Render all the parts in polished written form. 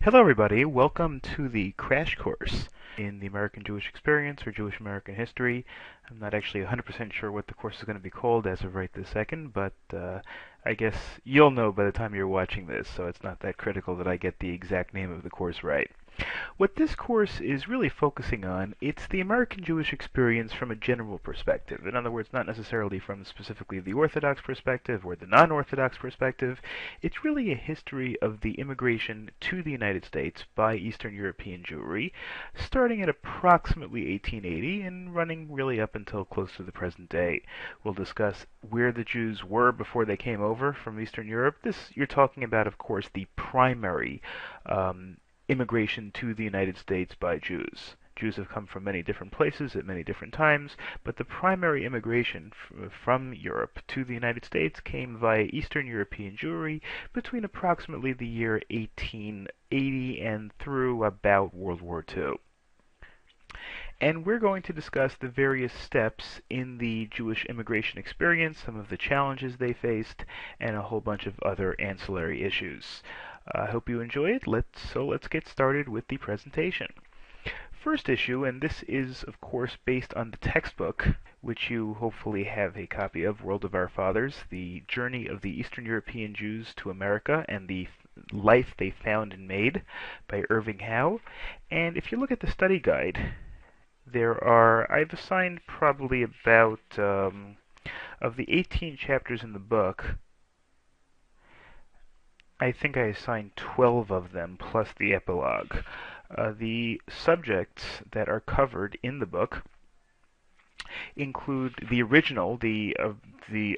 Hello, everybody. Welcome to the crash course in the American Jewish Experience or Jewish American History. I'm not actually 100% sure what the course is going to be called as of right this second, but I guess you'll know by the time you're watching this, so it's not that critical that I get the exact name of the course right. What this course is really focusing on, it's the American Jewish experience from a general perspective. In other words, not necessarily from specifically the Orthodox perspective or the non-Orthodox perspective. It's really a history of the immigration to the United States by Eastern European Jewry, starting at approximately 1880 and running really up until close to the present day. We'll discuss where the Jews were before they came over from Eastern Europe. You're talking about, of course, the primary immigration to the United States by Jews. Jews have come from many different places at many different times, but the primary immigration from Europe to the United States came via Eastern European Jewry between approximately the year 1880 and through about World War II. And we're going to discuss the various steps in the Jewish immigration experience, some of the challenges they faced, and a whole bunch of other ancillary issues. I hope you enjoy it. Let's get started with the presentation. First issue, and this is of course based on the textbook, which you hopefully have a copy of, World of Our Fathers, The Journey of the Eastern European Jews to America and the Life They Found and Made by Irving Howe. And if you look at the study guide, I've assigned probably about, of the 18 chapters in the book, I think I assigned 12 of them plus the epilogue. The subjects that are covered in the book include the original, the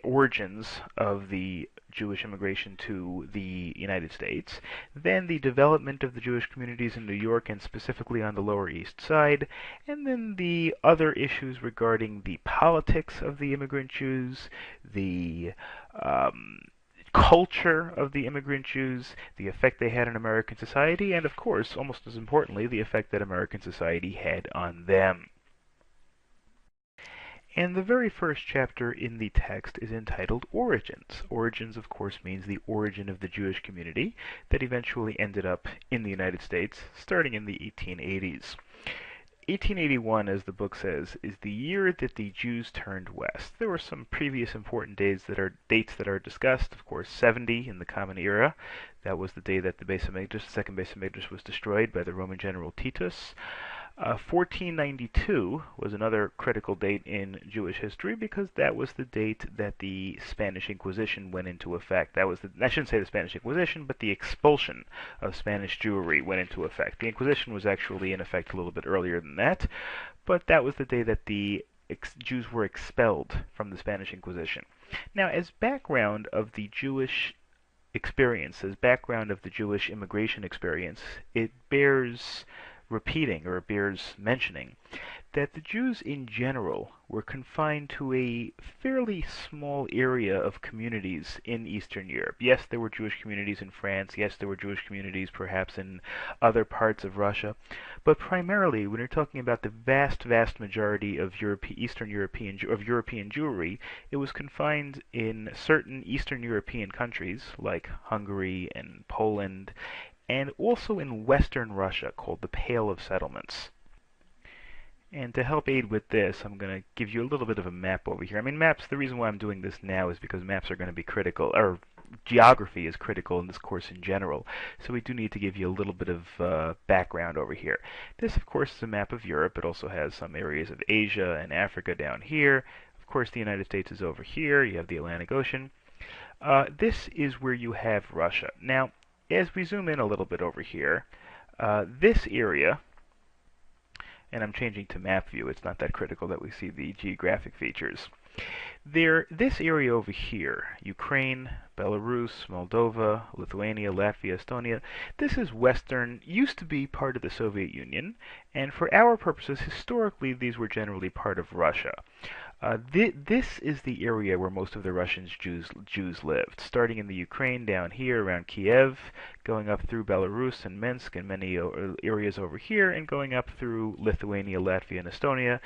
origins of the Jewish immigration to the United States, then the development of the Jewish communities in New York and specifically on the Lower East Side, and then the other issues regarding the politics of the immigrant Jews, the culture of the immigrant Jews, the effect they had on American society, and of course, almost as importantly, the effect that American society had on them. And the very first chapter in the text is entitled Origins. Origins, of course, means the origin of the Jewish community that eventually ended up in the United States starting in the 1880s. 1881, as the book says, is the year that the Jews turned west. There were some previous important dates that are discussed. Of course, 70 in the Common Era. That was the day that the second Beis Hamikdash, was destroyed by the Roman general Titus. 1492 was another critical date in Jewish history because that was the date that the Spanish Inquisition went into effect. I shouldn't say the Spanish Inquisition, but the expulsion of Spanish Jewry went into effect. The Inquisition was actually in effect a little bit earlier than that, but that was the day that the Jews were expelled from the Spanish Inquisition. Now, as background of the Jewish experience, as background of the Jewish immigration experience, it bears repeating, or it bears mentioning, that the Jews in general were confined to a fairly small area of communities in Eastern Europe. Yes, there were Jewish communities in France. Yes, there were Jewish communities perhaps in other parts of Russia. But primarily, when you're talking about the vast majority of Eastern European Jewry, it was confined in certain Eastern European countries like Hungary and Poland, and also in Western Russia, called the Pale of Settlements. And to help aid with this, I'm going to give you a little bit of a map over here. I mean, maps, the reason why I'm doing this now is because maps are going to be critical, or geography is critical in this course in general. So we do need to give you a little bit of background over here. This, of course, is a map of Europe. It also has some areas of Asia and Africa down here. Of course, the United States is over here. You have the Atlantic Ocean. This is where you have Russia. Now, as we zoom in a little bit over here, this area, and I'm changing to map view, it's not that critical that we see the geographic features. This area over here, Ukraine, Belarus, Moldova, Lithuania, Latvia, Estonia, this is Western, used to be part of the Soviet Union, and for our purposes, historically, these were generally part of Russia. This is the area where most of the Russian Jews lived, starting in the Ukraine down here around Kiev, going up through Belarus and Minsk and many areas over here, and going up through Lithuania, Latvia, and Estonia.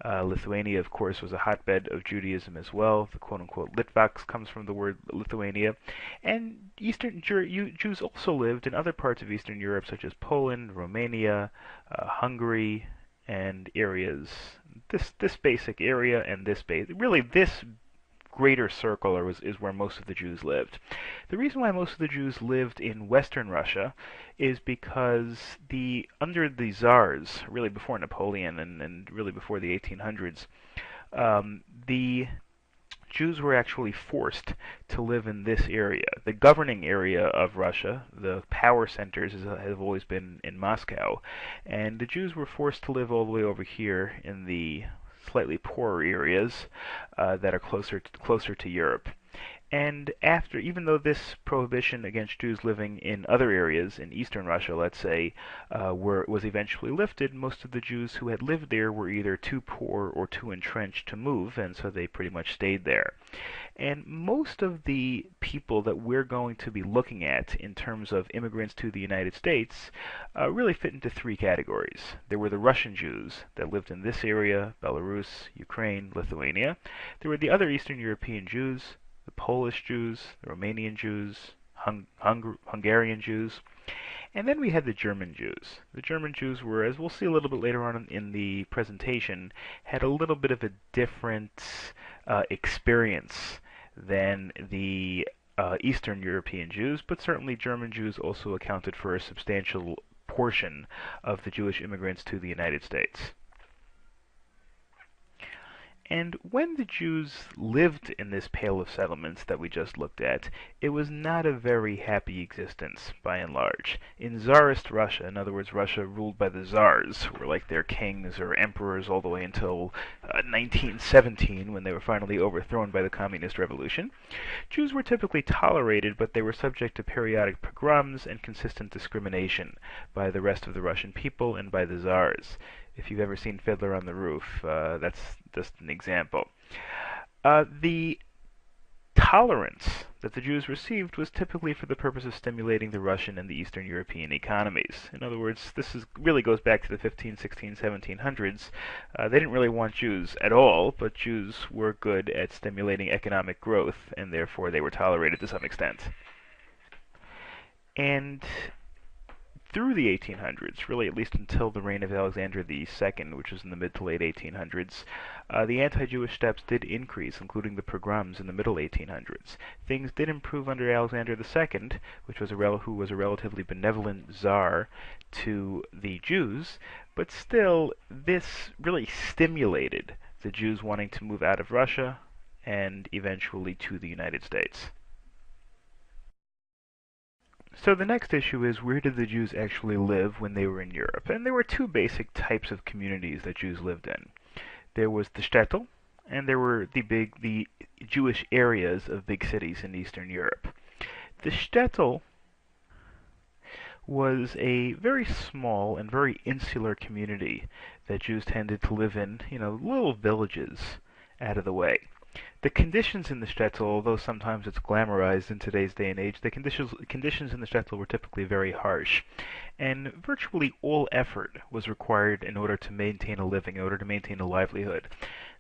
Lithuania, of course, was a hotbed of Judaism as well. The quote-unquote Litvaks comes from the word Lithuania. And Eastern Jews also lived in other parts of Eastern Europe, such as Poland, Romania, Hungary, and areas this basic area and this greater circle is where most of the Jews lived. The reason why most of the Jews lived in Western Russia is because under the Tsars, really before Napoleon and really before the 1800s, the Jews were actually forced to live in this area. The governing area of Russia, the power centers, have always been in Moscow, and the Jews were forced to live all the way over here in the slightly poorer areas that are closer to Europe. And even though this prohibition against Jews living in other areas in eastern Russia, let's say, was eventually lifted, most of the Jews who had lived there were either too poor or too entrenched to move, and so they pretty much stayed there. And most of the people that we're going to be looking at in terms of immigrants to the United States really fit into three categories. There were the Russian Jews that lived in this area, Belarus, Ukraine, Lithuania. There were the other Eastern European Jews, the Polish Jews, the Romanian Jews, Hungarian Jews, and then we had the German Jews. The German Jews were, as we'll see a little bit later on in the presentation, had a little bit of a different experience than the Eastern European Jews, but certainly German Jews also accounted for a substantial portion of the Jewish immigrants to the United States. And when the Jews lived in this Pale of Settlements that we just looked at, it was not a very happy existence, by and large. In Tsarist Russia, in other words, Russia ruled by the Tsars, who were like their kings or emperors all the way until 1917, when they were finally overthrown by the Communist Revolution, Jews were typically tolerated, but they were subject to periodic pogroms and consistent discrimination by the rest of the Russian people and by the Tsars. If you've ever seen Fiddler on the Roof, that's just an example. The tolerance that the Jews received was typically for the purpose of stimulating the Russian and the Eastern European economies. In other words, really goes back to the 15, 16, 1700s. They didn't really want Jews at all, but Jews were good at stimulating economic growth, and therefore they were tolerated to some extent. And through the 1800s, really at least until the reign of Alexander II, which was in the mid to late 1800s, the anti-Jewish steps did increase, including the pogroms in the middle 1800s. Things did improve under Alexander II, who was a relatively benevolent czar to the Jews, but still, this really stimulated the Jews wanting to move out of Russia and eventually to the United States. So the next issue is, where did the Jews actually live when they were in Europe? And there were two basic types of communities that Jews lived in. There was the shtetl, and there were the Jewish areas of big cities in Eastern Europe. The shtetl was a very small and very insular community that Jews tended to live in, little villages out of the way. The conditions in the shtetl, although sometimes it's glamorized in today's day and age, the conditions in the shtetl were typically very harsh, and virtually all effort was required in order to maintain a living, in order to maintain a livelihood.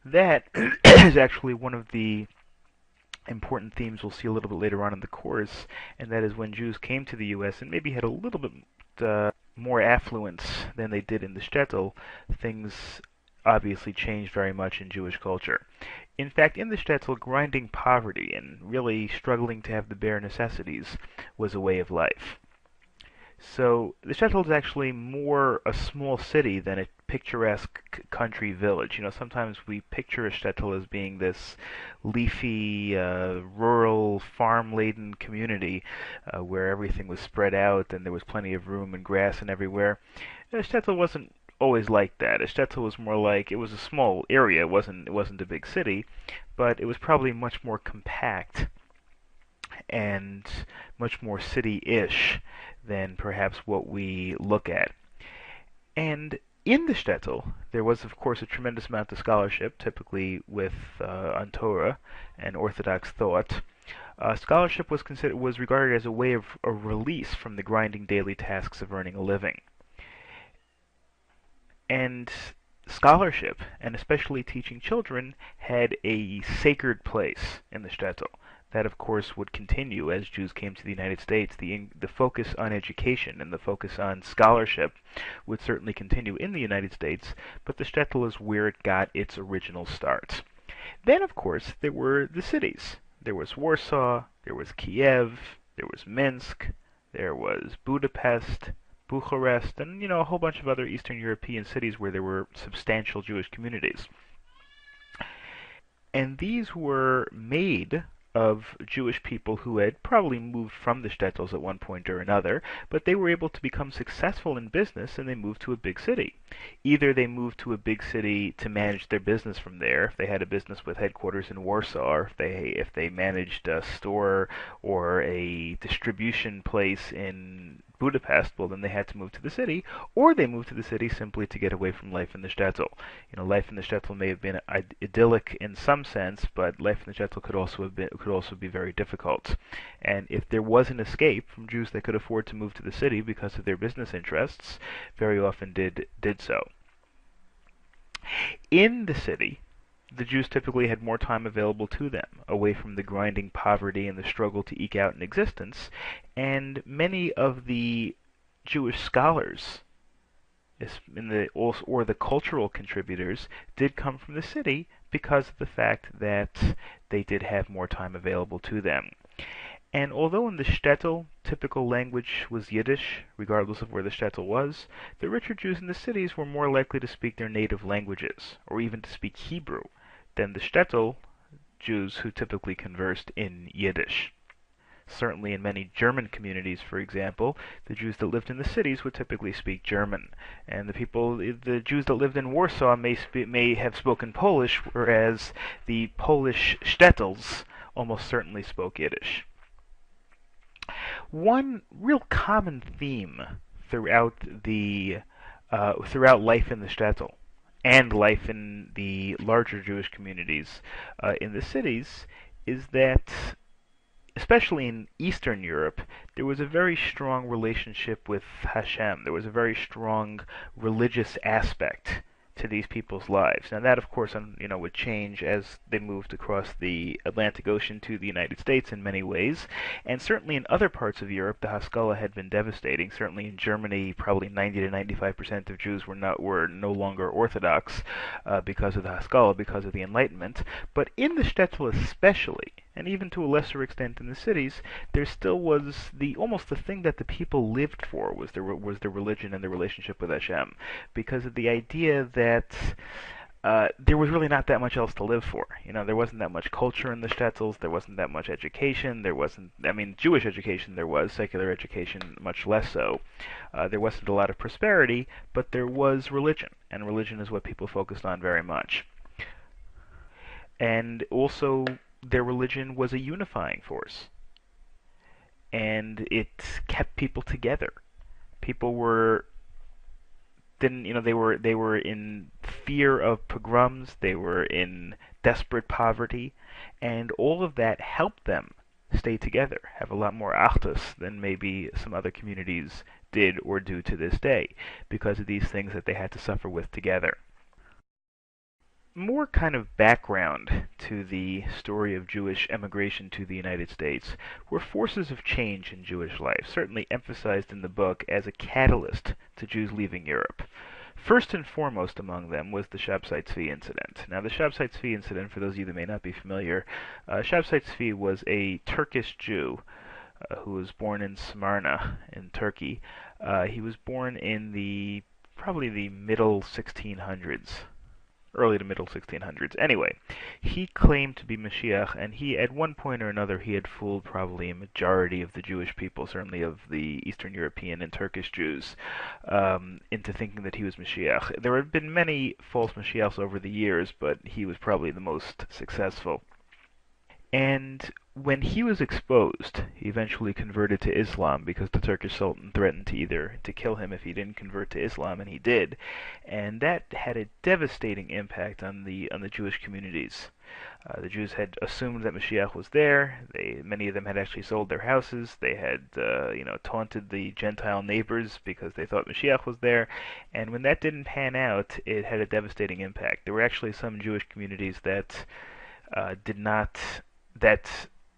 That is actually one of the important themes we'll see a little bit later on in the course, and that is when Jews came to the U.S. and maybe had a little bit more affluence than they did in the shtetl, things obviously changed very much in Jewish culture. In fact, in the shtetl, grinding poverty and really struggling to have the bare necessities was a way of life. So the shtetl is actually more a small city than a picturesque country village. Sometimes we picture a shtetl as being this leafy, rural, farm-laden community where everything was spread out and there was plenty of room and grass and everywhere. The shtetl wasn't always like that. A shtetl was more like, it was a small area, it wasn't a big city, but it was probably much more compact and much more city-ish than perhaps what we look at. And In the shtetl, there was, of course, a tremendous amount of scholarship, typically with on Torah and Orthodox thought. Scholarship was regarded as a way of a release from the grinding daily tasks of earning a living. And scholarship, and especially teaching children, had a sacred place in the shtetl. That, of course, would continue as Jews came to the United States. The focus on education and the focus on scholarship would certainly continue in the United States, but the shtetl is where it got its original start. Then, of course, there were the cities. There was Warsaw, there was Kiev, there was Minsk, there was Budapest, Bucharest, and a whole bunch of other Eastern European cities where there were substantial Jewish communities. And these were made of Jewish people who had probably moved from the shtetls at one point or another, but they were able to become successful in business and they moved to a big city. Either they moved to a big city to manage their business from there, if they had a business with headquarters in Warsaw, or if they managed a store or a distribution place in Budapest, well, then they had to move to the city, or they moved to the city simply to get away from life in the shtetl. Life in the shtetl may have been idyllic in some sense, but life in the shtetl could also be very difficult. And if there was an escape from Jews that could afford to move to the city because of their business interests, very often did so. In the city, the Jews typically had more time available to them, away from the grinding poverty and the struggle to eke out an existence, and many of the Jewish scholars or the cultural contributors did come from the city because of the fact that they did have more time available to them. And although in the shtetl typical language was Yiddish, regardless of where the shtetl was, the richer Jews in the cities were more likely to speak their native languages, or even to speak Hebrew, than the shtetl Jews who typically conversed in Yiddish. Certainly in many German communities, for example, the Jews that lived in the cities would typically speak German, and the Jews that lived in Warsaw may have spoken Polish, whereas the Polish shtetls almost certainly spoke Yiddish. One real common theme throughout life in the shtetl and life in the larger Jewish communities in the cities is that, especially in Eastern Europe, there was a very strong relationship with Hashem. There was a very strong religious aspect to these people's lives. Now that, of course, would change as they moved across the Atlantic Ocean to the United States in many ways, and certainly in other parts of Europe, the Haskalah had been devastating. Certainly in Germany, probably 90 to 95% of Jews were no longer Orthodox because of the Haskalah, because of the Enlightenment. But in the shtetl especially, and even to a lesser extent in the cities, there still was almost the thing that the people lived for was the religion and the relationship with Hashem, because of the idea that there was really not that much else to live for. There wasn't that much culture in the shtetls. There wasn't that much education. Jewish education there was, secular education much less so. There wasn't a lot of prosperity, but there was religion, and religion is what people focused on very much. And also, their religion was a unifying force, and it kept people together. People they were in fear of pogroms, they were in desperate poverty, and all of that helped them stay together, have a lot more achdus than maybe some other communities did or do to this day, because of these things that they had to suffer with together. More kind of background to the story of Jewish emigration to the United States were forces of change in Jewish life, certainly emphasized in the book as a catalyst to Jews leaving Europe. First and foremost among them was the Shabtai Tzvi incident. Now, the Shabtai Tzvi incident, for those of you that may not be familiar, Shabtai Tzvi was a Turkish Jew who was born in Smyrna in Turkey. He was born in probably the middle 1600s. Early to middle 1600s. Anyway, he claimed to be Mashiach, and at one point or another, he had fooled probably a majority of the Jewish people, certainly of the Eastern European and Turkish Jews, into thinking that he was Mashiach. There have been many false Mashiachs over the years, but he was probably the most successful. And when he was exposed, he eventually converted to Islam because the Turkish Sultan threatened to kill him if he didn't convert to Islam, and he did, and that had a devastating impact on the Jewish communities. The Jews had assumed that Mashiach was there. Many of them had actually sold their houses. They had, taunted the Gentile neighbors because they thought Mashiach was there. And when that didn't pan out, it had a devastating impact. There were actually some Jewish communities that did not, that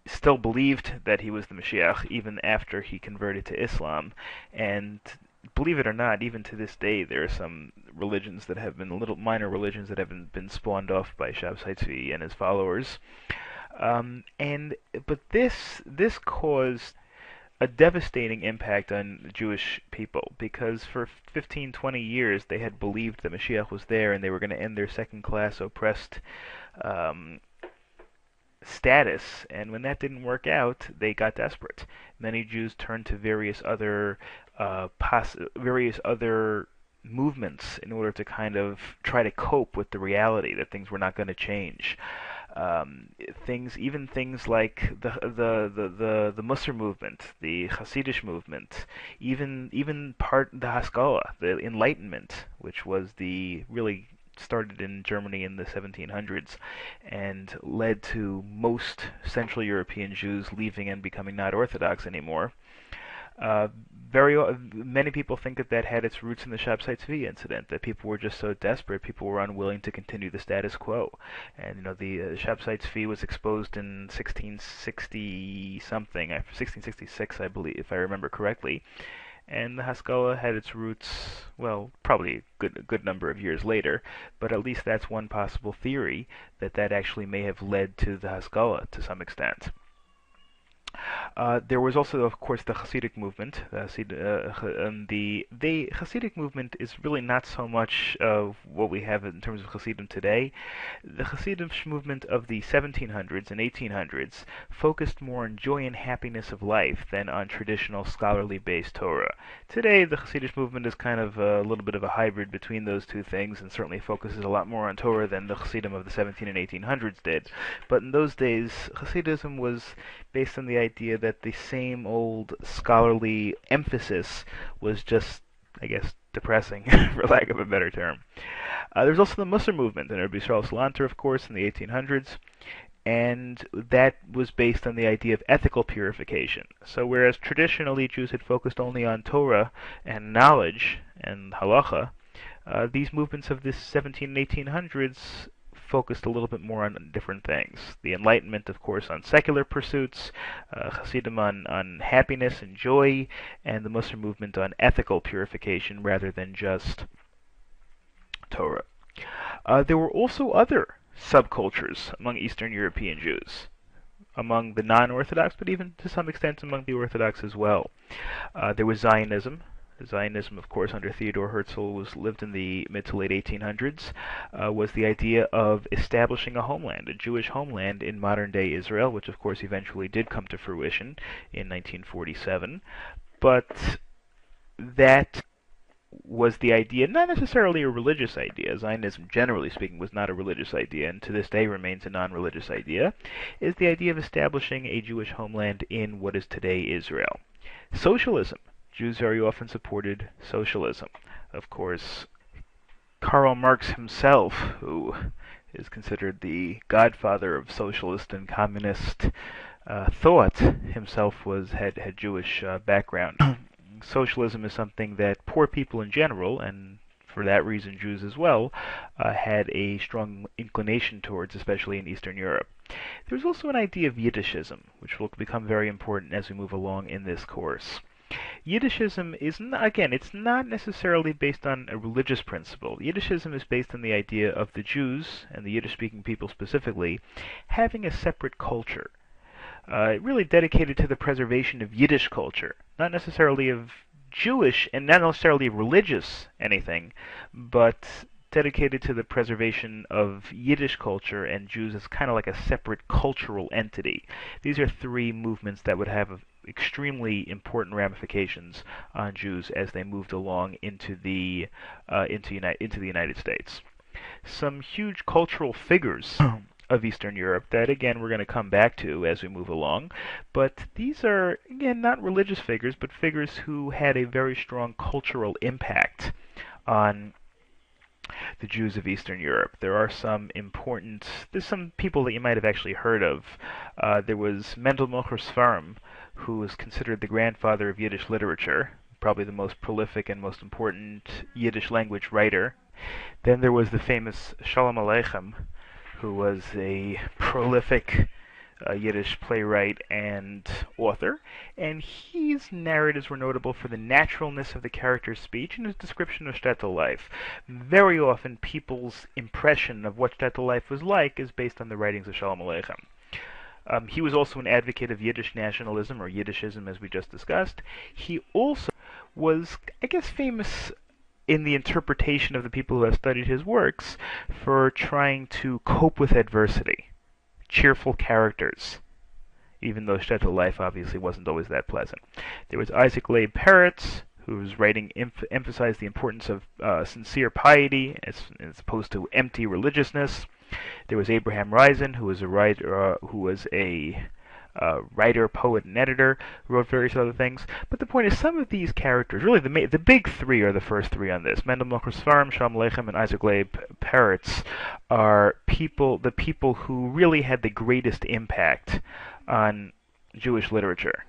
still believed that he was the Mashiach even after he converted to Islam. And believe it or not, even to this day, there are some religions that have been little minor religions that have been spawned off by Shabtai Tzvi and his followers. But this caused a devastating impact on the Jewish people because for 15, 20 years they had believed that Mashiach was there and they were going to end their second-class oppressed status, and when that didn't work out, they got desperate. Many Jews turned to various other movements in order to kind of try to cope with the reality that things were not going to change. Things like the Musar movement, the Hasidic movement, even the Haskalah, the Enlightenment, which was the really started in Germany in the 1700s and led to most Central European Jews leaving and becoming not Orthodox anymore. Many people think that had its roots in the Shabtai Tzvi incident, that people were just so desperate, people were unwilling to continue the status quo. And the Shabtai Tzvi was exposed in 1660 something, 1666, I believe, if I remember correctly. And the Haskalah had its roots, well, probably a good number of years later, but at least that's one possible theory, that actually may have led to the Haskalah to some extent. There was also, of course, the Hasidic movement. The Hasidic movement is really not so much of what we have in terms of Hasidim today. The Hasidic movement of the 1700s and 1800s focused more on joy and happiness of life than on traditional scholarly-based Torah. Today, the Hasidic movement is kind of a little bit of a hybrid between those two things, and certainly focuses a lot more on Torah than the Hasidim of the 17 and 1800s did. But in those days, Hasidism was based on the idea that the same old scholarly emphasis was just, I guess, depressing, for lack of a better term. There's also the Musar movement, and Rabbi Yisrael Salanter, of course, in the 1800s, and that was based on the idea of ethical purification. So whereas traditionally Jews had focused only on Torah and knowledge and halacha, these movements of the 17 and 1800s focused a little bit more on different things. The Enlightenment, of course, on secular pursuits, Hasidim on happiness and joy, and the Musar movement on ethical purification rather than just Torah. There were also other subcultures among Eastern European Jews, among the non-Orthodox, but even to some extent among the Orthodox as well. There was Zionism. Zionism, of course, under Theodor Herzl, lived in the mid to late 1800s, was the idea of establishing a homeland, a Jewish homeland in modern-day Israel, which, of course, eventually did come to fruition in 1947. But that was the idea, not necessarily a religious idea. Zionism, generally speaking, was not a religious idea, and to this day remains a non-religious idea, is the idea of establishing a Jewish homeland in what is today Israel. Socialism. Jews very often supported socialism. Of course, Karl Marx himself, who is considered the godfather of socialist and communist thought, himself had Jewish background. Socialism is something that poor people in general, and for that reason Jews as well, had a strong inclination towards, especially in Eastern Europe. There's also an idea of Yiddishism, which will become very important as we move along in this course. Yiddishism is, again, it's not necessarily based on a religious principle. Yiddishism is based on the idea of the Jews, and the Yiddish-speaking people specifically, having a separate culture, really dedicated to the preservation of Yiddish culture, not necessarily of Jewish and not necessarily religious anything, but dedicated to the preservation of Yiddish culture and Jews as kind of like a separate cultural entity. These are three movements that would have extremely important ramifications on Jews as they moved along into the United States. Some huge cultural figures of Eastern Europe that, again, we're going to come back to as we move along. But these are, again, not religious figures, but figures who had a very strong cultural impact on the Jews of Eastern Europe. There's some people that you might have actually heard of. There was Mendel Milcher Sfarim, who is considered the grandfather of Yiddish literature, probably the most prolific and most important Yiddish language writer. Then there was the famous Shalom Aleichem, who was a prolific Yiddish playwright and author, and his narratives were notable for the naturalness of the character's speech and his description of shtetl life. Very often, people's impression of what shtetl life was like is based on the writings of Shalom Aleichem. He was also an advocate of Yiddish nationalism, or Yiddishism, as we just discussed. He also was, I guess, famous in the interpretation of the people who have studied his works for trying to cope with adversity. Cheerful characters, even though shtetl life obviously wasn't always that pleasant. There was Isaac Leib Peretz, whose writing emphasized the importance of sincere piety as opposed to empty religiousness. There was Abraham Reisen, who was a writer, poet, and editor, who wrote various other things. But the point is, some of these characters, really the big three are the first three on this. Mendel Milcher Sfarim, Shalom Aleichem, and Isaac Leib Peretz are the people who really had the greatest impact on Jewish literature.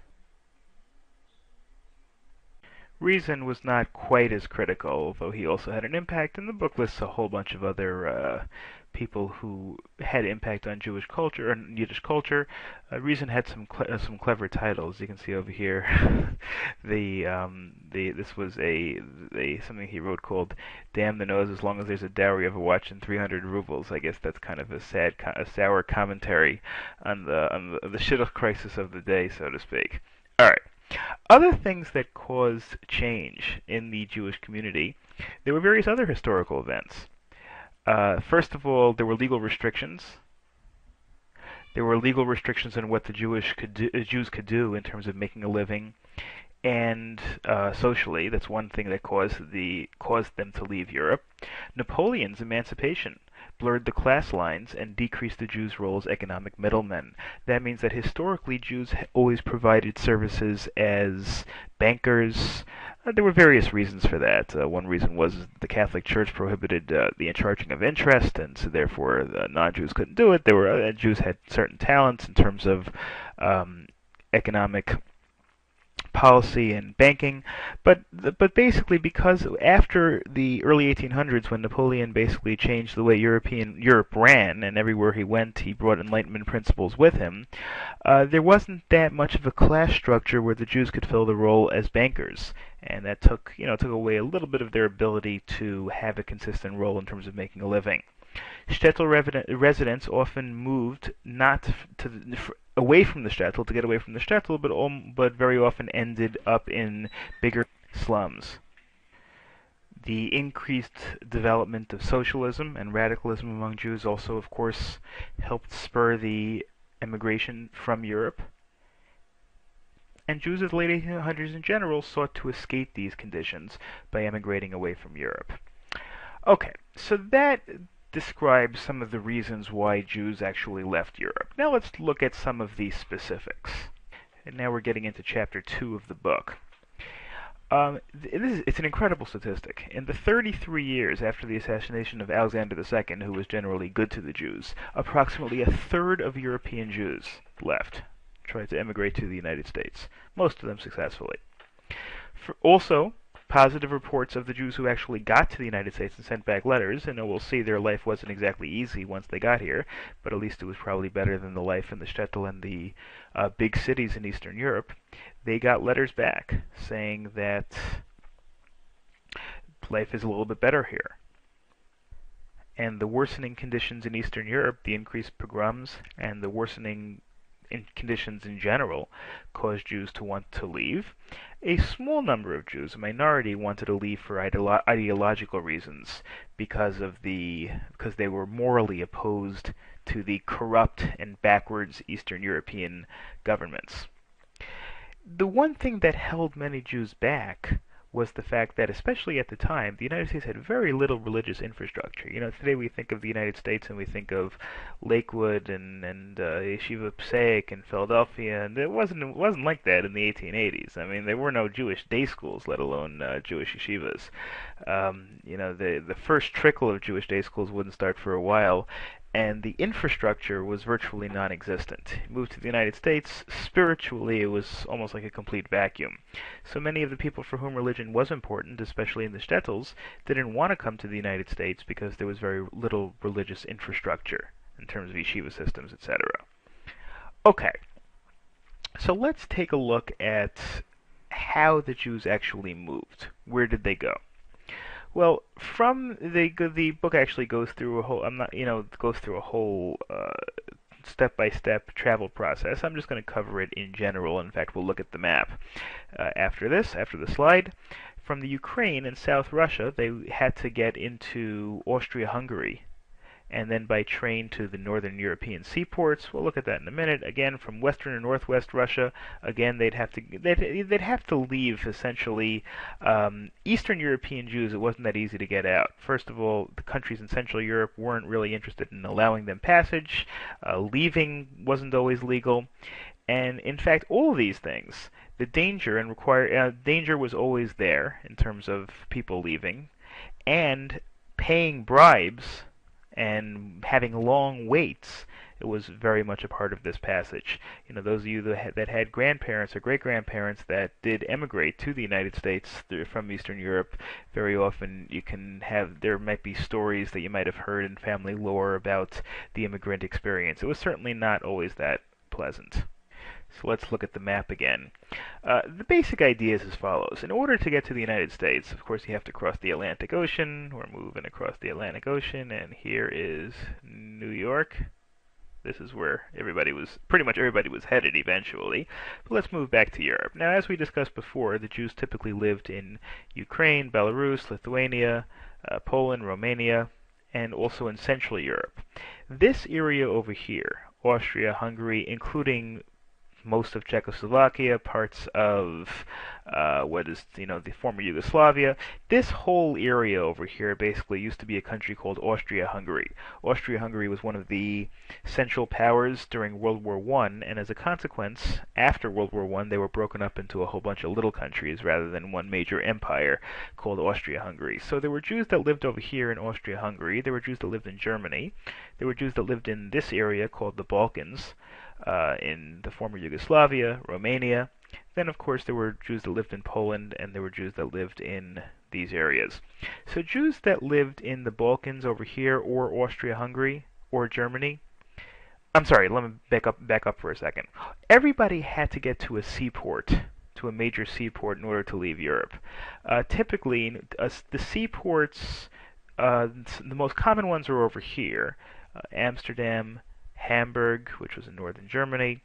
Reason was not quite as critical, although he also had an impact, and the book lists a whole bunch of other people who had impact on Jewish culture and Yiddish culture. Reason had some clever titles. You can see over here. This was something he wrote called "Damn the Nose as long as there's a dowry of a watch and 300 rubles." I guess that's kind of a sour commentary on the shidduch crisis of the day, so to speak. All right. Other things that caused change in the Jewish community, there were various other historical events. First of all, there were legal restrictions. There were legal restrictions on what the Jews could do in terms of making a living, and socially. That's one thing that caused them to leave Europe. Napoleon's emancipation blurred the class lines and decreased the Jews' role as economic middlemen. That means that historically Jews always provided services as bankers. There were various reasons for that. One reason was the Catholic Church prohibited the charging of interest, and so therefore the non-Jews couldn't do it. Jews had certain talents in terms of economic policy and banking, but basically because after the early 1800s, when Napoleon basically changed the way Europe ran, and everywhere he went he brought Enlightenment principles with him, there wasn't that much of a class structure where the Jews could fill the role as bankers, and that took away a little bit of their ability to have a consistent role in terms of making a living. Shtetl residents often moved away from the shtetl to get away from the shtetl, but very often ended up in bigger slums. The increased development of socialism and radicalism among Jews also, of course, helped spur the emigration from Europe. And Jews of the late 1800s in general sought to escape these conditions by emigrating away from Europe. Okay, so that describes some of the reasons why Jews actually left Europe. Now let's look at some of the specifics. And now we're getting into chapter 2 of the book. It's an incredible statistic. In the 33 years after the assassination of Alexander II, who was generally good to the Jews, approximately a third of European Jews left, tried to emigrate to the United States, most of them successfully. Also, positive reports of the Jews who actually got to the United States and sent back letters, and we'll see their life wasn't exactly easy once they got here, but at least it was probably better than the life in the shtetl and the big cities in Eastern Europe. They got letters back saying that life is a little bit better here. And the worsening conditions in Eastern Europe, the increased pogroms, and the worsening conditions in general caused Jews to want to leave. A small number of Jews, a minority, wanted to leave for ideological reasons because they were morally opposed to the corrupt and backwards Eastern European governments. The one thing that held many Jews back was the fact that, especially at the time, the United States had very little religious infrastructure. Today we think of the United States and we think of Lakewood and Yeshiva Passaic and Philadelphia, and it wasn't like that in the 1880s. I mean, there were no Jewish day schools, let alone Jewish yeshivas. The first trickle of Jewish day schools wouldn't start for a while, and the infrastructure was virtually non-existent. Moved to the United States, spiritually it was almost like a complete vacuum. So many of the people for whom religion was important, especially in the shtetls, didn't want to come to the United States because there was very little religious infrastructure in terms of yeshiva systems, etc. Okay, so let's take a look at how the Jews actually moved. Where did they go? Well, from the book actually goes through a whole goes through a whole step-by-step travel process. I'm just going to cover it in general. In fact, we'll look at the map after the slide. From the Ukraine and South Russia, they had to get into Austria-Hungary, and then by train to the northern European seaports. We'll look at that in a minute. Again, from western and northwest Russia, again they'd have to leave essentially. Eastern European Jews, it wasn't that easy to get out. First of all, the countries in Central Europe weren't really interested in allowing them passage. Leaving wasn't always legal, and in fact, all of these things, the danger was always there in terms of people leaving, and paying bribes and having long waits. It was very much a part of this passage. Those of you that had grandparents or great-grandparents that did emigrate to the United States from Eastern Europe, very often there might be stories that you might have heard in family lore about the immigrant experience. It was certainly not always that pleasant. So let's look at the map again. The basic idea is as follows. In order to get to the United States, of course, you have to cross the Atlantic Ocean. We're moving across the Atlantic Ocean, and here is New York. This is where pretty much everybody was headed eventually. But let's move back to Europe. Now, as we discussed before, the Jews typically lived in Ukraine, Belarus, Lithuania, Poland, Romania, and also in Central Europe. This area over here, Austria, Hungary, including most of Czechoslovakia, parts of the former Yugoslavia. This whole area over here basically used to be a country called Austria-Hungary. Austria-Hungary was one of the central powers during World War I, and as a consequence, after World War I, they were broken up into a whole bunch of little countries rather than one major empire called Austria-Hungary. So there were Jews that lived over here in Austria-Hungary. There were Jews that lived in Germany. There were Jews that lived in this area called the Balkans, in the former Yugoslavia, Romania. Then, of course, there were Jews that lived in Poland, and there were Jews that lived in these areas. So Jews that lived in the Balkans over here, or Austria-Hungary, or Germany. I'm sorry, let me back up for a second. Everybody had to get to a seaport, to a major seaport, in order to leave Europe. Typically, the seaports, the most common ones are over here. Amsterdam, Hamburg, which was in northern Germany,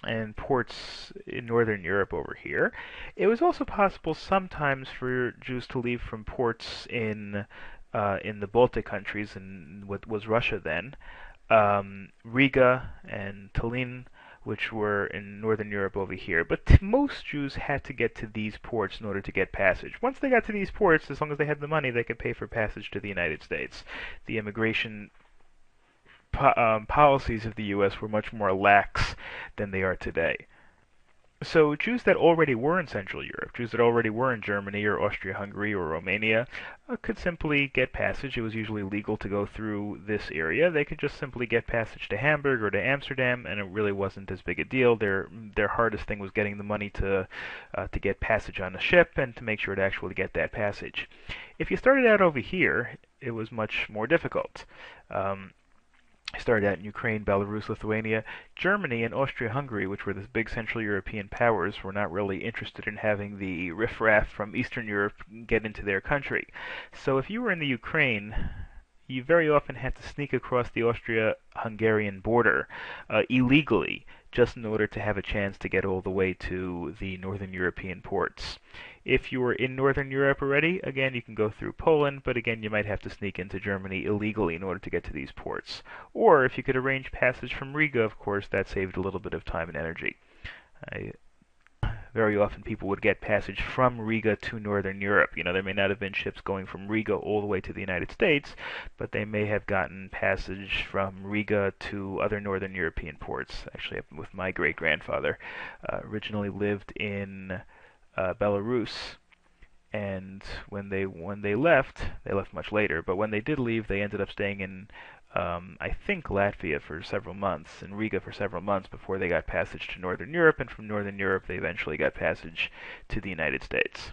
and ports in northern Europe over here. It was also possible sometimes for Jews to leave from ports in the Baltic countries, in what was Russia then, Riga and Tallinn, which were in northern Europe over here. But most Jews had to get to these ports in order to get passage. Once they got to these ports, as long as they had the money, they could pay for passage to the United States. The immigration policies of the U.S. were much more lax than they are today. So Jews that already were in Central Europe, Jews that already were in Germany or Austria-Hungary or Romania, could simply get passage. It was usually legal to go through this area. They could just simply get passage to Hamburg or to Amsterdam, and it really wasn't as big a deal. Their hardest thing was getting the money to get passage on a ship and to make sure to actually get that passage. If you started out over here, it was much more difficult. I started out in Ukraine, Belarus, Lithuania. Germany and Austria-Hungary, which were the big Central European powers, were not really interested in having the riffraff from Eastern Europe get into their country. So if you were in the Ukraine, you very often had to sneak across the Austria-Hungarian border illegally, just in order to have a chance to get all the way to the northern European ports. If you were in northern Europe already, again, you can go through Poland, but again, you might have to sneak into Germany illegally in order to get to these ports. Or if you could arrange passage from Riga, of course, that saved a little bit of time and energy. very often people would get passage from Riga to Northern Europe. There may not have been ships going from Riga all the way to the United States, but they may have gotten passage from Riga to other Northern European ports. Actually, with my great-grandfather, originally lived in Belarus, and when they left much later. But when they did leave, they ended up staying in I think Latvia for several months, and Riga for several months before they got passage to Northern Europe, and from Northern Europe they eventually got passage to the United States.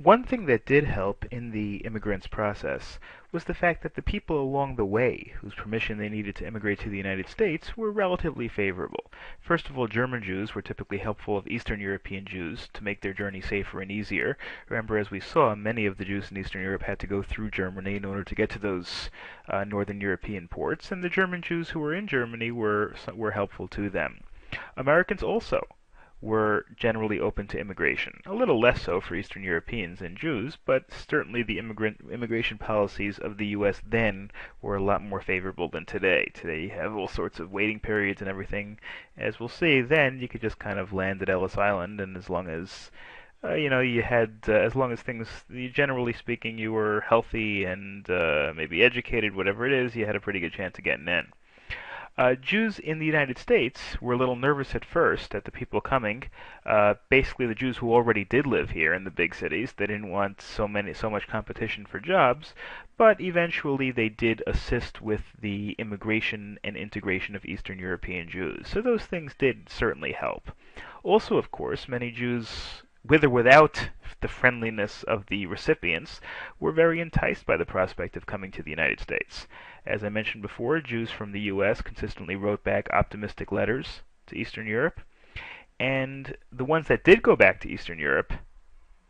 One thing that did help in the immigrants' process was the fact that the people along the way whose permission they needed to immigrate to the United States were relatively favorable. First of all, German Jews were typically helpful of Eastern European Jews to make their journey safer and easier. Remember, as we saw, many of the Jews in Eastern Europe had to go through Germany in order to get to those Northern European ports, and the German Jews who were in Germany were helpful to them. Americans also were generally open to immigration. A little less so for Eastern Europeans and Jews, but certainly the immigration policies of the U.S. then were a lot more favorable than today. Today you have all sorts of waiting periods and everything. As we'll see, then you could just kind of land at Ellis Island, and as long as you had, as long as things, generally speaking, you were healthy and maybe educated, whatever it is, you had a pretty good chance of getting in. Jews in the United States were a little nervous at first at the people coming. Basically, the Jews who already did live here in the big cities, they didn't want so much competition for jobs, but eventually they did assist with the immigration and integration of Eastern European Jews. So those things did certainly help. Also, of course, many Jews, with or without the friendliness of the recipients, were very enticed by the prospect of coming to the United States. As I mentioned before, Jews from the U.S. consistently wrote back optimistic letters to Eastern Europe, and the ones that did go back to Eastern Europe,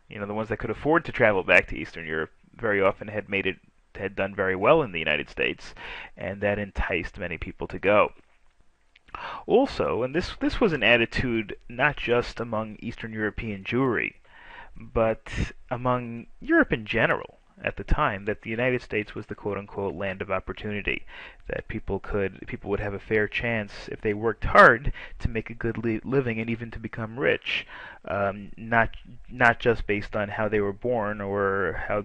the ones that could afford to travel back to Eastern Europe, very often had done very well in the United States, and that enticed many people to go. Also, and this was an attitude not just among Eastern European Jewry, but among Europe in general at the time, that the United States was the quote-unquote land of opportunity, that people would have a fair chance if they worked hard to make a good living and even to become rich, not just based on how they were born or how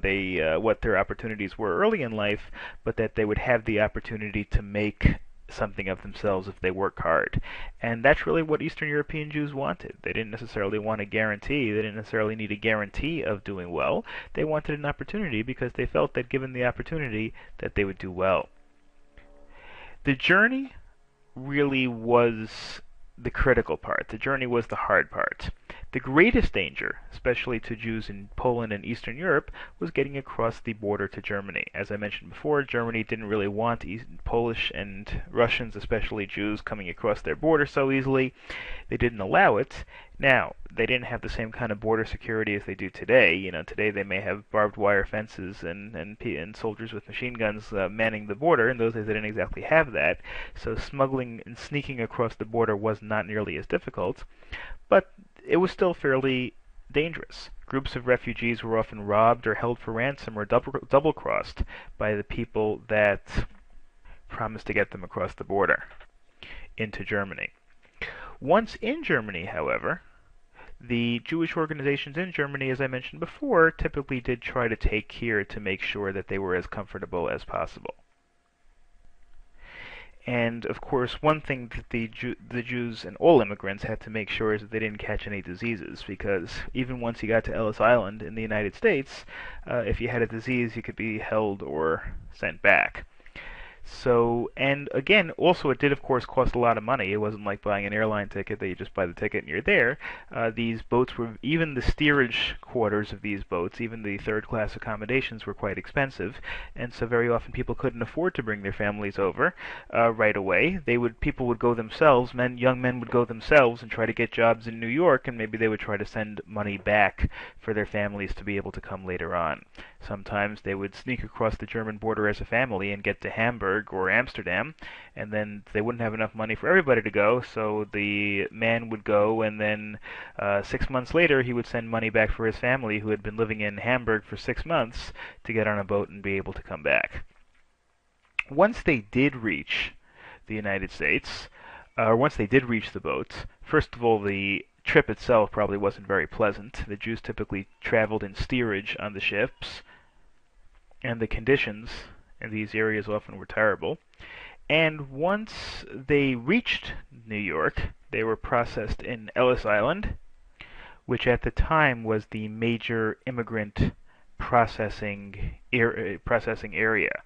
what their opportunities were early in life, but that they would have the opportunity to make something of themselves if they work hard. And that's really what Eastern European Jews wanted. They didn't necessarily want a guarantee. They didn't necessarily need a guarantee of doing well. They wanted an opportunity because they felt that given the opportunity that they would do well. The journey really was the critical part. The journey was the hard part. The greatest danger, especially to Jews in Poland and Eastern Europe, was getting across the border to Germany. As I mentioned before, Germany didn't really want Polish and Russians, especially Jews, coming across their border so easily. They didn't allow it. Now, they didn't have the same kind of border security as they do today. Today they may have barbed wire fences and soldiers with machine guns manning the border. In those days they didn't exactly have that. So smuggling and sneaking across the border was not nearly as difficult. But it was still fairly dangerous. Groups of refugees were often robbed or held for ransom or double-crossed by the people that promised to get them across the border into Germany. Once in Germany, however, the Jewish organizations in Germany, as I mentioned before, typically did try to take care to make sure that they were as comfortable as possible. And, of course, one thing that the Jews and all immigrants had to make sure is that they didn't catch any diseases, because even once you got to Ellis Island in the United States, if you had a disease, you could be held or sent back. So, and again, also it did of course cost a lot of money. It wasn't like buying an airline ticket that you just buy the ticket and you're there. These boats were, even the steerage quarters of these boats, even the third class accommodations were quite expensive, and so very often people couldn't afford to bring their families over right away. People would go themselves, young men would go themselves and try to get jobs in New York, and maybe they would try to send money back for their families to be able to come later on. Sometimes they would sneak across the German border as a family and get to Hamburg or Amsterdam, and then they wouldn't have enough money for everybody to go, so the man would go, and then 6 months later he would send money back for his family who had been living in Hamburg for 6 months to get on a boat and be able to come back. Once they did reach the United States, or once they did reach the boats, first of all, the trip itself probably wasn't very pleasant. The Jews typically traveled in steerage on the ships, and the conditions in these areas often were terrible. And once they reached New York, they were processed in Ellis Island, which at the time was the major immigrant processing area.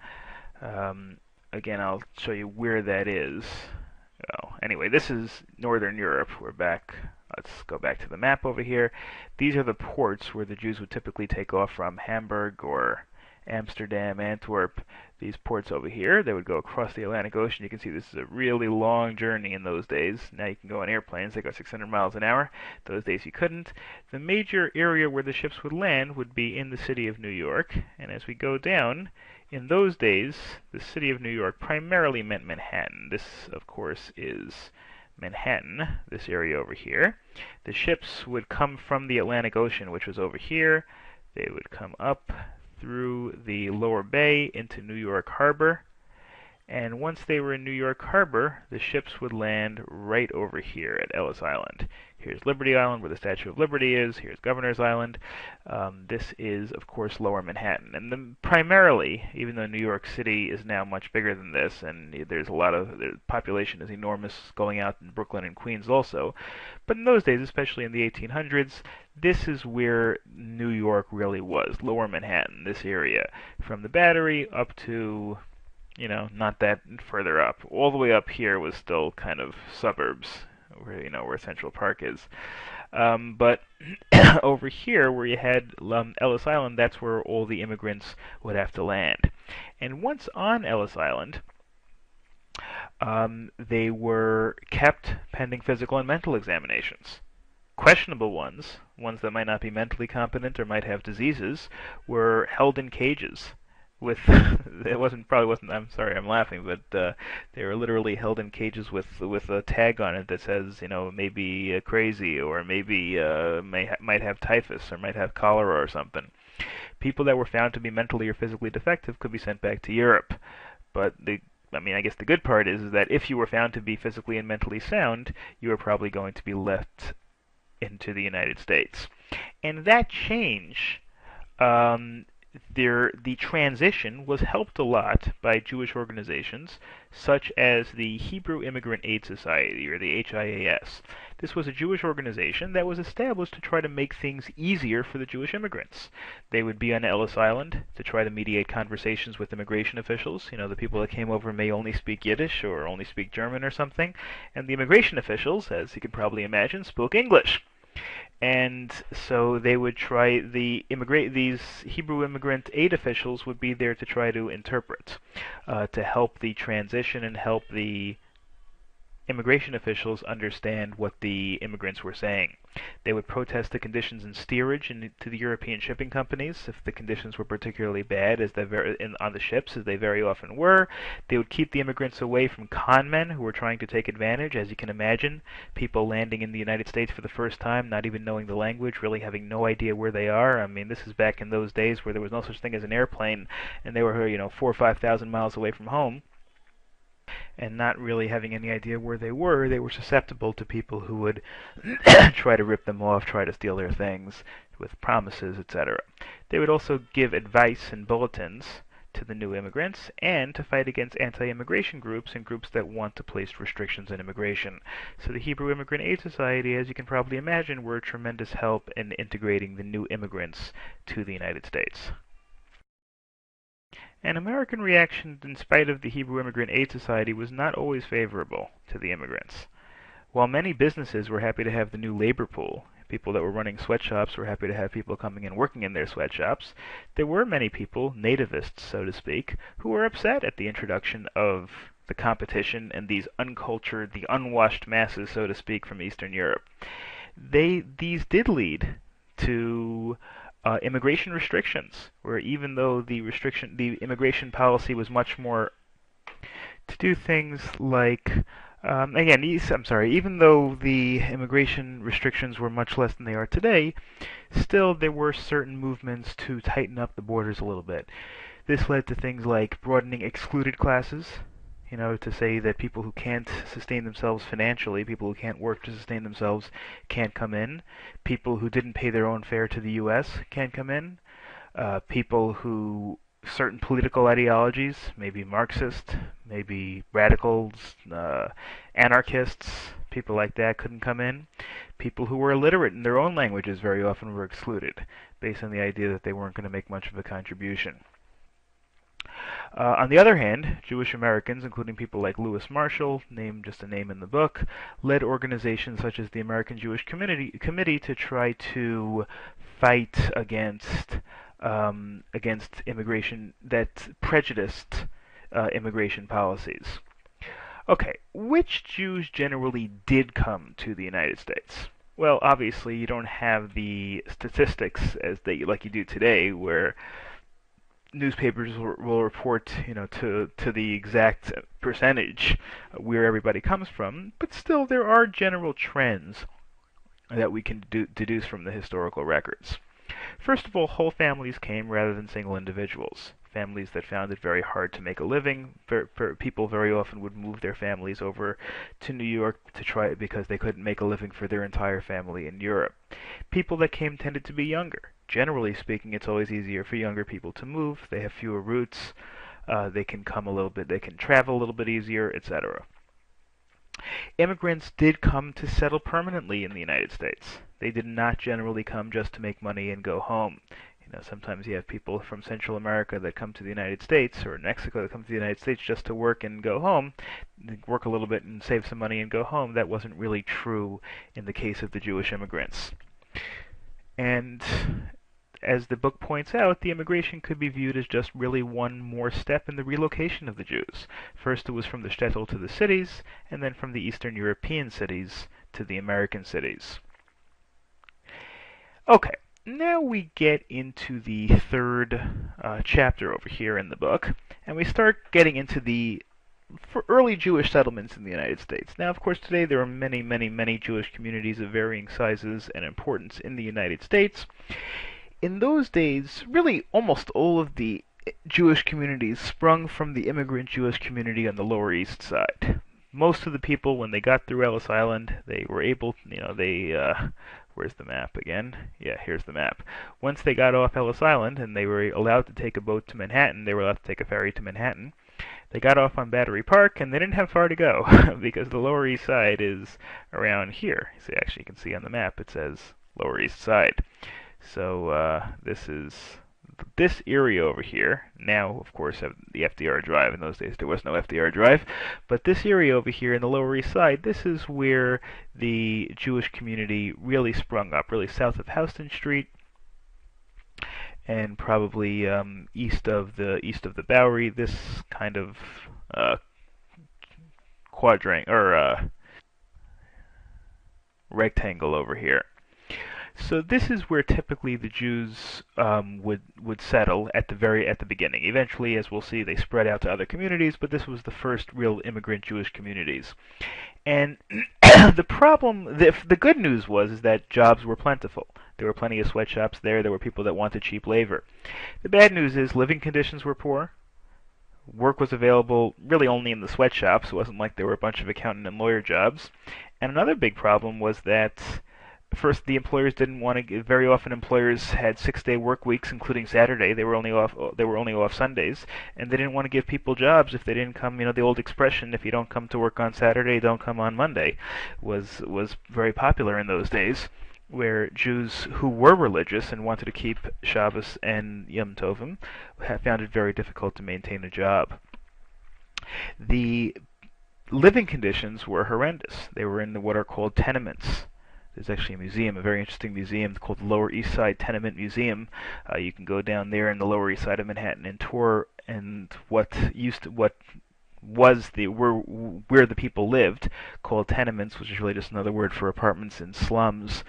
Again, I'll show you where that is. Oh, anyway, this is Northern Europe. We're back. Let's go back to the map over here. These are the ports where the Jews would typically take off from: Hamburg or Amsterdam, Antwerp. These ports over here, they would go across the Atlantic Ocean. You can see this is a really long journey in those days. Now you can go on airplanes. They go 600 miles an hour. Those days you couldn't. The major area where the ships would land would be in the city of New York. And as we go down, in those days, the city of New York primarily meant Manhattan. This, of course, is Manhattan, this area over here. The ships would come from the Atlantic Ocean, which was over here. They would come up through the lower bay into New York Harbor. And once they were in New York Harbor, the ships would land right over here at Ellis Island. Here's Liberty Island, where the Statue of Liberty is. Here's Governor's Island. This is, of course, Lower Manhattan. And primarily, even though New York City is now much bigger than this, and there's a lot of, the population is enormous going out in Brooklyn and Queens also, but in those days, especially in the 1800s, this is where New York really was, Lower Manhattan, this area. From the Battery up to, not that further up. All the way up here was still kind of suburbs, where Central Park is. But over here, where you had Ellis Island, that's where all the immigrants would have to land. And once on Ellis Island, they were kept pending physical and mental examinations. Questionable ones that might not be mentally competent or might have diseases, were held in cages. I'm sorry, I'm laughing, but they were literally held in cages with a tag on it that says, maybe crazy, or maybe might have typhus, or might have cholera or something. People that were found to be mentally or physically defective could be sent back to Europe. But I guess the good part is that if you were found to be physically and mentally sound, you were probably going to be left into the United States. And that change, the transition was helped a lot by Jewish organizations such as the Hebrew Immigrant Aid Society, or the HIAS. This was a Jewish organization that was established to try to make things easier for the Jewish immigrants. They would be on Ellis Island to try to mediate conversations with immigration officials. The people that came over may only speak Yiddish or only speak German or something, and the immigration officials, as you can probably imagine, spoke English. And so they would try, these Hebrew immigrant aid officials would be there to try to interpret, to help the transition and help the immigration officials understand what the immigrants were saying. They would protest the conditions in steerage to the European shipping companies if the conditions were particularly bad, on the ships, as they very often were. They would keep the immigrants away from con men who were trying to take advantage. As you can imagine, people landing in the United States for the first time, not even knowing the language, really having no idea where they are. This is back in those days where there was no such thing as an airplane, and they were 4,000 or 5,000 miles away from home. And not really having any idea where they were susceptible to people who would try to rip them off, try to steal their things with promises, etc. They would also give advice and bulletins to the new immigrants, and to fight against anti-immigration groups and groups that want to place restrictions on immigration. So the Hebrew Immigrant Aid Society, as you can probably imagine, were a tremendous help in integrating the new immigrants to the United States. An American reaction, in spite of the Hebrew Immigrant Aid Society, was not always favorable to the immigrants. While many businesses were happy to have the new labor pool, people that were running sweatshops were happy to have people coming and working in their sweatshops, there were many people, nativists so to speak, who were upset at the introduction of the competition and these uncultured, the unwashed masses, so to speak, from Eastern Europe. These did lead to immigration restrictions, where even though the immigration policy was much more to do things like, even though the immigration restrictions were much less than they are today, still there were certain movements to tighten up the borders a little bit. This led to things like broadening excluded classes. to say that people who can't sustain themselves financially, people who can't work to sustain themselves, can't come in. People who didn't pay their own fare to the U.S. can't come in. People who certain political ideologies, maybe Marxist, maybe radicals, anarchists, people like that couldn't come in. People who were illiterate in their own languages very often were excluded, based on the idea that they weren't going to make much of a contribution. On the other hand, Jewish Americans, including people like Lewis Marshall, named just a name in the book, led organizations such as the American Jewish Committee to try to fight against immigration that prejudiced immigration policies. Okay, which Jews generally did come to the United States? Well, obviously, you don't have the statistics like you do today, where newspapers will report, to the exact percentage where everybody comes from, but still there are general trends that we can deduce from the historical records. First of all, whole families came rather than single individuals. Families that found it very hard to make a living. People very often would move their families over to New York to try it because they couldn't make a living for their entire family in Europe. People that came tended to be younger. Generally speaking, it's always easier for younger people to move. They have fewer routes. They can come a little bit. They can travel a little bit easier, etc. Immigrants did come to settle permanently in the United States. They did not generally come just to make money and go home. Sometimes you have people from Central America that come to the United States, or Mexico that come to the United States just to work and go home, work a little bit and save some money and go home. That wasn't really true in the case of the Jewish immigrants. And as the book points out, the immigration could be viewed as just really one more step in the relocation of the Jews. First it was from the shtetl to the cities, and then from the Eastern European cities to the American cities. Okay, now we get into the third chapter over here in the book, and we start getting into the early Jewish settlements in the United States. Now, of course, today there are many, many, many Jewish communities of varying sizes and importance in the United States. In those days, really almost all of the Jewish communities sprung from the immigrant Jewish community on the Lower East Side. Most of the people, when they got through Ellis Island, they were able, where's the map again? Yeah, here's the map. Once they got off Ellis Island and they were allowed to take a boat to Manhattan, they were allowed to take a ferry to Manhattan. They got off on Battery Park and they didn't have far to go because the Lower East Side is around here. See, actually, you can see on the map it says Lower East Side. So this is this area over here. Now, of course, have the FDR Drive. In those days, there was no FDR Drive. But this area over here in the Lower East Side, this is where the Jewish community really sprung up, really south of Houston Street, and probably east of the Bowery. This kind of rectangle over here. So this is where typically the Jews would settle at the beginning. Eventually, as we'll see, they spread out to other communities, but this was the first real immigrant Jewish communities. And the good news was that jobs were plentiful. There were plenty of sweatshops there. There were people that wanted cheap labor. The bad news is living conditions were poor. Work was available really only in the sweatshops. It wasn't like there were a bunch of accountant and lawyer jobs. And another big problem was that first, the employers didn't want to. Very often, employers had 6-day work weeks, including Saturday. They were only off Sundays, and they didn't want to give people jobs if they didn't come. The old expression, "If you don't come to work on Saturday, don't come on Monday," was very popular in those days, where Jews who were religious and wanted to keep Shabbos and Yom Tovim found it very difficult to maintain a job. The living conditions were horrendous. They were in what are called tenements. There's actually a museum, a very interesting museum called the Lower East Side Tenement Museum. You can go down there in the Lower East Side of Manhattan and tour and where the people lived, called tenements, which is really just another word for apartments in slums,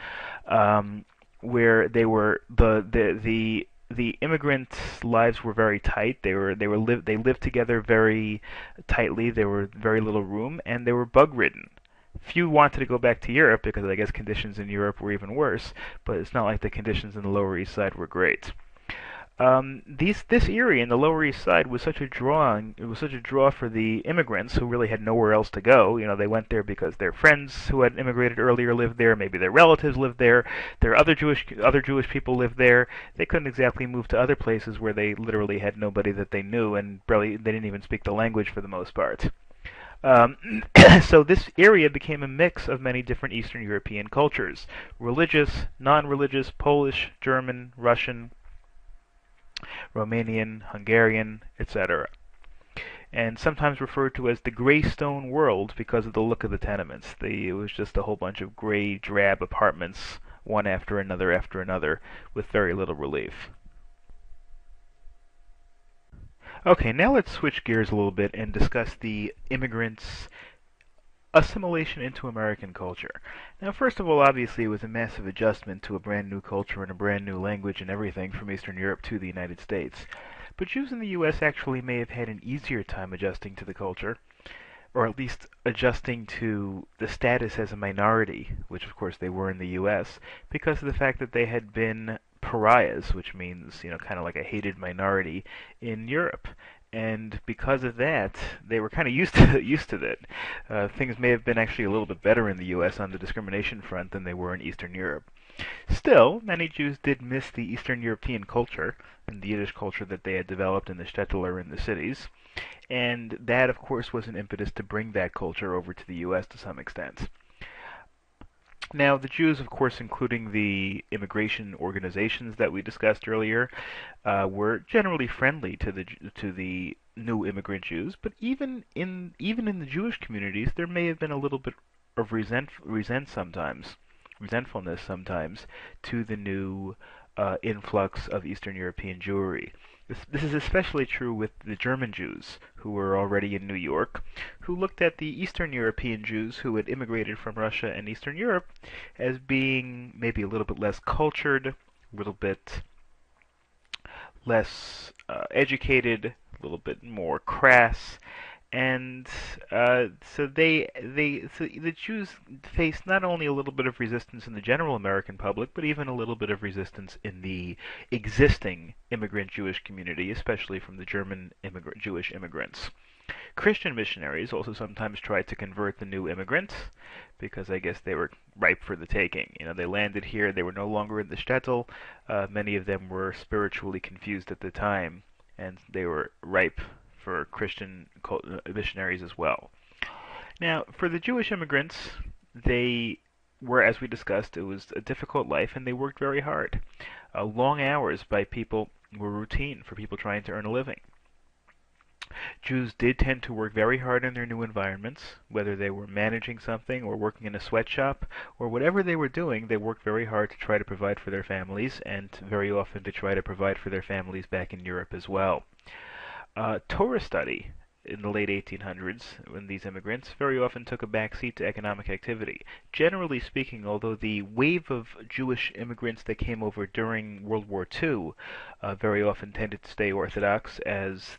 where they were the immigrants' lives were very tight. They lived together very tightly. There were very little room, and they were bug-ridden. Few wanted to go back to Europe because I guess conditions in Europe were even worse, but it's not like the conditions in the Lower East Side were great. This area in the Lower East Side was such a it was such a draw for the immigrants who really had nowhere else to go. You know, they went there because their friends who had immigrated earlier lived there, maybe their relatives lived there, their other Jewish people lived there. They couldn't exactly move to other places where they literally had nobody that they knew, and barely they didn't even speak the language for the most part. So this area became a mix of many different Eastern European cultures: religious, non-religious, Polish, German, Russian, Romanian, Hungarian, etc., and sometimes referred to as the gray stone world because of the look of the tenements. It was just a whole bunch of gray, drab apartments, one after another, with very little relief. Okay, now let's switch gears a little bit and discuss the immigrants' assimilation into American culture. Now, first of all, obviously, it was a massive adjustment to a brand new culture and a brand new language and everything from Eastern Europe to the United States. But Jews in the U.S. actually may have had an easier time adjusting to the culture, or at least adjusting to the status as a minority, which of course they were in the U.S., because of the fact that they had been pariahs, which means, kind of like a hated minority in Europe. And because of that, they were kind of used to that. Things may have been actually a little bit better in the U.S. on the discrimination front than they were in Eastern Europe. Still, many Jews did miss the Eastern European culture and the Yiddish culture that they had developed in the shtetl or in the cities, and that, of course, was an impetus to bring that culture over to the U.S. to some extent. Now, the Jews, of course, including the immigration organizations that we discussed earlier, were generally friendly to the new immigrant Jews. But even in the Jewish communities, there may have been a little bit of resentfulness sometimes to the new influx of Eastern European Jewry. This is especially true with the German Jews, who were already in New York, who looked at the Eastern European Jews who had immigrated from Russia and Eastern Europe as being maybe a little bit less cultured, a little bit less educated, a little bit more crass, and so the Jews faced not only a little bit of resistance in the general American public, but even a little bit of resistance in the existing immigrant Jewish community, especially from the German Jewish immigrants. Christian missionaries also sometimes tried to convert the new immigrants because I guess they were ripe for the taking. They landed here, they were no longer in the shtetl. Many of them were spiritually confused at the time, and they were ripe for Christian missionaries as well. Now, for the Jewish immigrants, they were, as we discussed, it was a difficult life, and they worked very hard. Long hours by people were routine for people trying to earn a living. Jews did tend to work very hard in their new environments, whether they were managing something or working in a sweatshop or whatever they were doing. They worked very hard to try to provide for their families, and very often to try to provide for their families back in Europe as well. Torah study in the late 1800s, when these immigrants very often took a backseat to economic activity. Generally speaking, although the wave of Jewish immigrants that came over during World War II very often tended to stay Orthodox as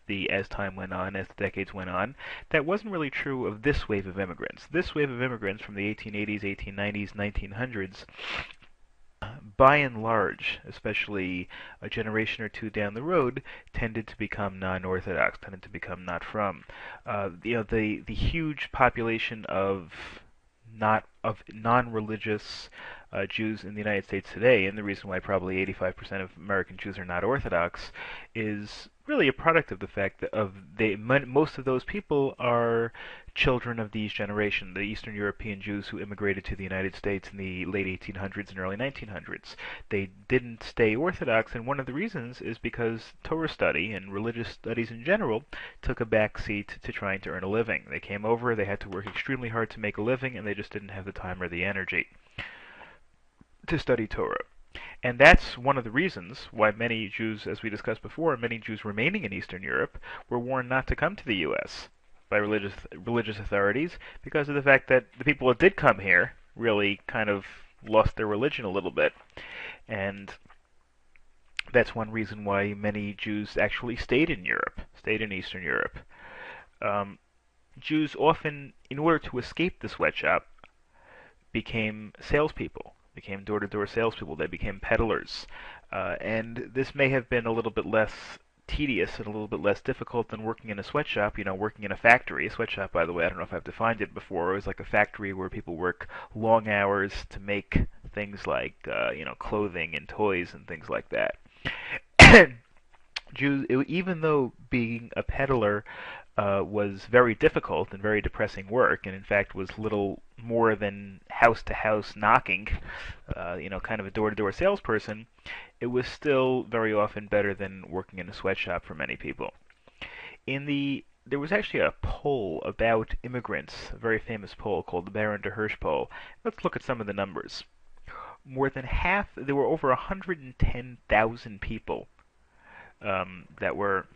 time went on, as the decades went on, that wasn't really true of this wave of immigrants. This wave of immigrants from the 1880s, 1890s, 1900s, by and large, especially a generation or two down the road, tended to become non-Orthodox, tended to become not from. The huge population of non-religious Jews in the United States today, and the reason why probably 85% of American Jews are not Orthodox, is really a product of the fact that most of those people are children of these generation, the Eastern European Jews who immigrated to the United States in the late 1800s and early 1900s. They didn't stay Orthodox, and one of the reasons is because Torah study and religious studies in general took a backseat to trying to earn a living. They came over, they had to work extremely hard to make a living, and they just didn't have the time or the energy to study Torah. And that's one of the reasons why many Jews, as we discussed before, many Jews remaining in Eastern Europe were warned not to come to the U.S. by religious authorities, because of the fact that the people that did come here really kind of lost their religion a little bit. And that's one reason why many Jews actually stayed in Eastern Europe. Jews often, in order to escape the sweatshop, became salespeople, became door-to-door salespeople. They became peddlers. And this may have been a little bit less tedious and a little bit less difficult than working in a sweatshop, working in a factory. A sweatshop, by the way, I don't know if I've defined it before. It was like a factory where people work long hours to make things like, clothing and toys and things like that. Jews, even though being a peddler was very difficult and very depressing work, and in fact was little more than house-to-house knocking, kind of a door-to-door salesperson, it was still very often better than working in a sweatshop for many people. There was actually a poll about immigrants, a very famous poll called the Baron de Hirsch poll. Let's look at some of the numbers. More than half, there were over 110,000 people that were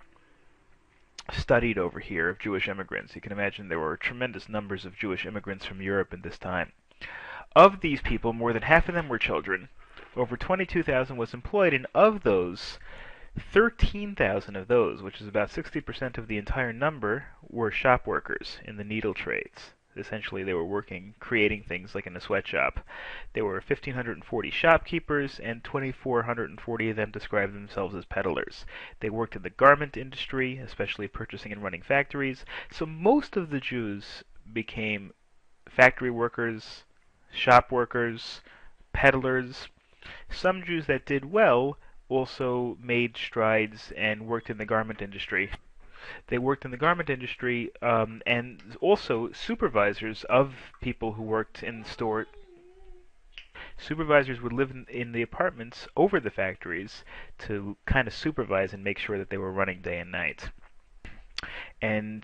studied over here of Jewish immigrants. You can imagine there were tremendous numbers of Jewish immigrants from Europe at this time. Of these people, more than half of them were children. Over 22,000 was employed, and of those, 13,000 of those, which is about 60% of the entire number, were shop workers in the needle trades. Essentially, they were working, creating things like in a sweatshop. There were 1,540 shopkeepers, and 2,440 of them described themselves as peddlers. They worked in the garment industry, especially purchasing and running factories. So most of the Jews became factory workers, shop workers, peddlers. Some Jews that did well also made strides and worked in the garment industry. They worked in the garment industry and also supervisors of people who worked in the store. Supervisors would live in the apartments over the factories to kind of supervise and make sure that they were running day and night. And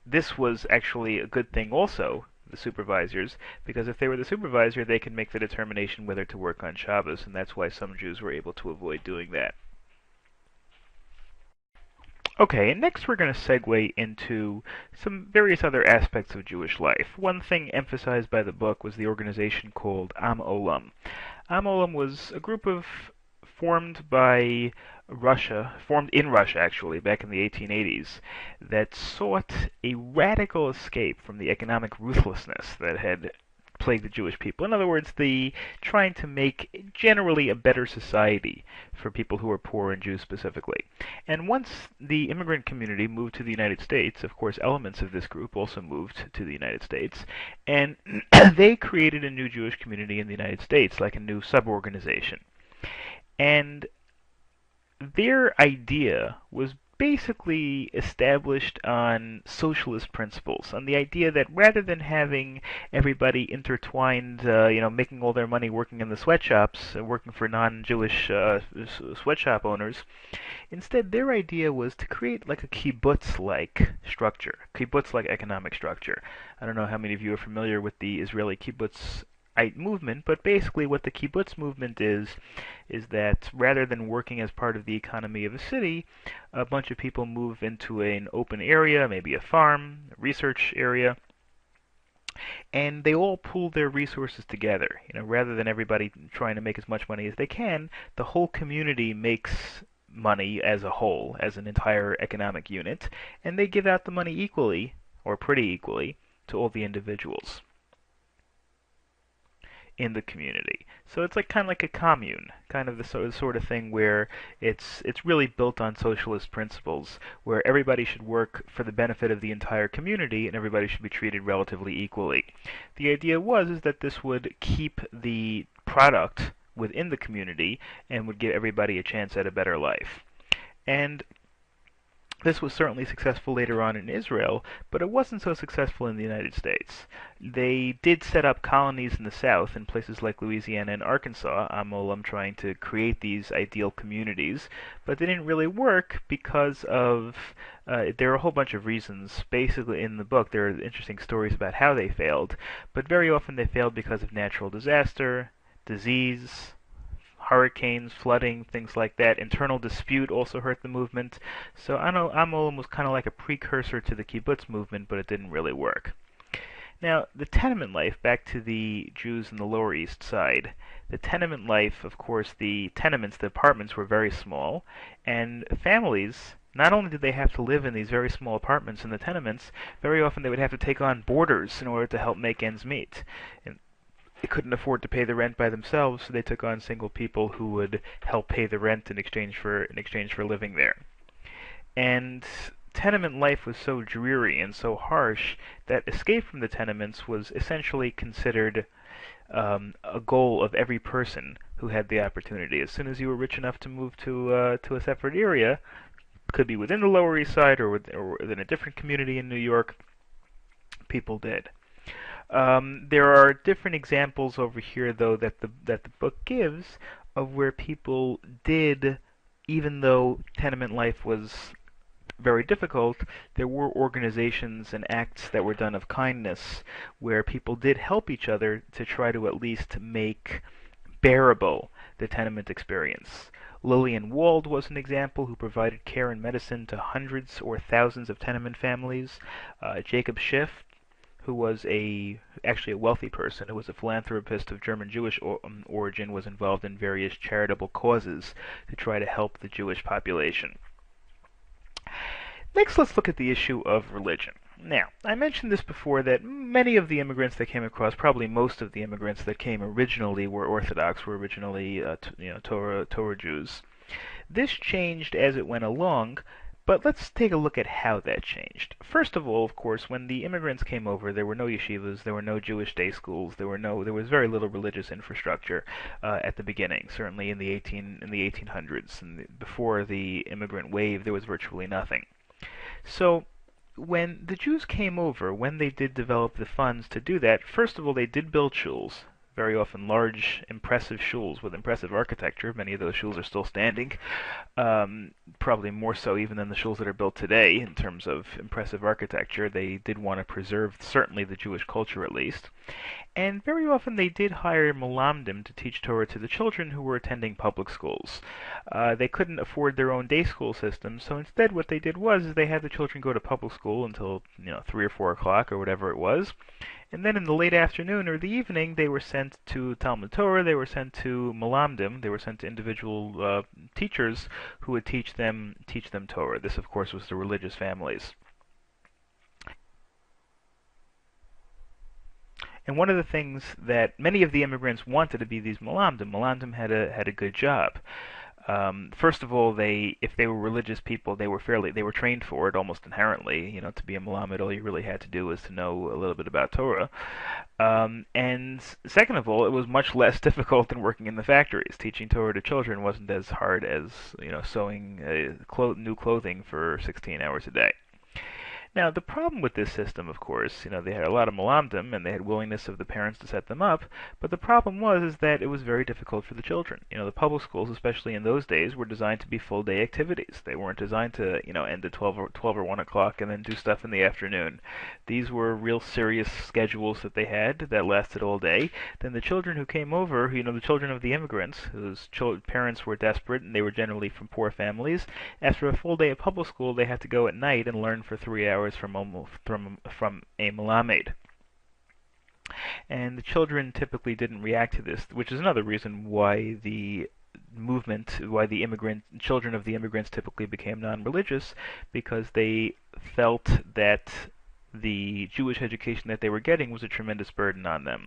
this was actually a good thing also, the supervisors, because if they were the supervisor, they could make the determination whether to work on Shabbos, and that's why some Jews were able to avoid doing that. Okay, and next we're going to segue into some various other aspects of Jewish life. One thing emphasized by the book was the organization called Am Olam. Am Olam was a group formed in Russia actually, back in the 1880s, that sought a radical escape from the economic ruthlessness that had plague the Jewish people. In other words, trying to make generally a better society for people who are poor and Jews specifically. And once the immigrant community moved to the United States, of course, elements of this group also moved to the United States, and they created a new Jewish community in the United States, like a new sub-organization. And their idea was basically established on socialist principles, on the idea that rather than having everybody intertwined, making all their money working in the sweatshops, working for non-Jewish sweatshop owners, instead their idea was to create like a kibbutz-like structure, kibbutz-like economic structure. I don't know how many of you are familiar with the Israeli kibbutz movement, but basically what the kibbutz movement is that rather than working as part of the economy of a city, a bunch of people move into an open area, maybe a farm, a research area, and they all pool their resources together. Rather than everybody trying to make as much money as they can, the whole community makes money as a whole, as an entire economic unit, and they give out the money equally, or pretty equally, to all the individuals in the community. So it's kind of like a commune, kind of the sort of thing where it's really built on socialist principles, where everybody should work for the benefit of the entire community and everybody should be treated relatively equally. The idea is that this would keep the product within the community and would give everybody a chance at a better life. And this was certainly successful later on in Israel, but it wasn't so successful in the United States. They did set up colonies in the South, in places like Louisiana and Arkansas, Am Olam trying to create these ideal communities, but they didn't really work because of, there are a whole bunch of reasons. Basically in the book there are interesting stories about how they failed, but very often they failed because of natural disaster, disease, hurricanes, flooding, things like that. Internal dispute also hurt the movement. So Am Olam was kind of like a precursor to the kibbutz movement, but it didn't really work. Now, the tenement life, back to the Jews in the Lower East Side. The tenement life, of course, the tenements, the apartments were very small, and families, not only did they have to live in these very small apartments in the tenements, very often they would have to take on boarders in order to help make ends meet. they couldn't afford to pay the rent by themselves, so they took on single people who would help pay the rent in exchange for living there. And tenement life was so dreary and so harsh that escape from the tenements was essentially considered a goal of every person who had the opportunity. As soon as you were rich enough to move to a separate area, could be within the Lower East Side or within a different community in New York, people did. There are different examples over here, though, that the book gives of where people did, even though tenement life was very difficult, there were organizations and acts that were done of kindness where people did help each other to try to at least make bearable the tenement experience. Lillian Wald was an example who provided care and medicine to hundreds or thousands of tenement families. Jacob Schiff, who was actually a wealthy person, who was a philanthropist of German Jewish origin, was involved in various charitable causes to try to help the Jewish population. Next, let's look at the issue of religion. Now, I mentioned this before that many of the immigrants that came across, probably most of the immigrants that came originally were Orthodox, were originally Torah Jews. This changed as it went along, but let's take a look at how that changed. First of all, of course, when the immigrants came over, there were no yeshivas, there were no Jewish day schools, there was very little religious infrastructure at the beginning. Certainly in the 1800s, and before the immigrant wave, there was virtually nothing. So when the Jews came over, when they did develop the funds to do that, first of all, they did build shuls, very often large, impressive shuls with impressive architecture. Many of those shuls are still standing, probably more so even than the shuls that are built today in terms of impressive architecture. They did want to preserve, certainly, the Jewish culture at least. And very often they did hire malamdim to teach Torah to the children who were attending public schools. They couldn't afford their own day school system, so instead what they did was they had the children go to public school until 3 or 4 o'clock or whatever it was. And then in the late afternoon or the evening, they were sent to Talmud Torah, they were sent to malamdim, they were sent to individual teachers who would teach them Torah. This, of course, was the religious families. And one of the things that many of the immigrants wanted to be these malamdim. Malamdim had a good job. First of all, if they were religious people, they were trained for it almost inherently. To be a malamed, all you really had to do was to know a little bit about Torah. And second of all, it was much less difficult than working in the factories. Teaching Torah to children wasn't as hard as sewing new clothing for 16 hours a day. Now, the problem with this system, of course, they had a lot of malamdim, and they had willingness of the parents to set them up, but the problem is that it was very difficult for the children. The public schools, especially in those days, were designed to be full-day activities. They weren't designed to, end at 12 or 1 o'clock and then do stuff in the afternoon. These were real serious schedules that they had that lasted all day. Then the children who came over, the children of the immigrants, whose parents were desperate, and they were generally from poor families, after a full day of public school, they had to go at night and learn for 3 hours from a malamed. And the children typically didn't react to this, which is another reason why the children of the immigrants typically became non-religious, because they felt that the Jewish education that they were getting was a tremendous burden on them.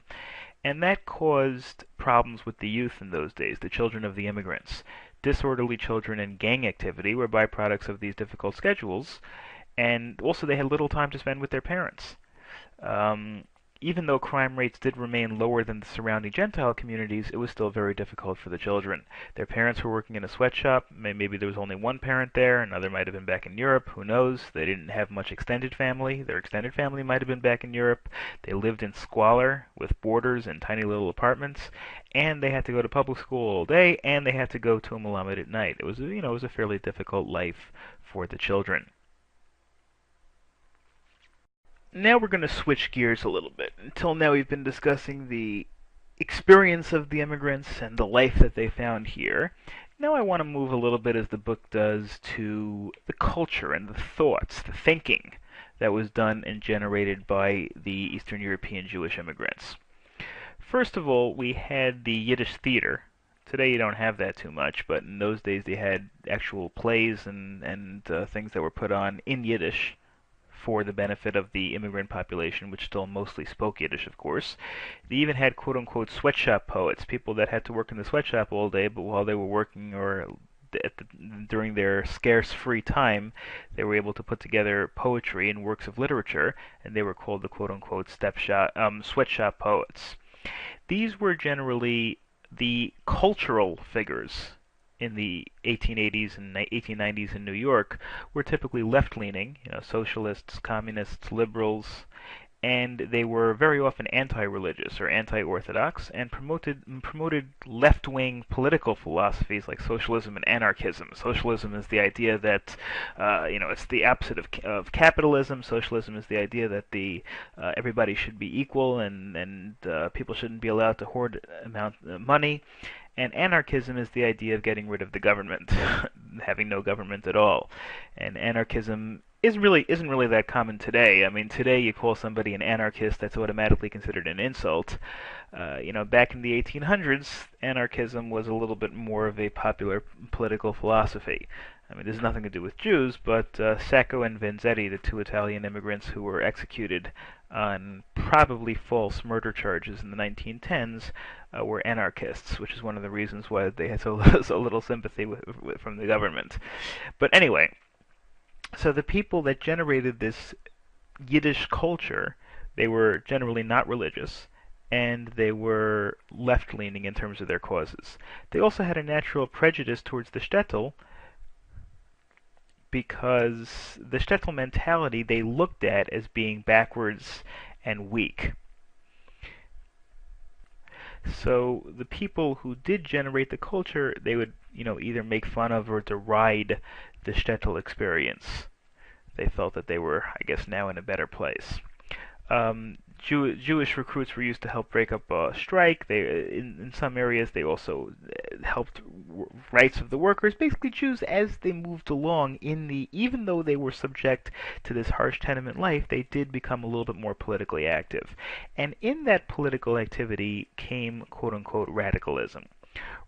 And that caused problems with the youth in those days, the children of the immigrants. Disorderly children and gang activity were byproducts of these difficult schedules, and also they had little time to spend with their parents. Even though crime rates did remain lower than the surrounding Gentile communities, it was still very difficult for the children. Their parents were working in a sweatshop. Maybe there was only one parent there, another might have been back in Europe, who knows? They didn't have much extended family. Their extended family might have been back in Europe. They lived in squalor with boarders and tiny little apartments, and they had to go to public school all day, and they had to go to a malamed at night. It was a fairly difficult life for the children. Now we're going to switch gears a little bit. Until now we've been discussing the experience of the immigrants and the life that they found here. Now I want to move a little bit, as the book does, to the culture and the thoughts, the thinking that was done and generated by the Eastern European Jewish immigrants. First of all, we had the Yiddish theater. Today you don't have that too much, but in those days they had actual plays and things that were put on in Yiddish for the benefit of the immigrant population, which still mostly spoke Yiddish, of course. They even had quote-unquote sweatshop poets, people that had to work in the sweatshop all day, but while they were working or during their scarce free time, they were able to put together poetry and works of literature, and they were called the quote-unquote sweatshop poets. These were generally the cultural figures in the 1880s and 1890s in New York were typically left-leaning, socialists, communists, liberals, and they were very often anti-religious or anti-orthodox and promoted left-wing political philosophies like socialism and anarchism. Socialism is the idea that it's the opposite of capitalism. Socialism is the idea that the everybody should be equal and people shouldn't be allowed to hoard money. And anarchism is the idea of getting rid of the government, having no government at all. And anarchism isn't really that common today. I mean, today you call somebody an anarchist, that's automatically considered an insult. Back in the 1800s, anarchism was a little bit more of a popular political philosophy. I mean, there's nothing to do with Jews, but Sacco and Vanzetti, the two Italian immigrants who were executed on probably false murder charges in the 1910s, were anarchists, which is one of the reasons why they had so little sympathy from the government. But anyway, so the people that generated this Yiddish culture, they were generally not religious, and they were left-leaning in terms of their causes. They also had a natural prejudice towards the shtetl, because the shtetl mentality they looked at as being backwards and weak. So the people who did generate the culture, they would, either make fun of or deride the shtetl experience. They felt that they were, I guess, now in a better place. Jewish recruits were used to help break up a strike. In some areas, they also helped rights of the workers. Basically, Jews, as they moved along, even though they were subject to this harsh tenement life, they did become a little bit more politically active. And in that political activity came, quote-unquote, radicalism.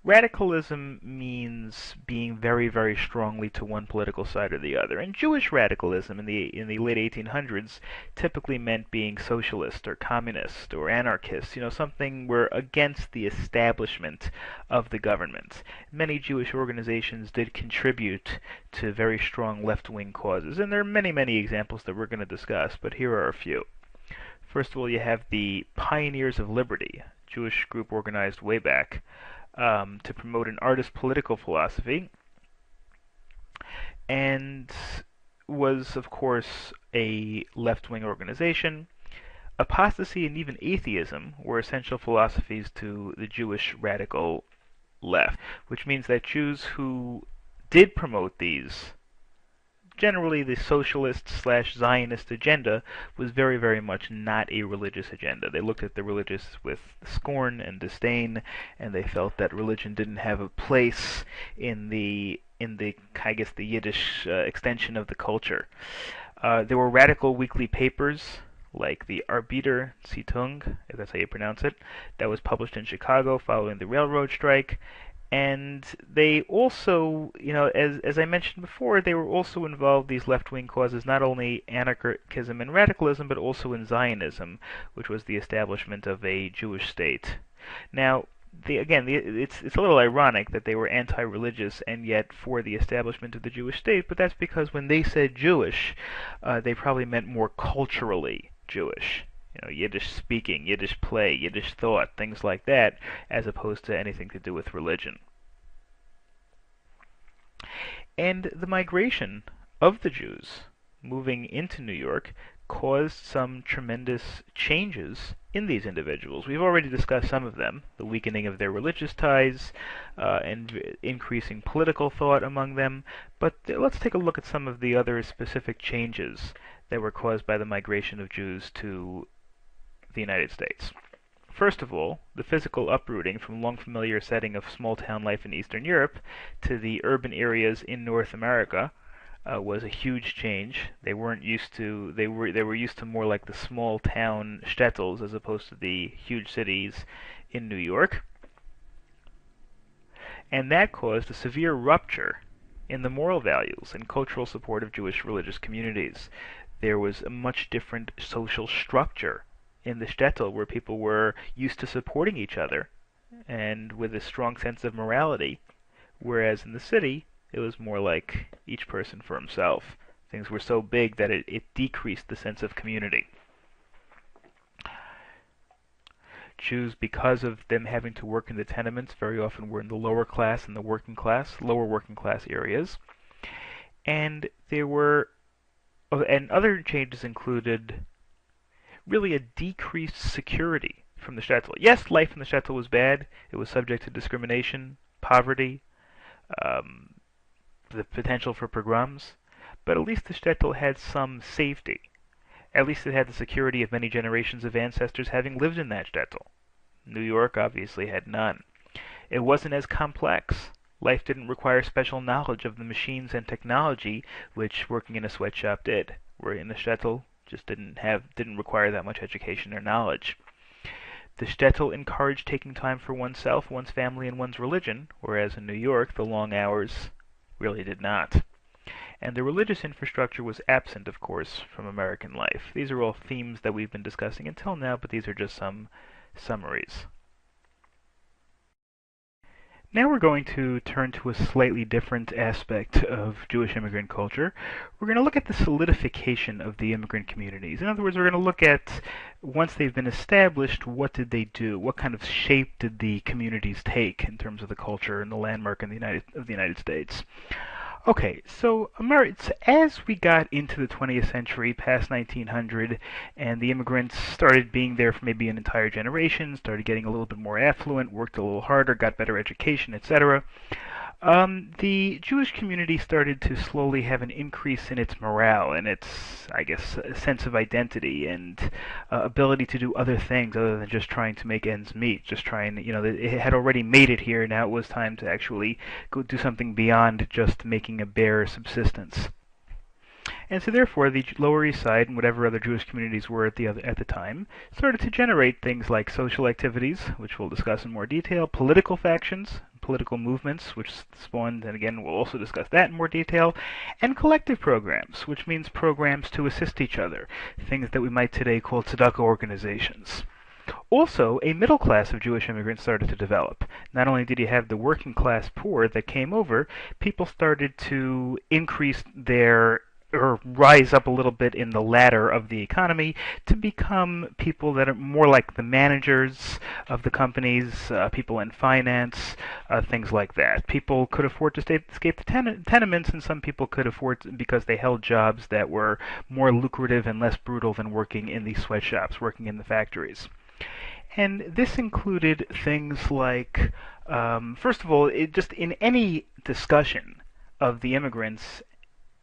Radicalism means being very, very strongly to one political side or the other. And Jewish radicalism in the late 1800s typically meant being socialist or communist or anarchist, something we're against the establishment of the government. Many Jewish organizations did contribute to very strong left-wing causes, and there are many, many examples that we're going to discuss, but here are a few. First of all, you have the Pioneers of Liberty, a Jewish group organized way back to promote an artist political philosophy, and was, of course, a left-wing organization. Apostasy and even atheism were essential philosophies to the Jewish radical left, which means that Jews who did promote these, generally the socialist/Zionist agenda, was very, very much not a religious agenda. They looked at the religious with scorn and disdain, and they felt that religion didn't have a place in the I guess the Yiddish extension of the culture. There were radical weekly papers like the Arbeiter Zeitung, if that's how you pronounce it, that was published in Chicago following the railroad strike. And they also, as I mentioned before, they were also involved, these left-wing causes, not only anarchism and radicalism, but also in Zionism, which was the establishment of a Jewish state. Now, it's a little ironic that they were anti-religious and yet for the establishment of the Jewish state, but that's because when they said Jewish, they probably meant more culturally Jewish. Yiddish speaking, Yiddish play, Yiddish thought, things like that, as opposed to anything to do with religion. And the migration of the Jews moving into New York caused some tremendous changes in these individuals. We've already discussed some of them, the weakening of their religious ties, and increasing political thought among them, but let's take a look at some of the other specific changes that were caused by the migration of Jews to the United States. First of all, the physical uprooting from long familiar setting of small-town life in Eastern Europe to the urban areas in North America was a huge change. They were used to more like the small-town shtetls as opposed to the huge cities in New York. And that caused a severe rupture in the moral values and cultural support of Jewish religious communities. There was a much different social structure in the shtetl, where people were used to supporting each other and with a strong sense of morality, whereas in the city, it was more like each person for himself. Things were so big that it decreased the sense of community. Jews, because of them having to work in the tenements, very often were in the lower class and the working class, lower working class areas. And there were, and other changes included really a decreased security from the shtetl. Yes, life in the shtetl was bad. It was subject to discrimination, poverty, um, the potential for pogroms, but at least the shtetl had some safety. At least it had the security of many generations of ancestors having lived in that shtetl. New York obviously had none. It wasn't as complex. Life didn't require special knowledge of the machines and technology which working in a sweatshop did. Where in the shtetl just didn't require that much education or knowledge. The shtetl encouraged taking time for oneself, one's family, and one's religion, whereas in New York the long hours really did not. And the religious infrastructure was absent, of course, from American life. These are all themes that we've been discussing until now, but these are just some summaries. Now we're going to turn to a slightly different aspect of Jewish immigrant culture. We're going to look at the solidification of the immigrant communities. In other words, we're going to look at, once they've been established, what did they do? What kind of shape did the communities take in terms of the culture and the landmark in the United States? Okay, so as we got into the 20th century, past 1900, and the immigrants started being there for maybe an entire generation, started getting a little bit more affluent, worked a little harder, got better education, etc., the Jewish community started to slowly have an increase in its morale and its, I guess, sense of identity and ability to do other things other than just trying to make ends meet. Just trying, it had already made it here. Now it was time to actually go do something beyond just making a bare subsistence. And so therefore the Lower East Side and whatever other Jewish communities were at the time started to generate things like social activities, which we'll discuss in more detail, political factions, political movements, which spawned, and again we'll also discuss that in more detail, and collective programs, which means programs to assist each other, things that we might today call tzedakah organizations. Also, a middle class of Jewish immigrants started to develop. Not only did you have the working class poor that came over, people started to increase their or rise up a little bit in the ladder of the economy to become people that are more like the managers of the companies, people in finance, things like that. People could afford to escape the tenements, and some people could afford to, because they held jobs that were more lucrative and less brutal than working in the sweatshops, working in the factories. And this included things like, first of all, just in any discussion of the immigrants,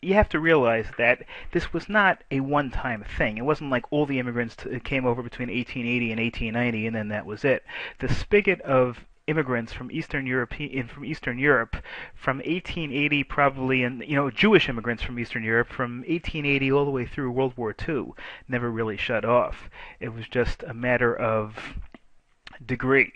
you have to realize that this was not a one-time thing. It wasn't like all the immigrants came over between 1880 and 1890 and then that was it. The spigot of immigrants from Eastern Europe from 1880 probably, and Jewish immigrants from Eastern Europe from 1880 all the way through World War II never really shut off. It was just a matter of degree.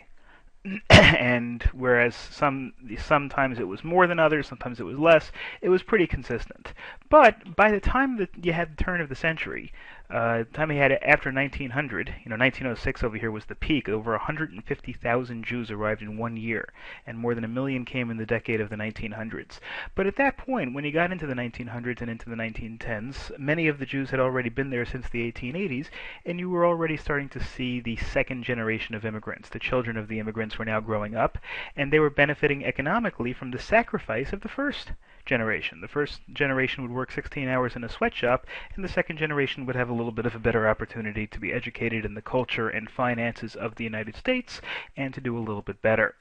And whereas sometimes it was more than others, sometimes it was less, it was pretty consistent. But by the time that you had the turn of the century, the time you had it after 1900, 1906 over here was the peak. Over 150,000 Jews arrived in 1 year, and more than 1 million came in the decade of the 1900s. But at that point, when you got into the 1900s and into the 1910s, many of the Jews had already been there since the 1880s, and you were already starting to see the second generation of immigrants. The children of the immigrants were now growing up, and they were benefiting economically from the sacrifice of the first generation. The first generation would work 16 hours in a sweatshop, and the second generation would have a little bit of a better opportunity to be educated in the culture and finances of the United States and to do a little bit better.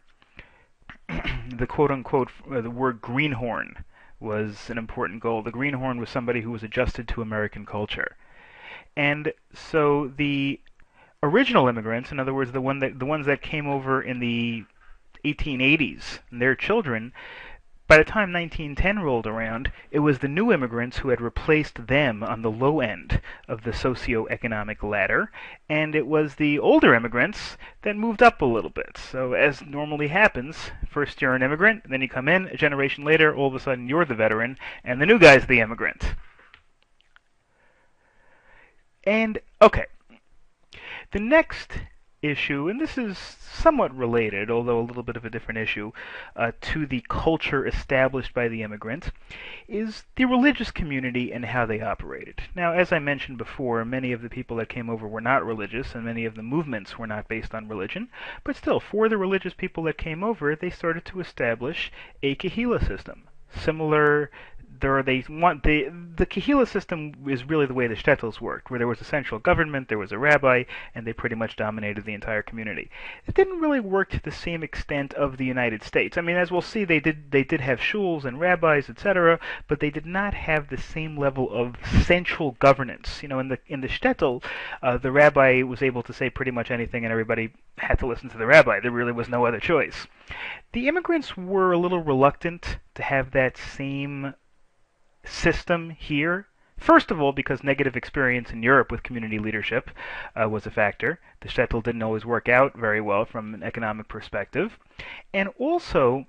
The quote-unquote, the word greenhorn was an important goal. The greenhorn was somebody who was adjusted to American culture. And so the original immigrants, in other words, the ones that came over in the 1880s, and their children, by the time 1910 rolled around, it was the new immigrants who had replaced them on the low end of the socio-economic ladder, and it was the older immigrants that moved up a little bit. So as normally happens, first you're an immigrant, then you come in, a generation later, all of a sudden you're the veteran, and the new guy's the immigrant. And okay, the next issue, and this is somewhat related, although a little bit of a different issue, to the culture established by the immigrant, is the religious community and how they operated. Now, as I mentioned before, many of the people that came over were not religious, and many of the movements were not based on religion, but still, for the religious people that came over, they started to establish a kahila system. Similar there they want the kahila system is really the way the shtetls worked, where there was a central government, there was a rabbi, and they pretty much dominated the entire community. It didn't really work to the same extent of the United States. I mean, as we'll see, they did have shuls and rabbis, etc., but they did not have the same level of central governance. You know, in the shtetl, the rabbi was able to say pretty much anything, and everybody had to listen to the rabbi. There really was no other choice. The immigrants were a little reluctant to have that same system here. First of all, because negative experience in Europe with community leadership was a factor. The shtetl didn't always work out very well from an economic perspective. And also,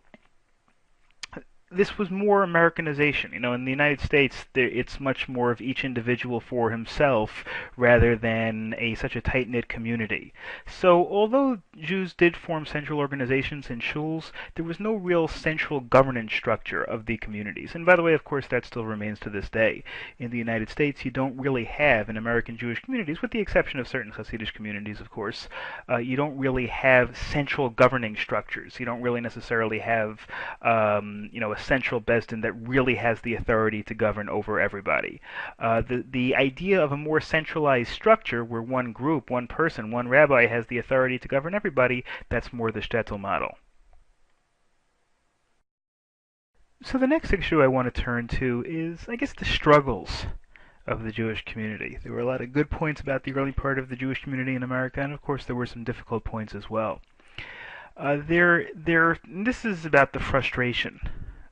this was more Americanization. You know, in the United States, it's much more of each individual for himself rather than such a tight-knit community. So, although Jews did form central organizations and shuls, there was no real central governance structure of the communities. And by the way, of course, that still remains to this day. In the United States, you don't really have, in American Jewish communities, with the exception of certain Hasidic communities, of course, you don't really have central governing structures. You don't really necessarily have, a central Besdin that really has the authority to govern over everybody. The idea of a more centralized structure where one group, one person, one rabbi has the authority to govern everybody, that's more the shtetl model. So the next issue I want to turn to is, I guess, the struggles of the Jewish community. There were a lot of good points about the early part of the Jewish community in America, and of course there were some difficult points as well. This is about the frustration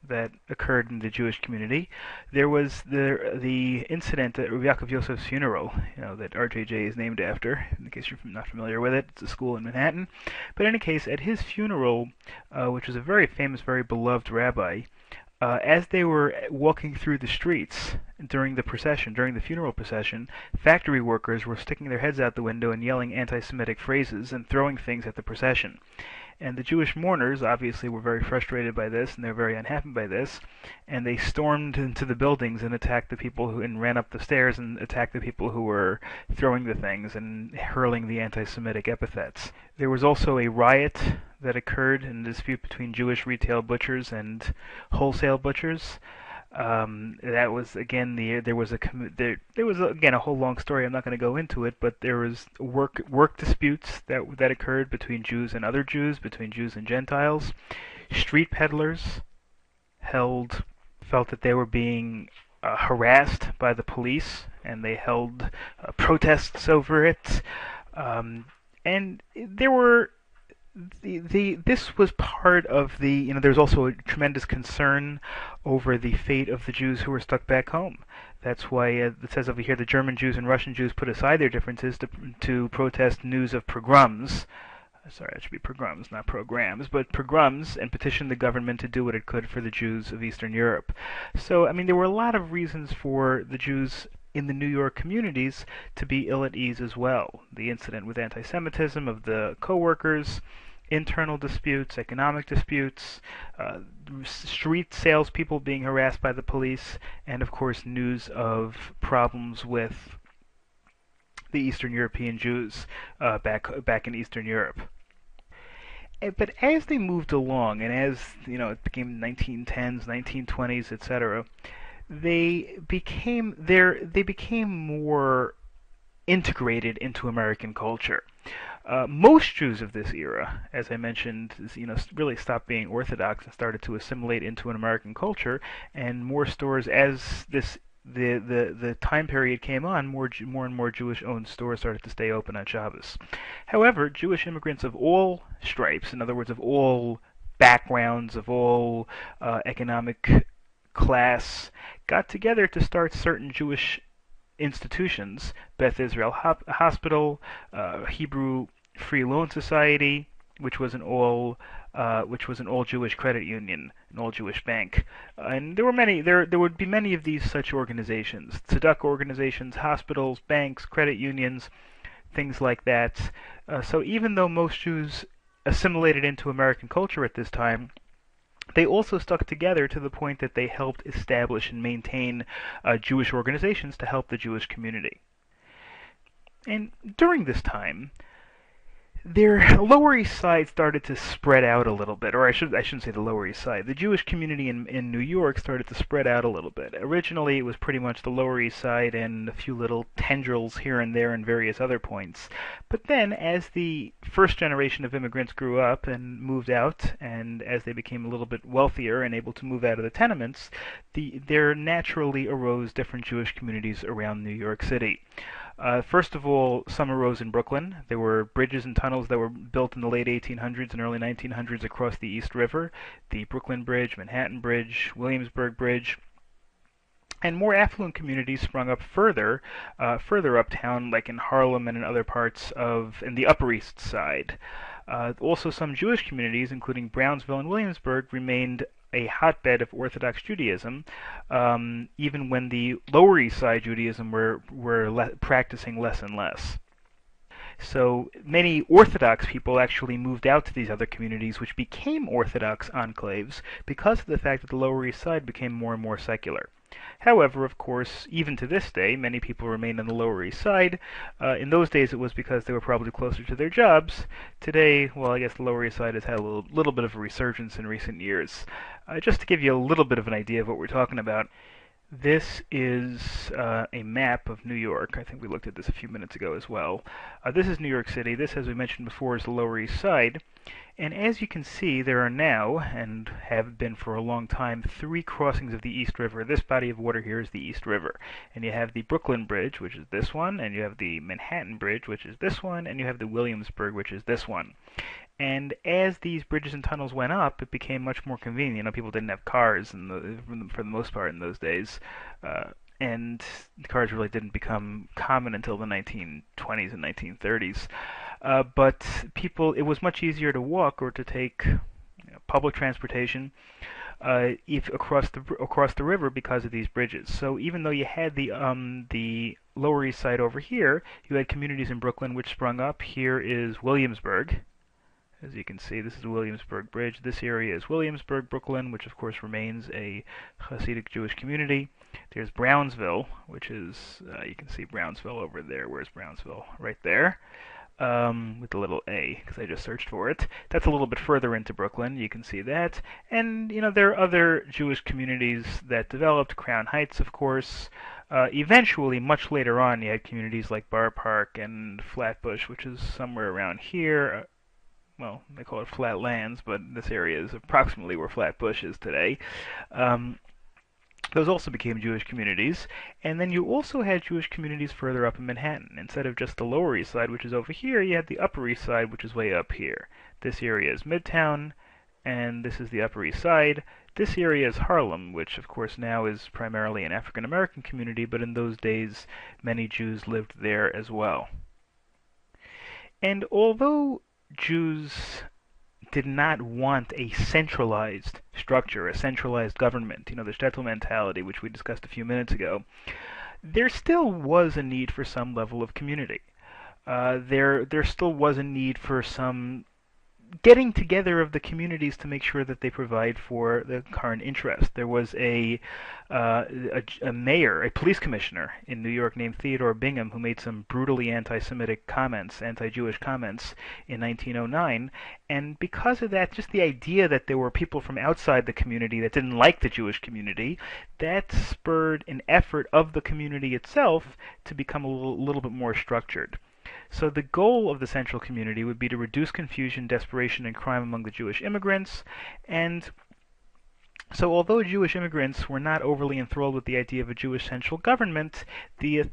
that occurred in the Jewish community. There was the incident at Rav Yaakov Yosef's funeral, that RJJ is named after, in case you're not familiar with it. It's a school in Manhattan. But in any case, at his funeral, which was a very famous, very beloved rabbi, as they were walking through the streets during the funeral procession, factory workers were sticking their heads out the window and yelling anti-Semitic phrases and throwing things at the procession. And the Jewish mourners obviously were very frustrated by this, and they're very unhappy by this, and they stormed into the buildings and attacked the people and ran up the stairs and attacked the people who were throwing the things and hurling the anti-Semitic epithets. There was also a riot that occurred in a dispute between Jewish retail butchers and wholesale butchers. That was again there was again a whole long story. I'm not going to go into it, but there was work disputes that occurred between Jews and other Jews, between Jews and Gentiles. Street peddlers felt that they were being harassed by the police, and they held protests over it. And there were this was part of there's also a tremendous concern over the fate of the Jews who were stuck back home. That's why it says over here the German Jews and Russian Jews put aside their differences to protest news of pogroms. Sorry, that should be pogroms, not programs, but pogroms, and petitioned the government to do what it could for the Jews of Eastern Europe. So, I mean, there were a lot of reasons for the Jews in the New York communities to be ill at ease as well. The incident with anti-Semitism of the co-workers, internal disputes, economic disputes, street salespeople being harassed by the police, and of course news of problems with the Eastern European Jews back in Eastern Europe. But as they moved along, and as it became 1910s, 1920s, etc., they became more integrated into American culture. Most Jews of this era, as I mentioned, really stopped being Orthodox and started to assimilate into an American culture, and more stores, as the time period came on, more and more Jewish-owned stores started to stay open on Shabbos. However, Jewish immigrants of all stripes, in other words, of all backgrounds, of all economic class, got together to start certain Jewish institutions: Beth Israel Hospital, Hebrew Free Loan Society, which was an all Jewish credit union, an all Jewish bank, and there would be many of these such organizations, tzedakah organizations, hospitals, banks, credit unions, things like that. So even though most Jews assimilated into American culture at this time, they also stuck together to the point that they helped establish and maintain Jewish organizations to help the Jewish community. And during this time, their Lower East Side started to spread out a little bit, or I shouldn't say the Lower East Side. The Jewish community in New York started to spread out a little bit. Originally, it was pretty much the Lower East Side and a few little tendrils here and there in various other points. But then, as the first generation of immigrants grew up and moved out, and as they became a little bit wealthier and able to move out of the tenements, there naturally arose different Jewish communities around New York City. First of all, some arose in Brooklyn. There were bridges and tunnels that were built in the late 1800s and early 1900s across the East River. The Brooklyn Bridge, Manhattan Bridge, Williamsburg Bridge. And more affluent communities sprung up further uptown, like in Harlem and in other parts in the Upper East Side. Also, some Jewish communities, including Brownsville and Williamsburg, remained a hotbed of Orthodox Judaism, even when the Lower East Side Judaism were practicing less and less. So many Orthodox people actually moved out to these other communities, which became Orthodox enclaves because of the fact that the Lower East Side became more and more secular. However, of course, even to this day, many people remain on the Lower East Side. In those days, it was because they were probably closer to their jobs. Today, well, I guess the Lower East Side has had a little bit of a resurgence in recent years. Just to give you a little bit of an idea of what we're talking about, this is a map of New York. I think we looked at this a few minutes ago as well. This is New York City. This, as we mentioned before, is the Lower East Side. And as you can see, there are now, and have been for a long time, three crossings of the East River. This body of water here is the East River. And you have the Brooklyn Bridge, which is this one, and you have the Manhattan Bridge, which is this one, and you have the Williamsburg, which is this one. And as these bridges and tunnels went up, it became much more convenient. You know, people didn't have cars for the most part in those days. And cars really didn't become common until the 1920s and 1930s. But it was much easier to walk or to take public transportation across the river because of these bridges. So even though you had the Lower East Side over here, you had communities in Brooklyn which sprung up. Here is Williamsburg. As you can see, this is the Williamsburg Bridge. This area is Williamsburg, Brooklyn, which of course remains a Hasidic Jewish community. There's Brownsville, which is, you can see Brownsville over there. Where's Brownsville? Right there. With the little A, because I just searched for it. That's a little bit further into Brooklyn. You can see that. And, you know, there are other Jewish communities that developed. Crown Heights, of course. Eventually, much later on, you had communities like Bar Park and Flatbush, which is somewhere around here. Well, they call it Flatlands, but this area is approximately where Flatbush is today. Those also became Jewish communities. And then you also had Jewish communities further up in Manhattan. Instead of just the Lower East Side, which is over here, you had the Upper East Side, which is way up here. This area is Midtown, and this is the Upper East Side. This area is Harlem, which of course now is primarily an African American community, but in those days many Jews lived there as well. And although Jews did not want a centralized structure, a centralized government, you know, the shtetl mentality, which we discussed a few minutes ago, there still was a need for some level of community. There still was a need for some getting together of the communities to make sure that they provide for the current interest. There was a mayor, a police commissioner in New York named Theodore Bingham, who made some brutally anti-Semitic comments, anti-Jewish comments in 1909. And because of that, just the idea that there were people from outside the community that didn't like the Jewish community, that spurred an effort of the community itself to become a little bit more structured. So the goal of the central community would be to reduce confusion, desperation, and crime among the Jewish immigrants. And so although Jewish immigrants were not overly enthralled with the idea of a Jewish central government, they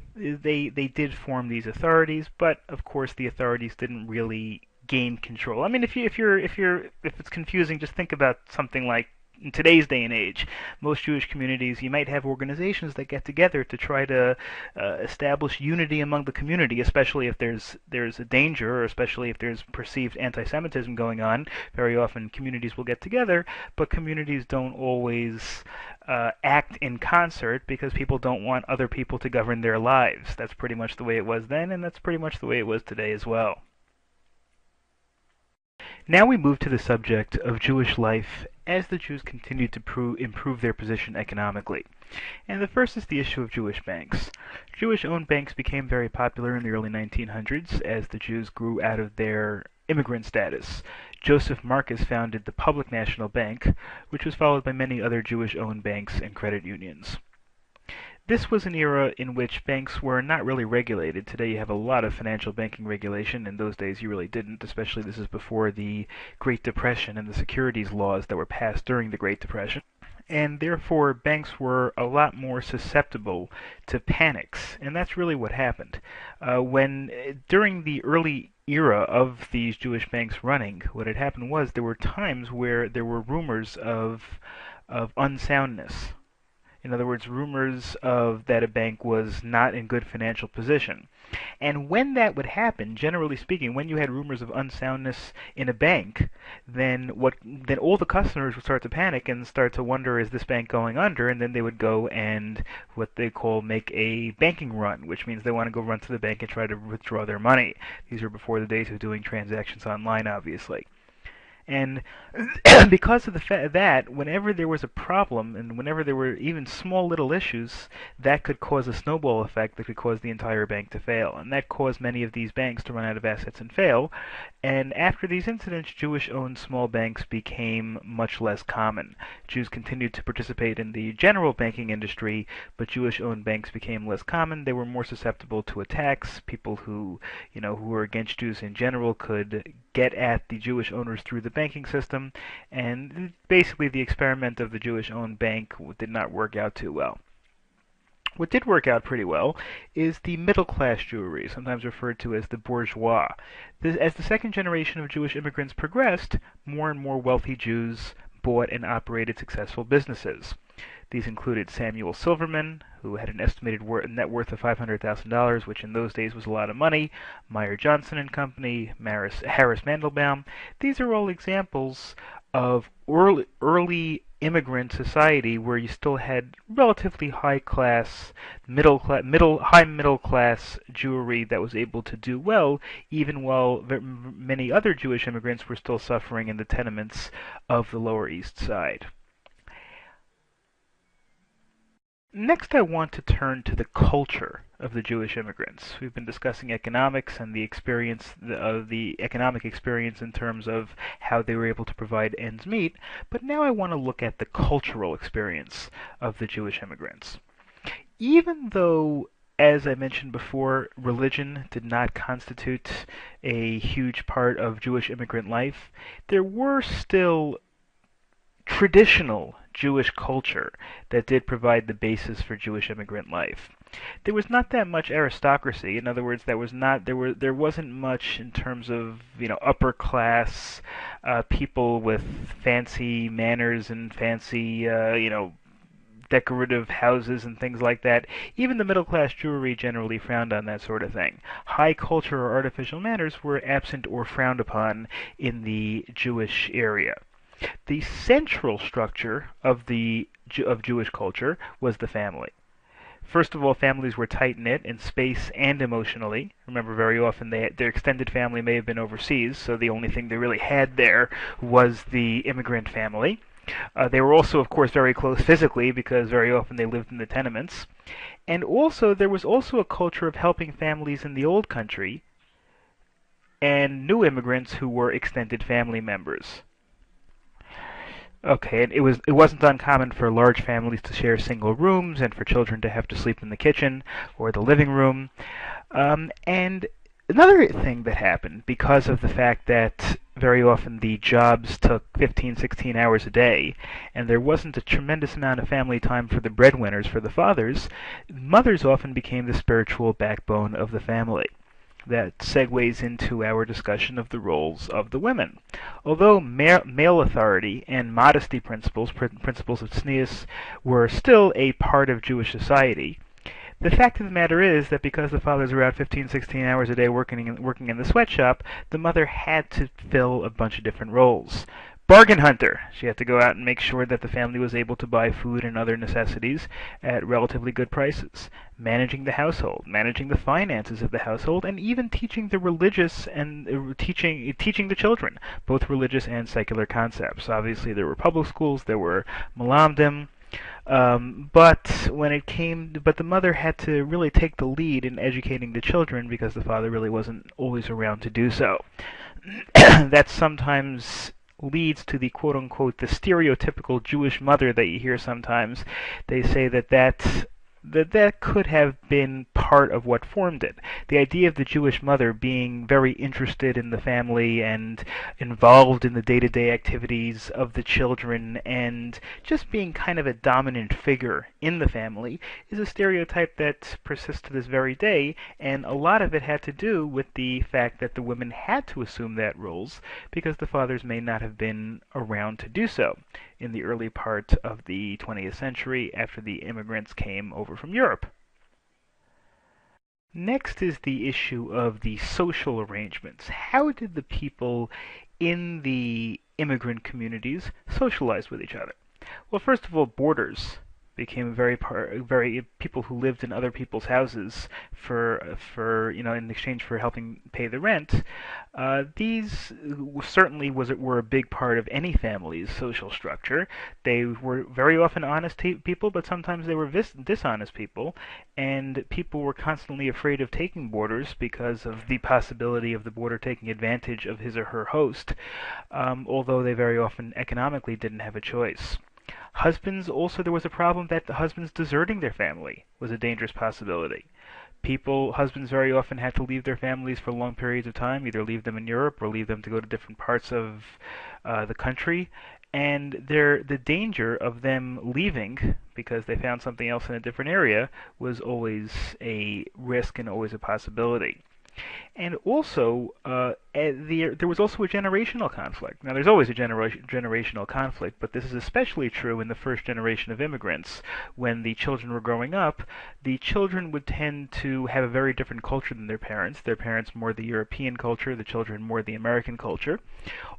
did form these authorities, but of course the authorities didn't really gain control. I mean, if it's confusing, just think about something like in today's day and age, most Jewish communities, you might have organizations that get together to try to establish unity among the community, especially if there's a danger, or especially if there's perceived anti-Semitism going on. Very often, communities will get together, but communities don't always act in concert because people don't want other people to govern their lives. That's pretty much the way it was then, and that's pretty much the way it was today as well. Now we move to the subject of Jewish life as the Jews continued to improve their position economically. And the first is the issue of Jewish banks. Jewish-owned banks became very popular in the early 1900s as the Jews grew out of their immigrant status. Joseph Marcus founded the Public National Bank, which was followed by many other Jewish-owned banks and credit unions. This was an era in which banks were not really regulated. Today you have a lot of financial banking regulation. In those days you really didn't, especially this is before the Great Depression and the securities laws that were passed during the Great Depression. And therefore banks were a lot more susceptible to panics, and that's really what happened. During the early era of these Jewish banks running, what had happened was there were times where there were rumors of unsoundness. In other words, rumors of that a bank was not in good financial position. And when that would happen, generally speaking, when you had rumors of unsoundness in a bank, then all the customers would start to panic and start to wonder, is this bank going under? And then they would go and what they call make a banking run, which means they want to go run to the bank and try to withdraw their money. These were before the days of doing transactions online, obviously. And because of that, whenever there was a problem and whenever there were even small little issues, that could cause a snowball effect that could cause the entire bank to fail. And that caused many of these banks to run out of assets and fail. And after these incidents, Jewish-owned small banks became much less common. Jews continued to participate in the general banking industry, but Jewish-owned banks became less common. They were more susceptible to attacks. People who were against Jews in general could get at the Jewish owners through the banking system, and basically the experiment of the Jewish-owned bank did not work out too well. What did work out pretty well is the middle-class Jewry, sometimes referred to as the bourgeois. As the second generation of Jewish immigrants progressed, more and more wealthy Jews bought and operated successful businesses. These included Samuel Silverman, who had an estimated net worth of $500,000, which in those days was a lot of money, Meyer Johnson and Company, Harris Mandelbaum. These are all examples of early immigrant society where you still had relatively high middle class Jewry that was able to do well, even while many other Jewish immigrants were still suffering in the tenements of the Lower East Side. Next, I want to turn to the culture of the Jewish immigrants. We've been discussing economics and the economic experience in terms of how they were able to provide ends meet, but now I want to look at the cultural experience of the Jewish immigrants. Even though, as I mentioned before, religion did not constitute a huge part of Jewish immigrant life, there were still traditional Jewish culture that did provide the basis for Jewish immigrant life. There was not that much aristocracy. In other words, there wasn't much in terms of upper class people with fancy manners and fancy decorative houses and things like that. Even the middle class Jewry generally frowned on that sort of thing. High culture or artificial manners were absent or frowned upon in the Jewish area. The central structure of Jewish culture was the family. First of all, families were tight-knit in space and emotionally. Remember, very often their extended family may have been overseas, so the only thing they really had there was the immigrant family. They were also, of course, very close physically because very often they lived in the tenements. And also, there was also a culture of helping families in the old country and new immigrants who were extended family members. Okay, and it wasn't uncommon for large families to share single rooms and for children to have to sleep in the kitchen or the living room. And another thing that happened, because of the fact that very often the jobs took 15, 16 hours a day, and there wasn't a tremendous amount of family time for the breadwinners, for the fathers, mothers often became the spiritual backbone of the family. that segues into our discussion of the roles of the women. Although male authority and modesty principles of tznius, were still a part of Jewish society, the fact of the matter is that because the fathers were out 15, 16 hours a day working in the sweatshop, the mother had to fill a bunch of different roles. Bargain hunter. She had to go out and make sure that the family was able to buy food and other necessities at relatively good prices. Managing the household, managing the finances of the household, and even teaching the religious and teaching the children, both religious and secular concepts. Obviously, there were public schools, there were malamdim, but the mother had to really take the lead in educating the children because the father really wasn't always around to do so. That sometimes leads to the quote unquote the stereotypical Jewish mother that you hear sometimes. They say that could have been part of what formed it. The idea of the Jewish mother being very interested in the family and involved in the day-to-day activities of the children and just being kind of a dominant figure in the family is a stereotype that persists to this very day, and a lot of it had to do with the fact that the women had to assume that roles because the fathers may not have been around to do so in the early part of the 20th century after the immigrants came over from Europe. Next is the issue of the social arrangements. How did the people in the immigrant communities socialize with each other? Well, first of all, borders became very people who lived in other people's houses for in exchange for helping pay the rent. These certainly were a big part of any family's social structure. They were very often honest people, but sometimes they were dishonest people, and people were constantly afraid of taking boarders because of the possibility of the boarder taking advantage of his or her host, although they very often economically didn't have a choice. Husbands also, there was a problem that the husbands deserting their family was a dangerous possibility. Husbands very often had to leave their families for long periods of time, either leave them in Europe or leave them to go to different parts of the country. And the danger of them leaving because they found something else in a different area was always a risk and always a possibility. And also, there was also a generational conflict. Now, there's always a generational conflict, but this is especially true in the first generation of immigrants. When the children were growing up, the children would tend to have a very different culture than their parents. Their parents more the European culture, the children more the American culture.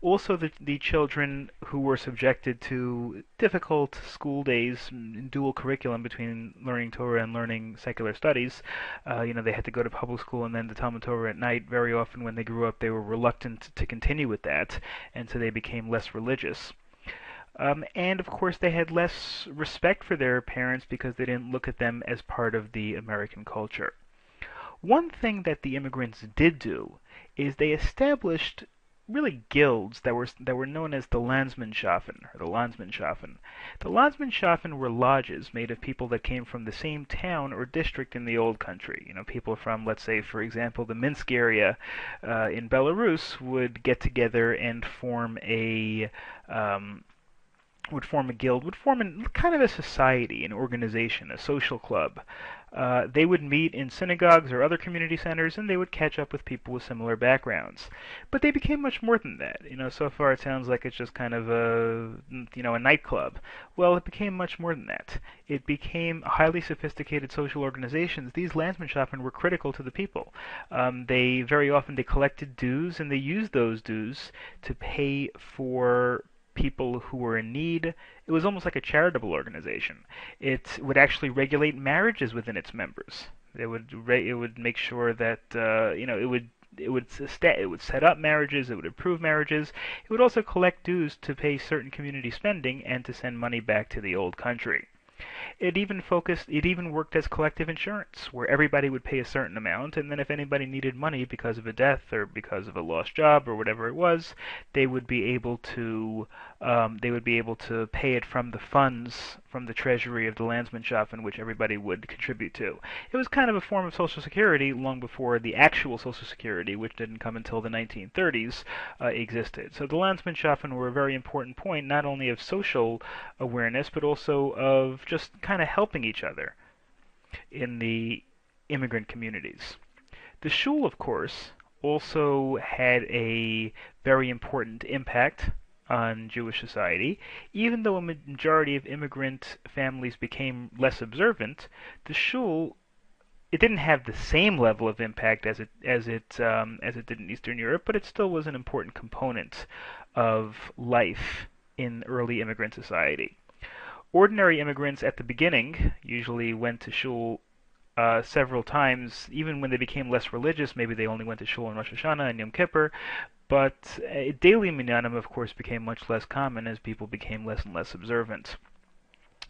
Also, the children who were subjected to difficult school days, dual curriculum between learning Torah and learning secular studies. They had to go to public school and then the Talmud Torah at night. Very often when they grew up, they were reluctant to continue with that, and so they became less religious. And of course, they had less respect for their parents because they didn't look at them as part of the American culture. One thing that the immigrants did do is they established really guilds that were known as the Landsmannschaften or the Landsmannschaften. The Landsmannschaften were lodges made of people that came from the same town or district in the old country. People from, let's say, for example, the Minsk area in Belarus would get together and form a guild, would form kind of a society, an organization, a social club. They would meet in synagogues or other community centers, and they would catch up with people with similar backgrounds. But they became much more than that. So far it sounds like it's just kind of a nightclub. Well, it became much more than that. It became highly sophisticated social organizations. These Landsmannschaften were critical to the people. They very often they collected dues, and they used those dues to pay for people who were in need. It was almost like a charitable organization. It would actually regulate marriages within its members. It would make sure that it would set up marriages. It would approve marriages. It would also collect dues to pay certain community spending and to send money back to the old country. It even worked as collective insurance, where everybody would pay a certain amount, and then if anybody needed money because of a death or because of a lost job or whatever it was, they would be able to pay it from the funds from the treasury of the Landsmannschaft, in which everybody would contribute to. It was kind of a form of Social Security long before the actual Social Security, which didn't come until the 1930s, existed. So the Landsmannschaften were a very important point, not only of social awareness, but also of just kind of helping each other in the immigrant communities. The shul, of course, also had a very important impact on Jewish society. Even though a majority of immigrant families became less observant, the shul, it didn't have the same level of impact as it did in Eastern Europe, but it still was an important component of life in early immigrant society. Ordinary immigrants at the beginning usually went to shul several times, even when they became less religious. Maybe they only went to shul on Rosh Hashanah and Yom Kippur, but daily minyanim, of course, became much less common as people became less and less observant.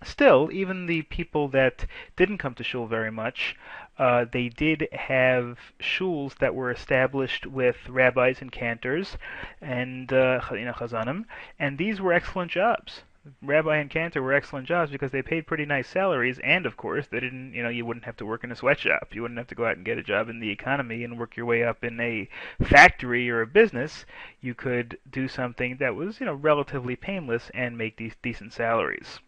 Still, even the people that didn't come to shul very much, they did have shuls that were established with rabbis and cantors and chazanim, and these were excellent jobs. Rabbi and cantor were excellent jobs because they paid pretty nice salaries, and of course, they didn't, you wouldn't have to work in a sweatshop. You wouldn't have to go out and get a job in the economy and work your way up in a factory or a business. You could do something that was, relatively painless and make these decent salaries.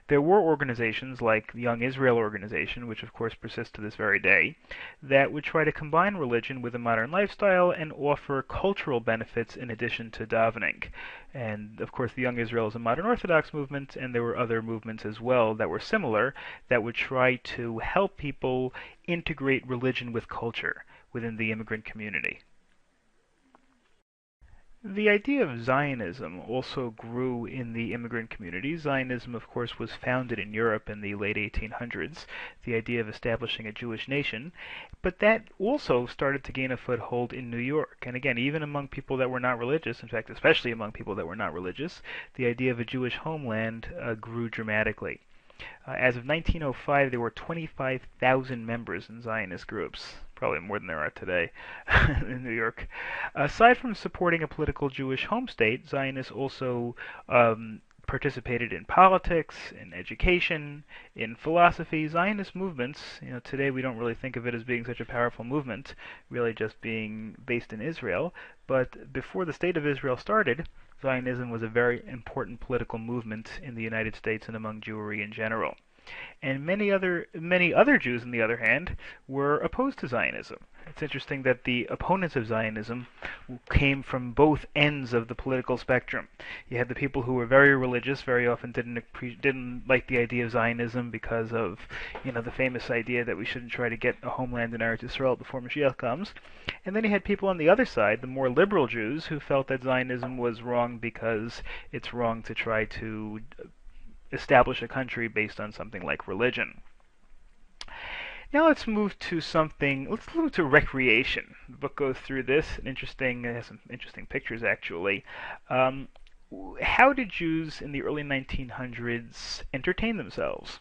There were organizations like the Young Israel organization, which of course persists to this very day, that would try to combine religion with a modern lifestyle and offer cultural benefits in addition to davening. And of course, the Young Israel is a modern Orthodox movement, and there were other movements as well that were similar that would try to help people integrate religion with culture within the immigrant community. The idea of Zionism also grew in the immigrant community. Zionism, of course, was founded in Europe in the late 1800s, the idea of establishing a Jewish nation, but that also started to gain a foothold in New York. And again, even among people that were not religious, in fact, especially among people that were not religious, the idea of a Jewish homeland grew dramatically. As of 1905, there were 25,000 members in Zionist groups, probably more than there are today in New York. Aside from supporting a political Jewish home state, Zionists also participated in politics, in education, in philosophy. Zionist movements, today we don't really think of it as being such a powerful movement, really just being based in Israel. But before the State of Israel started, Zionism was a very important political movement in the United States and among Jewry in general. And many other Jews, on the other hand, were opposed to Zionism. It's interesting that the opponents of Zionism came from both ends of the political spectrum. You had the people who were very religious, very often didn't like the idea of Zionism because of, the famous idea that we shouldn't try to get a homeland in Eretz Yisrael before Mashiach comes. And then you had people on the other side, the more liberal Jews, who felt that Zionism was wrong because it's wrong to try to establish a country based on something like religion. Now let's move to recreation. The book goes through this, it has some interesting pictures actually. How did Jews in the early 1900s entertain themselves?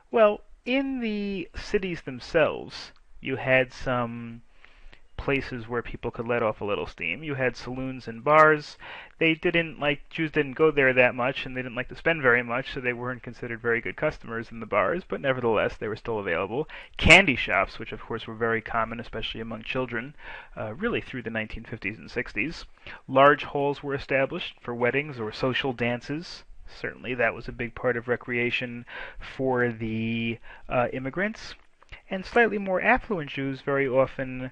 Well, in the cities themselves, you had some places where people could let off a little steam. You had saloons and bars. Jews didn't go there that much, and they didn't like to spend very much, so they weren't considered very good customers in the bars, but nevertheless, they were still available. Candy shops, which of course were very common, especially among children, really through the 1950s and 60s. Large halls were established for weddings or social dances. Certainly that was a big part of recreation for the immigrants. And slightly more affluent Jews very often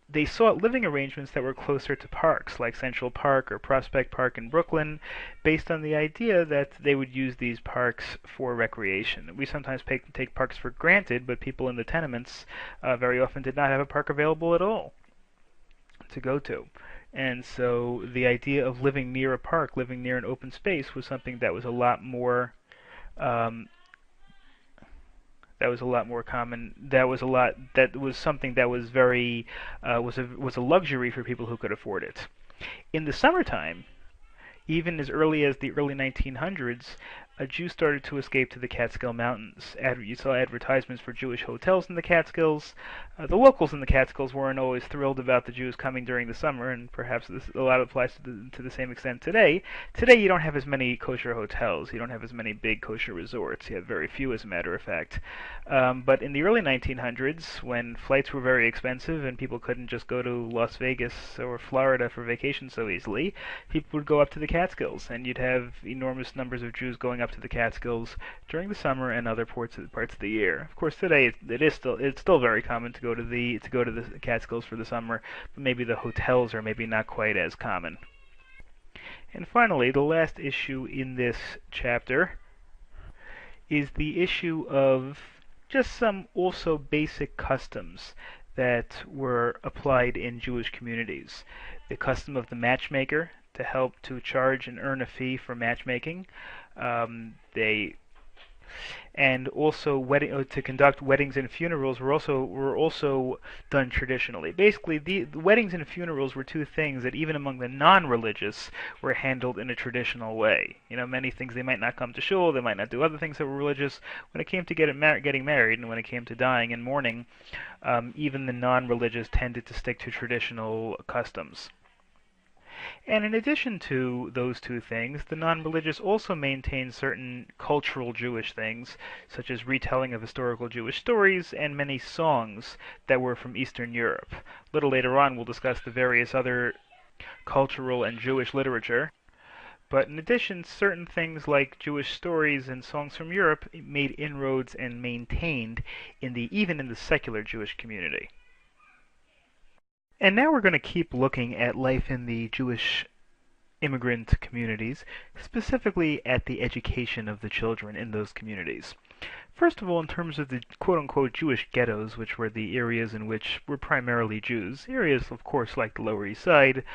they sought living arrangements that were closer to parks, like Central Park or Prospect Park in Brooklyn, based on the idea that they would use these parks for recreation. We sometimes take parks for granted, but people in the tenements very often did not have a park available at all to go to. And so the idea of living near a park, living near an open space, was something that was a lot more common. That was something that was very was a luxury for people who could afford it. In the summertime, even as early as the early 1900s, Jews started to escape to the Catskill Mountains. You saw advertisements for Jewish hotels in the Catskills. The locals in the Catskills weren't always thrilled about the Jews coming during the summer, and perhaps a lot applies to the same extent today. Today you don't have as many kosher hotels. You don't have as many big kosher resorts. You have very few, as a matter of fact. But in the early 1900s, when flights were very expensive and people couldn't just go to Las Vegas or Florida for vacation so easily, people would go up to the Catskills, and you'd have enormous numbers of Jews going up up to the Catskills during the summer and other parts of the year. Of course, today it's still very common to go to the Catskills for the summer, but maybe the hotels are maybe not quite as common. And finally, the last issue in this chapter is the issue of just some also basic customs that were applied in Jewish communities. The custom of the matchmaker to help to charge and earn a fee for matchmaking. They and also to conduct weddings and funerals were also done traditionally. Basically, the weddings and funerals were two things that even among the non-religious were handled in a traditional way. Many things they might not come to shul, they might not do other things that were religious. When it came to getting married, and when it came to dying and mourning, even the non-religious tended to stick to traditional customs. And in addition to those two things, the non-religious also maintain certain cultural Jewish things, such as retelling of historical Jewish stories and many songs that were from Eastern Europe. A little later on, we'll discuss the various other cultural and Jewish literature. But in addition, certain things like Jewish stories and songs from Europe made inroads and maintained even in the secular Jewish community. And now we're going to keep looking at life in the Jewish immigrant communities, specifically at the education of the children in those communities. First of all, in terms of the quote-unquote Jewish ghettos, which were the areas in which were primarily Jews, areas, of course, like the Lower East Side,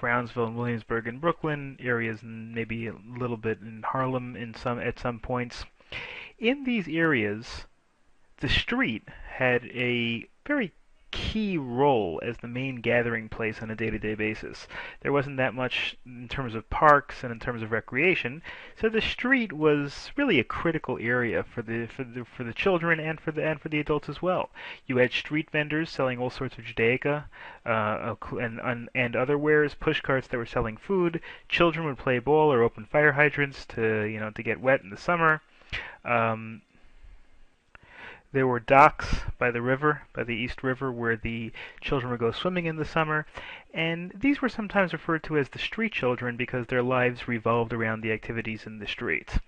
Brownsville and Williamsburg and Brooklyn, areas maybe a little bit in Harlem at some points. In these areas, the street had a very key role as the main gathering place on a day-to-day basis. There wasn't that much in terms of parks and in terms of recreation, so the street was really a critical area for the children and for the adults as well. You had street vendors selling all sorts of Judaica and other wares, push carts that were selling food. Children would play ball or open fire hydrants to get wet in the summer. There were docks by the East River, where the children would go swimming in the summer, and these were sometimes referred to as the street children because their lives revolved around the activities in the streets.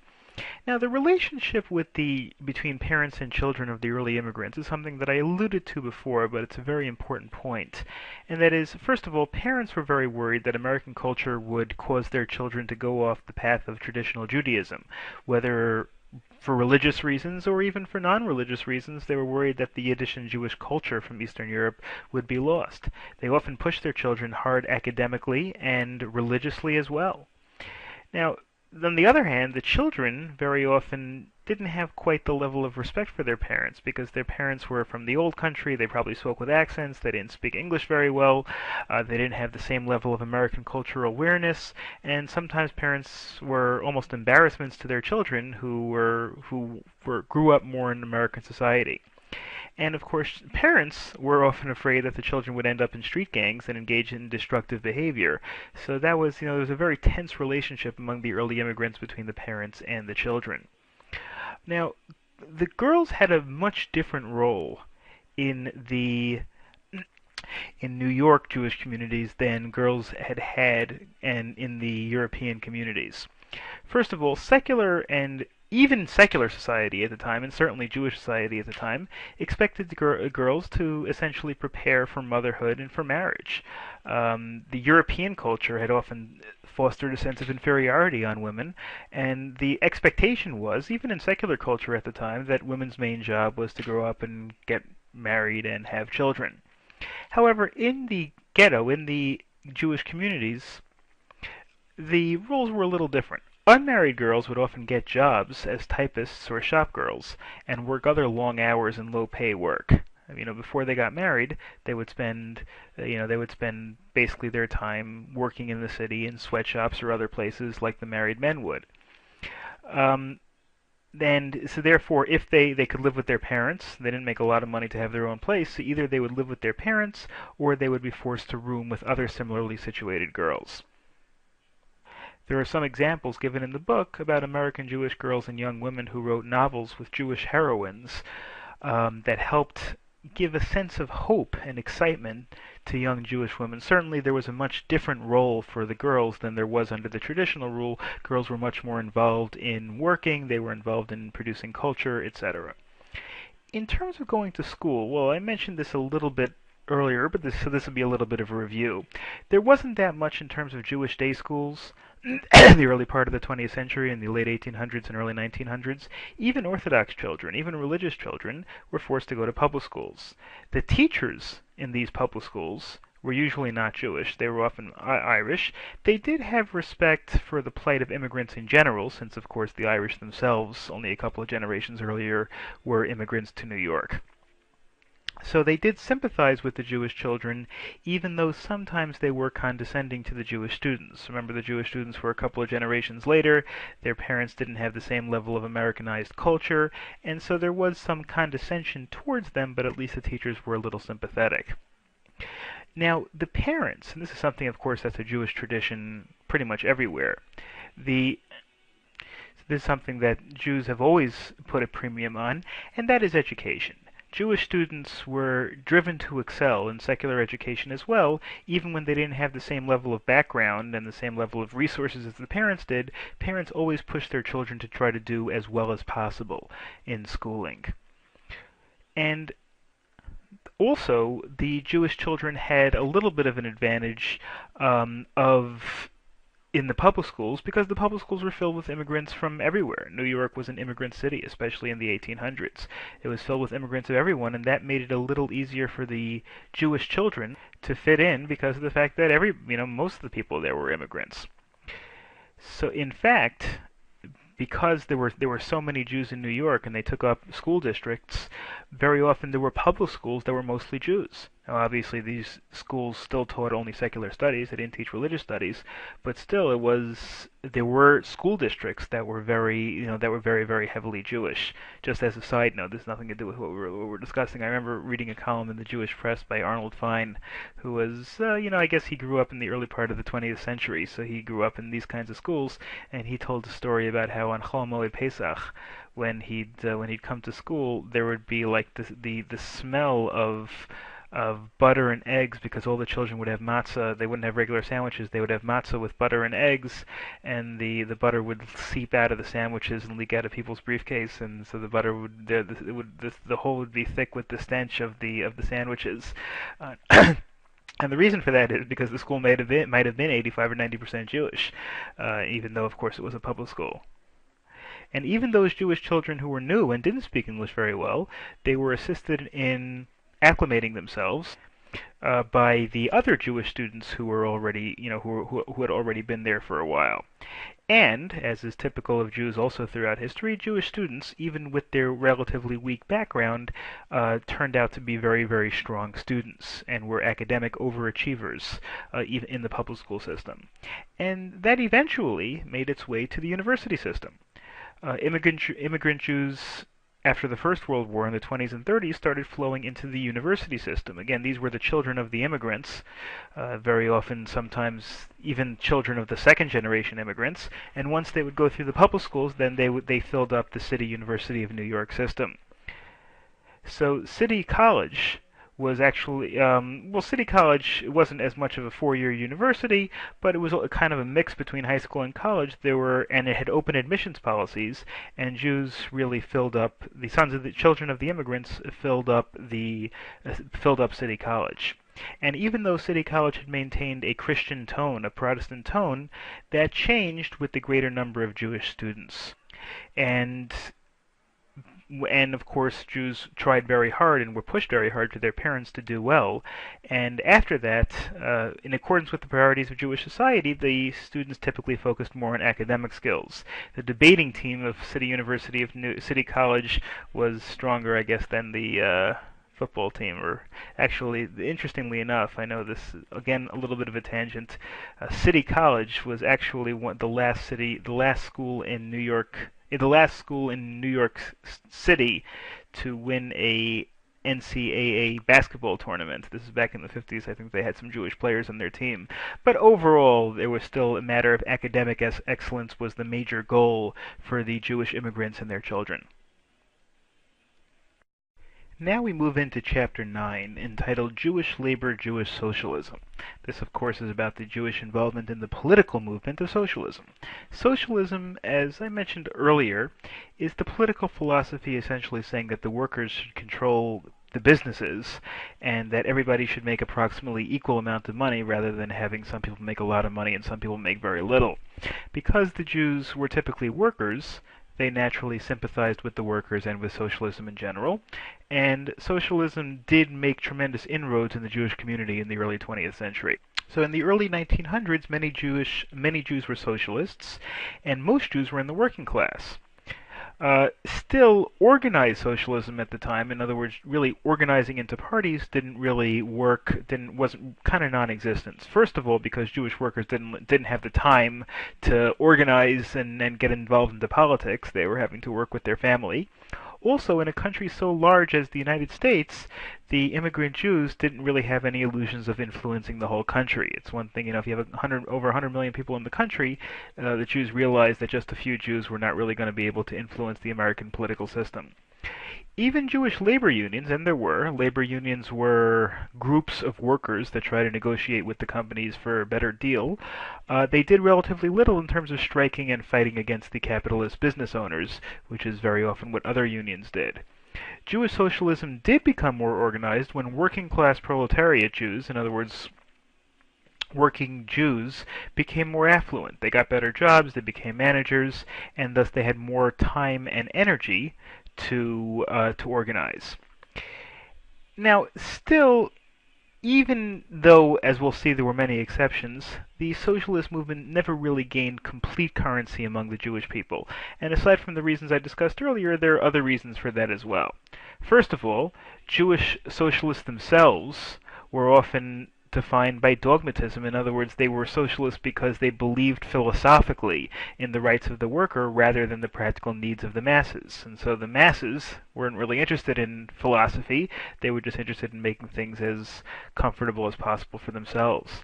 Now, the relationship between parents and children of the early immigrants is something that I alluded to before, but it's a very important point. And that is, first of all, parents were very worried that American culture would cause their children to go off the path of traditional Judaism, whether for religious reasons or even for non-religious reasons. They were worried that the Yiddish and Jewish culture from Eastern Europe would be lost. They often pushed their children hard academically and religiously as well. Now, on the other hand, the children very often didn't have quite the level of respect for their parents because their parents were from the old country. They probably spoke with accents. They didn't speak English very well. They didn't have the same level of American cultural awareness, and sometimes parents were almost embarrassments to their children who grew up more in American society. And of course, parents were often afraid that the children would end up in street gangs and engage in destructive behavior. So that was, there was a very tense relationship among the early immigrants between the parents and the children. Now, the girls had a much different role in New York Jewish communities than girls had in the European communities. First of all, even secular society at the time, and certainly Jewish society at the time, expected girls to essentially prepare for motherhood and for marriage. The European culture had often fostered a sense of inferiority on women, and the expectation was, even in secular culture at the time, that women's main job was to grow up and get married and have children. However, in the ghetto, in the Jewish communities, the roles were a little different. Unmarried girls would often get jobs as typists or shop girls and work other long hours and low-pay work. Before they got married, they would spend basically their time working in the city in sweatshops or other places like the married men would. And so therefore, if they could live with their parents, they didn't make a lot of money to have their own place, so either they would live with their parents or they would be forced to room with other similarly situated girls. There are some examples given in the book about American Jewish girls and young women who wrote novels with Jewish heroines that helped give a sense of hope and excitement to young Jewish women. Certainly, there was a much different role for the girls than there was under the traditional rule. Girls were much more involved in working, they were involved in producing culture, etc. In terms of going to school, well, I mentioned this a little bit earlier, but this will be a little bit of a review. There wasn't that much in terms of Jewish day schools in the early part of the 20th century, in the late 1800s and early 1900s. Even Orthodox children, even religious children, were forced to go to public schools. The teachers in these public schools were usually not Jewish. They were often Irish. They did have respect for the plight of immigrants in general, since, of course, the Irish themselves, only a couple of generations earlier, were immigrants to New York. So they did sympathize with the Jewish children, even though sometimes they were condescending to the Jewish students. Remember, the Jewish students were a couple of generations later. Their parents didn't have the same level of Americanized culture, and so there was some condescension towards them, but at least the teachers were a little sympathetic. Now, the parents, and this is something, of course, that's a Jewish tradition pretty much everywhere. The This is something that Jews have always put a premium on, and that is education. Jewish students were driven to excel in secular education as well, even when they didn't have the same level of background and the same level of resources as the parents did. Parents always pushed their children to try to do as well as possible in schooling. And also, the Jewish children had a little bit of an advantage of in the public schools because the public schools were filled with immigrants from everywhere. New York was an immigrant city, especially in the 1800s. It was filled with immigrants of everyone, and that made it a little easier for the Jewish children to fit in because of the fact that most of the people there were immigrants. So in fact, because there were so many Jews in New York and they took up school districts, very often there were public schools that were mostly Jews. Now, obviously, these schools still taught only secular studies; they didn't teach religious studies, but still, there were school districts that were very, very heavily Jewish. Just as a side note, this has nothing to do with what we're discussing. I remember reading a column in the Jewish press by Arnold Fine, who was, I guess he grew up in the early part of the 20th century, so he grew up in these kinds of schools, and he told a story about how on Chol Moed Pesach, when he'd come to school, there would be like the smell of butter and eggs because all the children would have matzah. They wouldn't have regular sandwiches. They would have matzah with butter and eggs, and the butter would seep out of the sandwiches and leak out of people's briefcase, and so the butter would the whole would be thick with the stench of the sandwiches. And the reason for that is because the school might have been 85 or 90% Jewish, even though of course it was a public school. And even those Jewish children who were new and didn't speak English very well, they were assisted in acclimating themselves by the other Jewish students who were already, who had already been there for a while. And, as is typical of Jews also throughout history, Jewish students, even with their relatively weak background, turned out to be very, very strong students and were academic overachievers, even in the public school system. And that eventually made its way to the university system. Immigrant Jews after the First World War in the 20s and 30s started flowing into the university system. Again, these were the children of the immigrants, very often sometimes even children of the second generation immigrants, and once they would go through the public schools, then they filled up the City University of New York system. So City College was actually, City College wasn't as much of a four-year university, but it was kind of a mix between high school and college. And it had open admissions policies, and Jews really filled up, the children of the immigrants filled up City College. And even though City College had maintained a Christian tone, a Protestant tone, that changed with the greater number of Jewish students. And of course, Jews tried very hard and were pushed very hard to their parents to do well. And after that, in accordance with the priorities of Jewish society, the students typically focused more on academic skills. The debating team of City College was stronger, I guess, than the football team. Or actually, interestingly enough, I know this again a little bit of a tangent. City College was actually the last school in New York City to win a NCAA basketball tournament. This is back in the 50s. I think they had some Jewish players on their team. But overall, it was still a matter of academic excellence was the major goal for the Jewish immigrants and their children. Now we move into Chapter 9, entitled Jewish Labor, Jewish Socialism. This, of course, is about the Jewish involvement in the political movement of socialism. Socialism, as I mentioned earlier, is the political philosophy essentially saying that the workers should control the businesses and that everybody should make approximately equal amount of money rather than having some people make a lot of money and some people make very little. Because the Jews were typically workers, they naturally sympathized with the workers and with socialism in general, and socialism did make tremendous inroads in the Jewish community in the early 20th century. So in the early 1900s, many Jews were socialists, and most Jews were in the working class. Still, organized socialism at the time, in other words, really organizing into parties, didn't really work. Wasn't kind of non-existent. First of all, because Jewish workers didn't have the time to organize and get involved into politics. They were having to work with their family. Also, in a country so large as the United States, the immigrant Jews didn't really have any illusions of influencing the whole country. It's one thing, if you have over 100 million people in the country, the Jews realized that just a few Jews were not really going to be able to influence the American political system. Even Jewish labor unions, and there were, labor unions were groups of workers that try to negotiate with the companies for a better deal. They did relatively little in terms of striking and fighting against the capitalist business owners, which is very often what other unions did. Jewish socialism did become more organized when working class proletariat Jews, in other words, working Jews, became more affluent. They got better jobs, they became managers, and thus they had more time and energy to organize. Now, still, even though, as we'll see, there were many exceptions, the socialist movement never really gained complete currency among the Jewish people. And aside from the reasons I discussed earlier, there are other reasons for that as well. First of all, Jewish socialists themselves were often defined by dogmatism. In other words, they were socialists because they believed philosophically in the rights of the worker rather than the practical needs of the masses. And so the masses weren't really interested in philosophy. They were just interested in making things as comfortable as possible for themselves.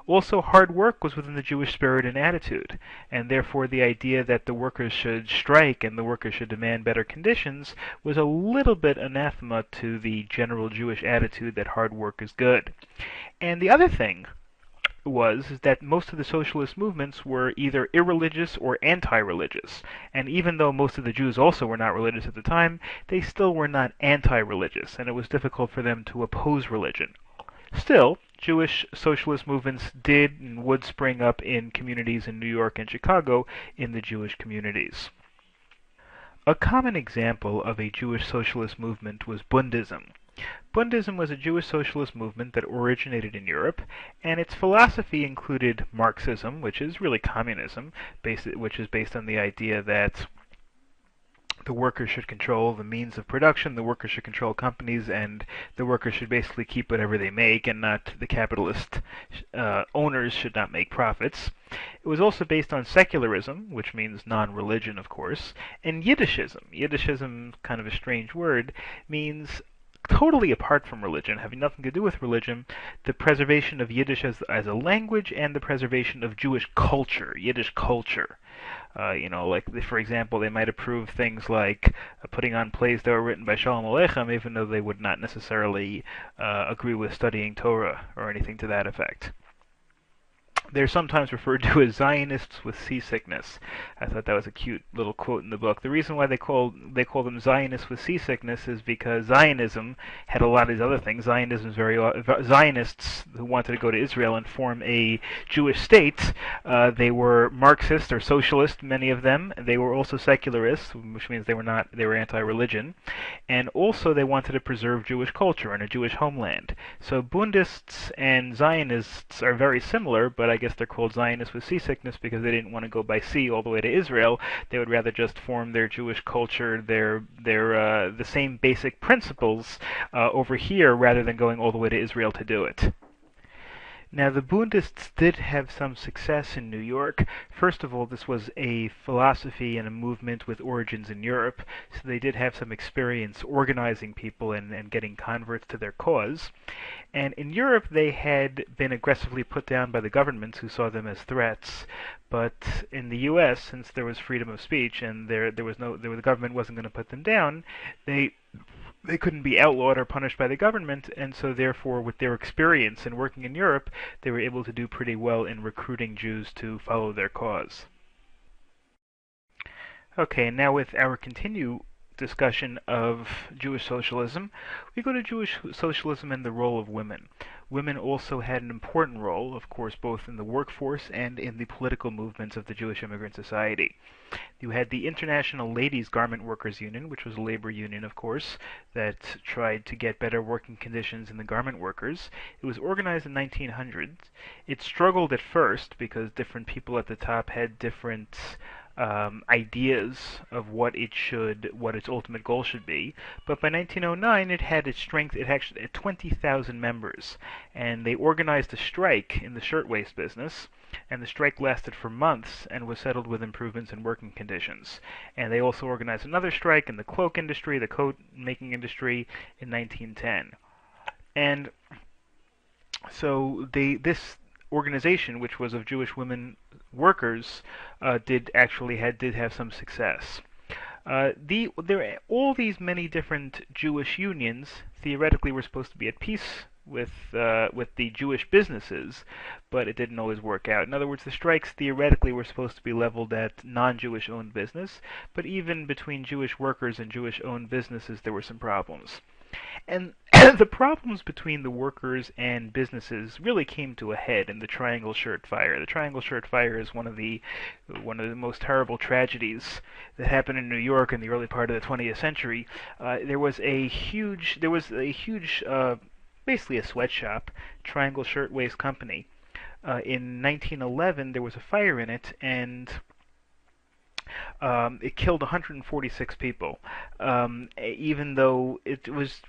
Also, hard work was within the Jewish spirit and attitude, and therefore the idea that the workers should strike and the workers should demand better conditions was a little bit anathema to the general Jewish attitude that hard work is good. And the other thing was that most of the socialist movements were either irreligious or anti-religious. And even though most of the Jews also were not religious at the time, they still were not anti-religious, and it was difficult for them to oppose religion. Still, Jewish socialist movements did and would spring up in communities in New York and Chicago in the Jewish communities. A common example of a Jewish socialist movement was Bundism. Bundism was a Jewish socialist movement that originated in Europe, and its philosophy included Marxism, which is really communism, which is based on the idea that the workers should control the means of production, the workers should control companies, and the workers should basically keep whatever they make, and not the capitalist owners should not make profits. It was also based on secularism, which means non-religion, of course, and Yiddishism. Yiddishism, kind of a strange word, means totally apart from religion, having nothing to do with religion, the preservation of Yiddish as a language and the preservation of Jewish culture, Yiddish culture. Like, for example, they might approve things like putting on plays that were written by Shalom Aleichem, even though they would not necessarily agree with studying Torah or anything to that effect. They're sometimes referred to as Zionists with seasickness. I thought that was a cute little quote in the book. The reason why they call them Zionists with seasickness is because Zionism had a lot of these other things. Zionists who wanted to go to Israel and form a Jewish state. They were Marxist or socialist, many of them. They were also secularists, which means they were anti-religion, and also they wanted to preserve Jewish culture and a Jewish homeland. So Bundists and Zionists are very similar, but I guess they're called Zionists with seasickness because they didn't want to go by sea all the way to Israel. They would rather just form their Jewish culture, the same basic principles over here, rather than going all the way to Israel to do it. Now, the Bundists did have some success in New York. First of all, this was a philosophy and a movement with origins in Europe, so they did have some experience organizing people and getting converts to their cause. And in Europe, they had been aggressively put down by the governments who saw them as threats. But in the U.S., since there was freedom of speech and the government wasn't going to put them down, they they couldn't be outlawed or punished by the government, and so therefore, with their experience in working in Europe, they were able to do pretty well in recruiting Jews to follow their cause. Okay, and now with our continue discussion of Jewish socialism, we go to Jewish socialism and the role of women. Women also had an important role, of course, both in the workforce and in the political movements of the Jewish immigrant society. You had the International Ladies Garment Workers Union, which was a labor union, of course, that tried to get better working conditions in the garment workers. It was organized in 1900. It struggled at first because different people at the top had different ideas of what its ultimate goal should be. But by 1909, it had its strength. It actually had 20,000 members, and they organized a strike in the shirtwaist business. And the strike lasted for months and was settled with improvements in working conditions. And they also organized another strike in the cloak industry, the coat making industry, in 1910. And so this organization, which was of Jewish women workers, did have some success. All these many different Jewish unions theoretically were supposed to be at peace with the Jewish businesses, but it didn't always work out. In other words, the strikes theoretically were supposed to be leveled at non-Jewish owned business, but even between Jewish workers and Jewish owned businesses, there were some problems. And the problems between the workers and businesses really came to a head in the Triangle Shirt Fire. The Triangle Shirt Fire is one of the most terrible tragedies that happened in New York in the early part of the 20th century. There was a huge, basically a sweatshop, Triangle Shirtwaist Company. In 1911, there was a fire in it, and it killed 146 people. Even though it was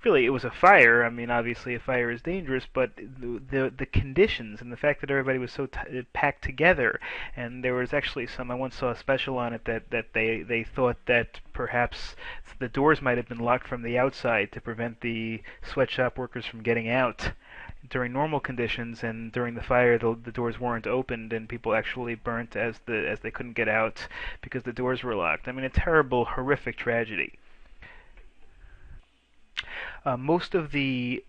a fire. I mean, obviously a fire is dangerous, but the conditions and the fact that everybody was so packed together, and there was actually I once saw a special on it that they thought that perhaps the doors might have been locked from the outside to prevent the sweatshop workers from getting out during normal conditions, and during the fire the doors weren't opened and people actually burnt as they couldn't get out because the doors were locked. I mean, a terrible, horrific tragedy. Most of the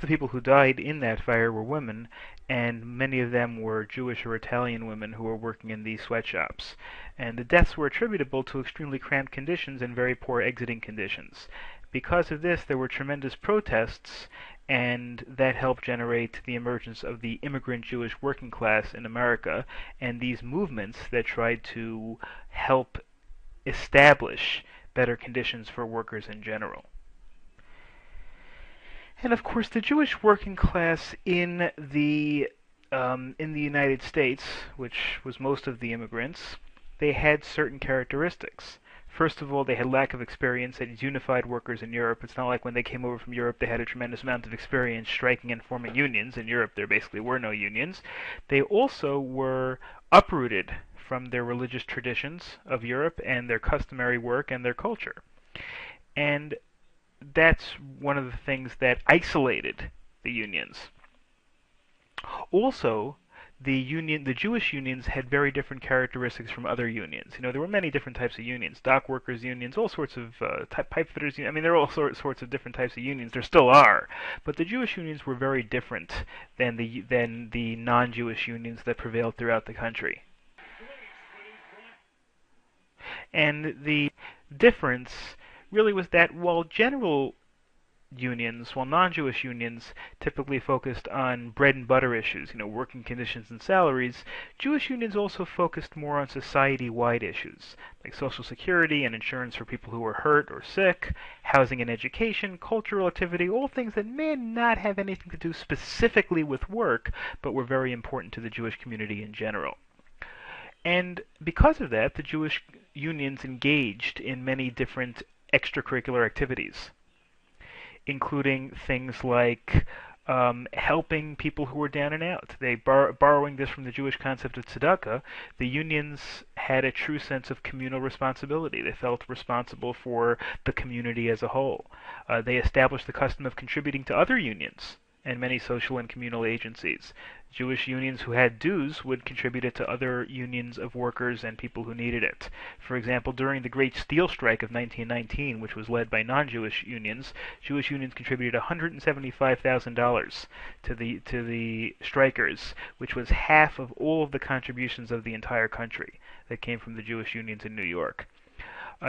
people who died in that fire were women, and many of them were Jewish or Italian women who were working in these sweatshops. And the deaths were attributable to extremely cramped conditions and very poor exiting conditions. Because of this, there were tremendous protests, and that helped generate the emergence of the immigrant Jewish working class in America, and these movements that tried to help establish better conditions for workers in general. And of course, the Jewish working class in the United States, which was most of the immigrants, they had certain characteristics. First of all, they had lack of experience as unified workers in Europe. It's not like when they came over from Europe they had a tremendous amount of experience striking and forming unions. In Europe there basically were no unions. They also were uprooted from their religious traditions of Europe and their customary work and their culture. And that's one of the things that isolated the unions. Also, the Jewish unions had very different characteristics from other unions. There were many different types of unions, dock workers unions, all sorts of pipe fitters. I mean, there are all sorts of different types of unions. There still are, but the Jewish unions were very different than the non-Jewish unions that prevailed throughout the country. And the difference really was that while non-Jewish unions typically focused on bread and butter issues, working conditions and salaries, Jewish unions also focused more on society-wide issues, like Social Security and insurance for people who were hurt or sick, housing and education, cultural activity, all things that may not have anything to do specifically with work, but were very important to the Jewish community in general. And because of that, the Jewish unions engaged in many different extracurricular activities, including things like helping people who were down and out. Borrowing this from the Jewish concept of tzedakah, the unions had a true sense of communal responsibility. They felt responsible for the community as a whole. They established the custom of contributing to other unions and many social and communal agencies. Jewish unions who had dues would contribute it to other unions of workers and people who needed it. For example, during the Great Steel Strike of 1919, which was led by non-Jewish unions, Jewish unions contributed $175,000 to the strikers, which was half of all of the contributions of the entire country that came from the Jewish unions in New York.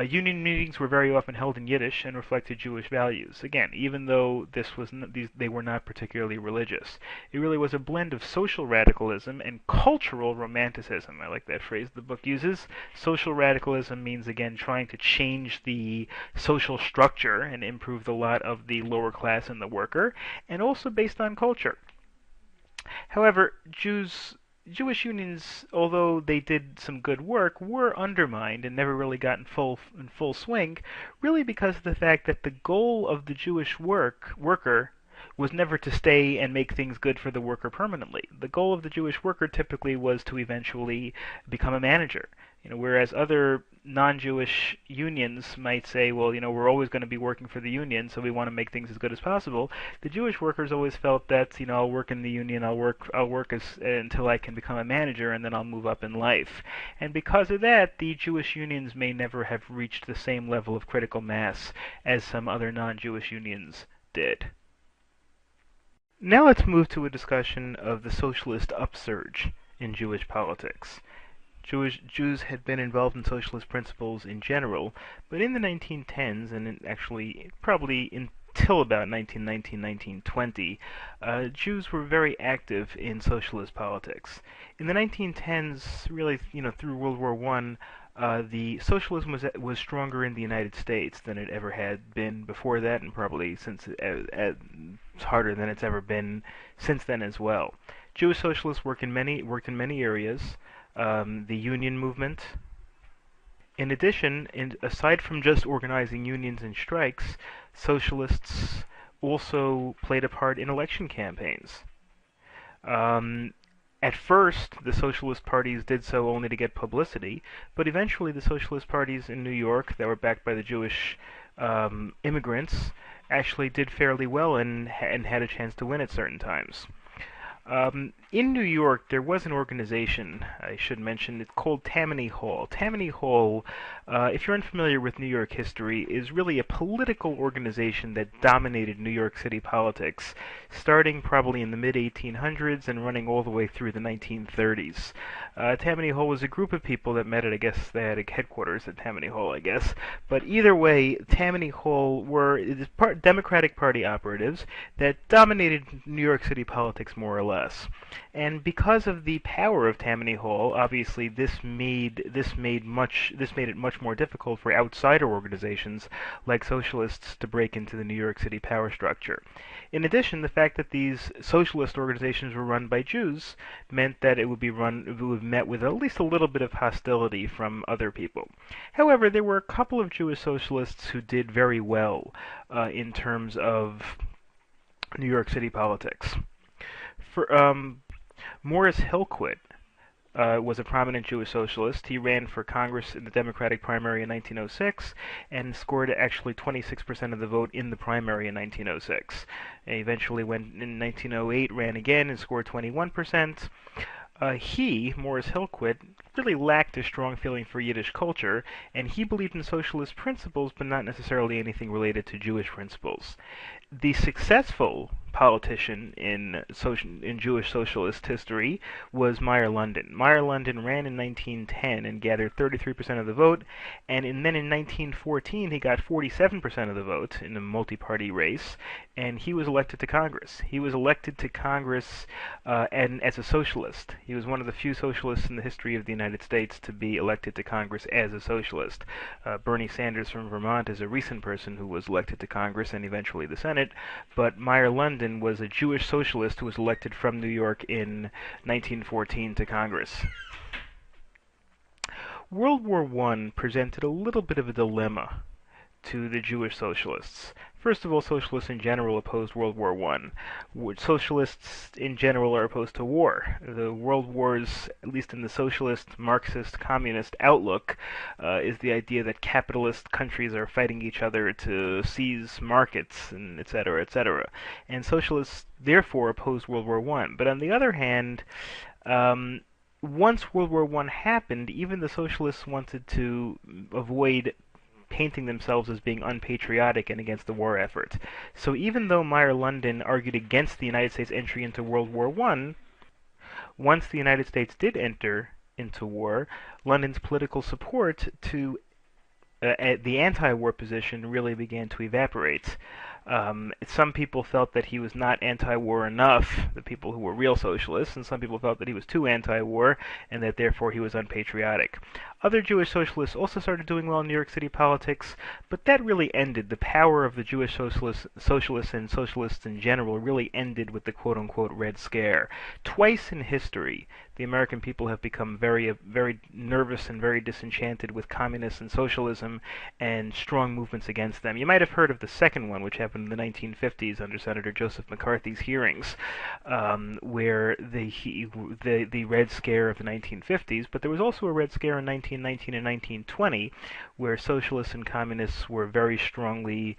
Union meetings were very often held in Yiddish and reflected Jewish values. Again, even though they were not particularly religious, it really was a blend of social radicalism and cultural romanticism. I like that phrase the book uses. Social radicalism means, again, trying to change the social structure and improve the lot of the lower class and the worker, and also based on culture. However, Jewish unions, although they did some good work, were undermined and never really got in full swing, really because of the fact that the goal of the Jewish worker was never to stay and make things good for the worker permanently. The goal of the Jewish worker typically was to eventually become a manager. Whereas other non-Jewish unions might say, well, we're always going to be working for the union, so we want to make things as good as possible. The Jewish workers always felt that, I'll work in the union, I'll work until I can become a manager, and then I'll move up in life. And because of that, the Jewish unions may never have reached the same level of critical mass as some other non-Jewish unions did. Now let's move to a discussion of the socialist upsurge in Jewish politics. Jews had been involved in socialist principles in general, but in the 1910s, and actually probably until about 1919-1920, Jews were very active in socialist politics. In the 1910s, really, through World War I, the socialism was stronger in the United States than it ever had been before that, and probably since it's harder than it's ever been since then as well. Jewish socialists worked in many areas. The union movement. In addition, aside from just organizing unions and strikes, socialists also played a part in election campaigns. At first, the socialist parties did so only to get publicity, but eventually the socialist parties in New York that were backed by the Jewish immigrants actually did fairly well and had a chance to win at certain times. In New York, there was an organization, I should mention, it's called Tammany Hall. Tammany Hall, if you're unfamiliar with New York history, is really a political organization that dominated New York City politics, starting probably in the mid-1800s and running all the way through the 1930s. Tammany Hall was a group of people that met at, I guess, they had a headquarters at Tammany Hall, I guess. But either way, Tammany Hall were Democratic Party operatives that dominated New York City politics more or less. And because of the power of Tammany Hall, obviously this made it much more difficult for outsider organizations like socialists to break into the New York City power structure. In addition, the fact that these socialist organizations were run by Jews meant that it would be met with at least a little bit of hostility from other people. However, there were a couple of Jewish socialists who did very well in terms of New York City politics. Morris Hillquit was a prominent Jewish socialist. He ran for Congress in the Democratic primary in 1906 and scored actually 26% of the vote in the primary in 1906. And eventually went in 1908, ran again and scored 21%. Morris Hillquit, really lacked a strong feeling for Yiddish culture, and he believed in socialist principles, but not necessarily anything related to Jewish principles. The successful politician in Jewish socialist history was Meyer London. Meyer London ran in 1910 and gathered 33% of the vote, and then in 1914 he got 47% of the vote in a multi-party race, and he was elected to Congress. He was elected to Congress and as a socialist. He was one of the few socialists in the history of the United States to be elected to Congress as a socialist. Bernie Sanders from Vermont is a recent person who was elected to Congress and eventually the Senate, but Meyer London was a Jewish socialist who was elected from New York in 1914 to Congress. World War I presented a little bit of a dilemma to the Jewish socialists. First of all, socialists in general opposed World War I. Socialists in general are opposed to war. The world wars, at least in the socialist, Marxist, communist outlook, is the idea that capitalist countries are fighting each other to seize markets, and etc., etc. And socialists therefore opposed World War I. But on the other hand, once World War I happened, even the socialists wanted to avoid painting themselves as being unpatriotic and against the war effort. So even though Meyer London argued against the United States entry into World War I, once the United States did enter into war, London's political support to the anti-war position really began to evaporate. Some people felt that he was not anti-war enough, the people who were real socialists, and some people felt that he was too anti-war and that therefore he was unpatriotic. Other Jewish socialists also started doing well in New York City politics, but that really ended. The power of the Jewish socialists and socialists in general really ended with the quote-unquote Red Scare. Twice in history, the American people have become very nervous and very disenchanted with communists and socialism and strong movements against them. You might have heard of the second one, which happened in the 1950s under Senator Joseph McCarthy's hearings, where the Red Scare of the 1950s, but there was also a Red Scare in 1919 and 1920, where socialists and communists were very strongly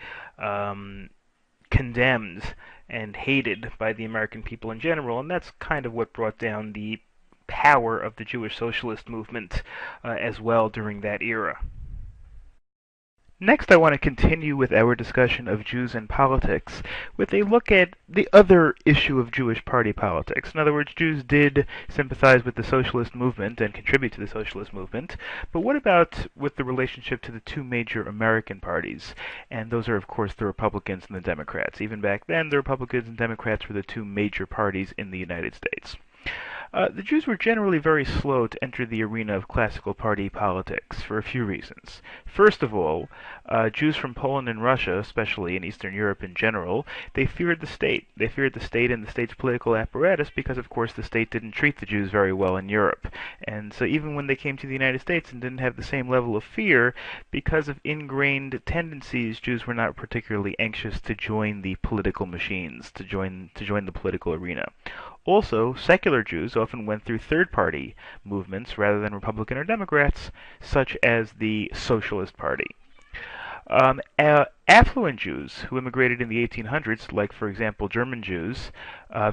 condemned and hated by the American people in general, and that's kind of what brought down the power of the Jewish socialist movement as well during that era. Next, I want to continue with our discussion of Jews and politics with a look at the other issue of Jewish party politics. In other words, Jews did sympathize with the socialist movement and contribute to the socialist movement, but what about with the relationship to the two major American parties? And those are, of course, the Republicans and the Democrats. Even back then, the Republicans and Democrats were the two major parties in the United States. The Jews were generally very slow to enter the arena of classical party politics for a few reasons. First of all, Jews from Poland and Russia, especially in Eastern Europe in general, they feared the state. They feared the state and the state's political apparatus because, of course, the state didn't treat the Jews very well in Europe. And so even when they came to the United States and didn't have the same level of fear, because of ingrained tendencies, Jews were not particularly anxious to join the political machines, to join the political arena. Also, secular Jews often went through third-party movements rather than Republican or Democrats, such as the Socialist Party. Affluent Jews who immigrated in the 1800s, like, for example, German Jews,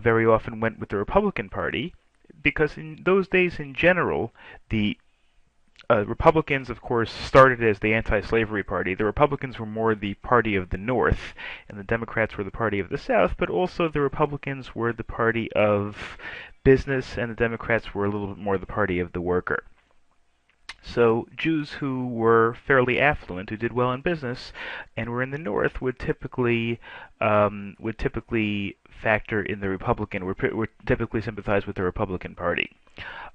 very often went with the Republican Party, because in those days, in general, the Republicans, of course, started as the anti-slavery party. The Republicans were more the party of the North, and the Democrats were the party of the South, but also the Republicans were the party of business, and the Democrats were a little bit more the party of the worker. So Jews who were fairly affluent, who did well in business, and were in the North, would typically factor in the Republican, would typically sympathize with the Republican Party.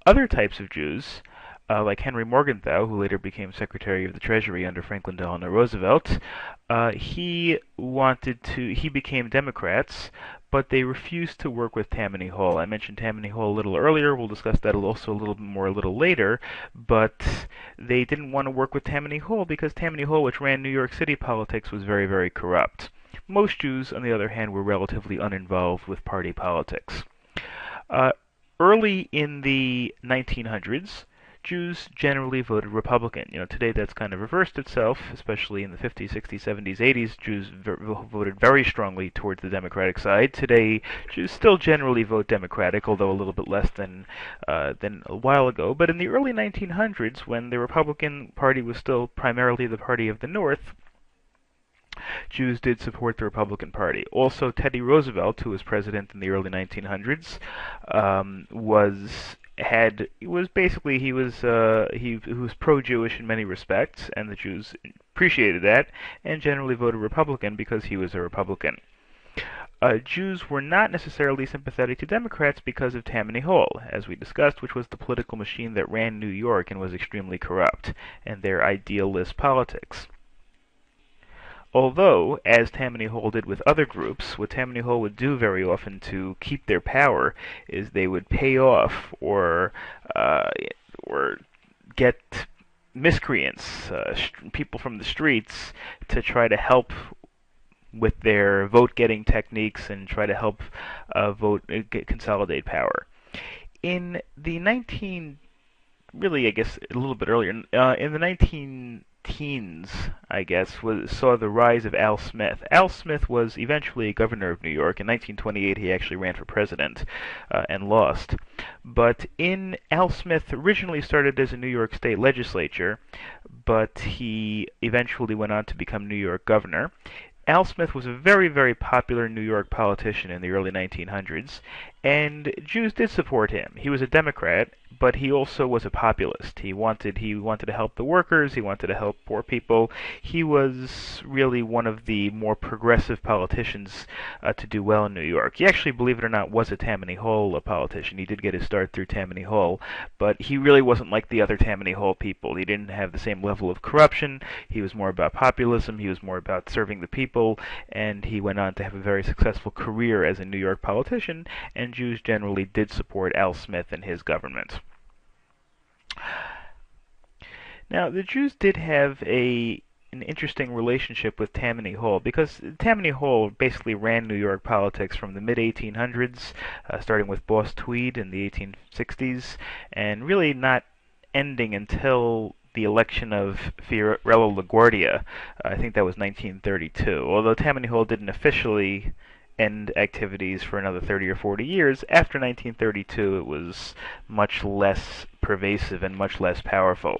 Other types of Jews, like Henry Morgenthau, who later became Secretary of the Treasury under Franklin Delano Roosevelt, he became Democrats, but they refused to work with Tammany Hall. I mentioned Tammany Hall a little earlier. We'll discuss that also a little bit more a little later, but they didn't want to work with Tammany Hall because Tammany Hall, which ran New York City politics, was very, very corrupt. Most Jews, on the other hand, were relatively uninvolved with party politics. Early in the 1900s, Jews generally voted Republican. Today that's kind of reversed itself, especially in the 50s, 60s, 70s, 80s. Jews voted very strongly towards the Democratic side. Today, Jews still generally vote Democratic, although a little bit less than a while ago. But in the early 1900s, when the Republican Party was still primarily the party of the North, Jews did support the Republican Party. Also, Teddy Roosevelt, who was president in the early 1900s, he was pro-Jewish in many respects, and the Jews appreciated that and generally voted Republican because he was a Republican. Jews were not necessarily sympathetic to Democrats because of Tammany Hall, as we discussed, which was the political machine that ran New York and was extremely corrupt, and their idealist politics. Although, as Tammany Hall did with other groups, what Tammany Hall would do very often to keep their power is they would pay off or get miscreants, people from the streets, to try to help with their vote-getting techniques and try to help consolidate power. In the 19 really, I guess, a little bit earlier, in the 19 teens, I guess, saw the rise of Al Smith. Al Smith was eventually governor of New York. In 1928, he actually ran for president and lost. But Al Smith originally started as a New York State legislature, but he eventually went on to become New York governor. Al Smith was a very, very popular New York politician in the early 1900s, and Jews did support him. He was a Democrat, but he also was a populist. He wanted to help the workers. He wanted to help poor people. He was really one of the more progressive politicians to do well in New York. He actually, believe it or not, was a Tammany Hall politician. He did get his start through Tammany Hall, but he really wasn't like the other Tammany Hall people. He didn't have the same level of corruption. He was more about populism. He was more about serving the people, and he went on to have a very successful career as a New York politician, and Jews generally did support Al Smith and his government. Now, the Jews did have an interesting relationship with Tammany Hall, because Tammany Hall basically ran New York politics from the mid-1800s, starting with Boss Tweed in the 1860s, and really not ending until the election of Fiorello LaGuardia. I think that was 1932. Although Tammany Hall didn't officially end activities for another 30 or 40 years, after 1932 it was much less pervasive and much less powerful.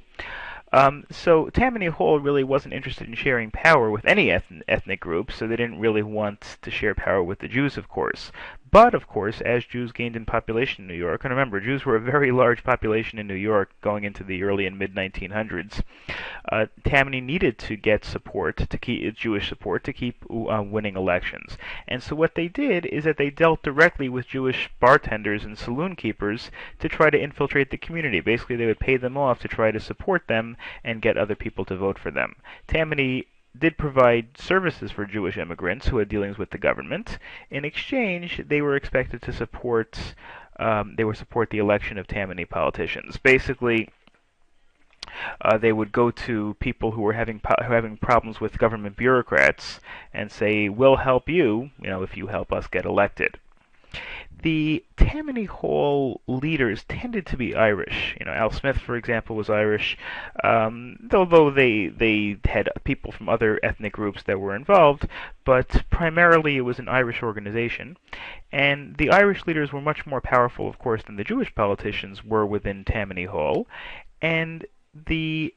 So Tammany Hall really wasn't interested in sharing power with any ethnic group, so they didn't really want to share power with the Jews, of course. But, of course, as Jews gained in population in New York, and remember, Jews were a very large population in New York going into the early and mid-1900s, Tammany needed to get support, to keep Jewish support, to keep winning elections. And so what they did is that they dealt directly with Jewish bartenders and saloon keepers to try to infiltrate the community. Basically, they would pay them off to try to support them and get other people to vote for them. Tammany did provide services for Jewish immigrants who had dealings with the government. In exchange, they were expected to support the election of Tammany politicians. Basically, they would go to people who were having problems with government bureaucrats and say, "We'll help you, if you help us get elected." The Tammany Hall leaders tended to be Irish. Al Smith, for example, was Irish, although they had people from other ethnic groups that were involved, but primarily it was an Irish organization. And the Irish leaders were much more powerful, of course, than the Jewish politicians were within Tammany Hall, and the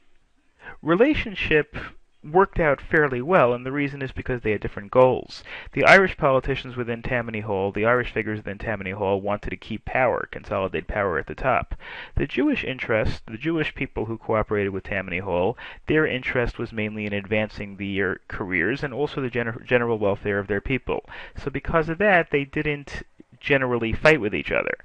relationship worked out fairly well, and the reason is because they had different goals. The Irish politicians within Tammany Hall, the Irish figures within Tammany Hall, wanted to keep power, consolidate power at the top. The Jewish interest, the Jewish people who cooperated with Tammany Hall, their interest was mainly in advancing their careers and also the general welfare of their people. So because of that, they didn't generally fight with each other.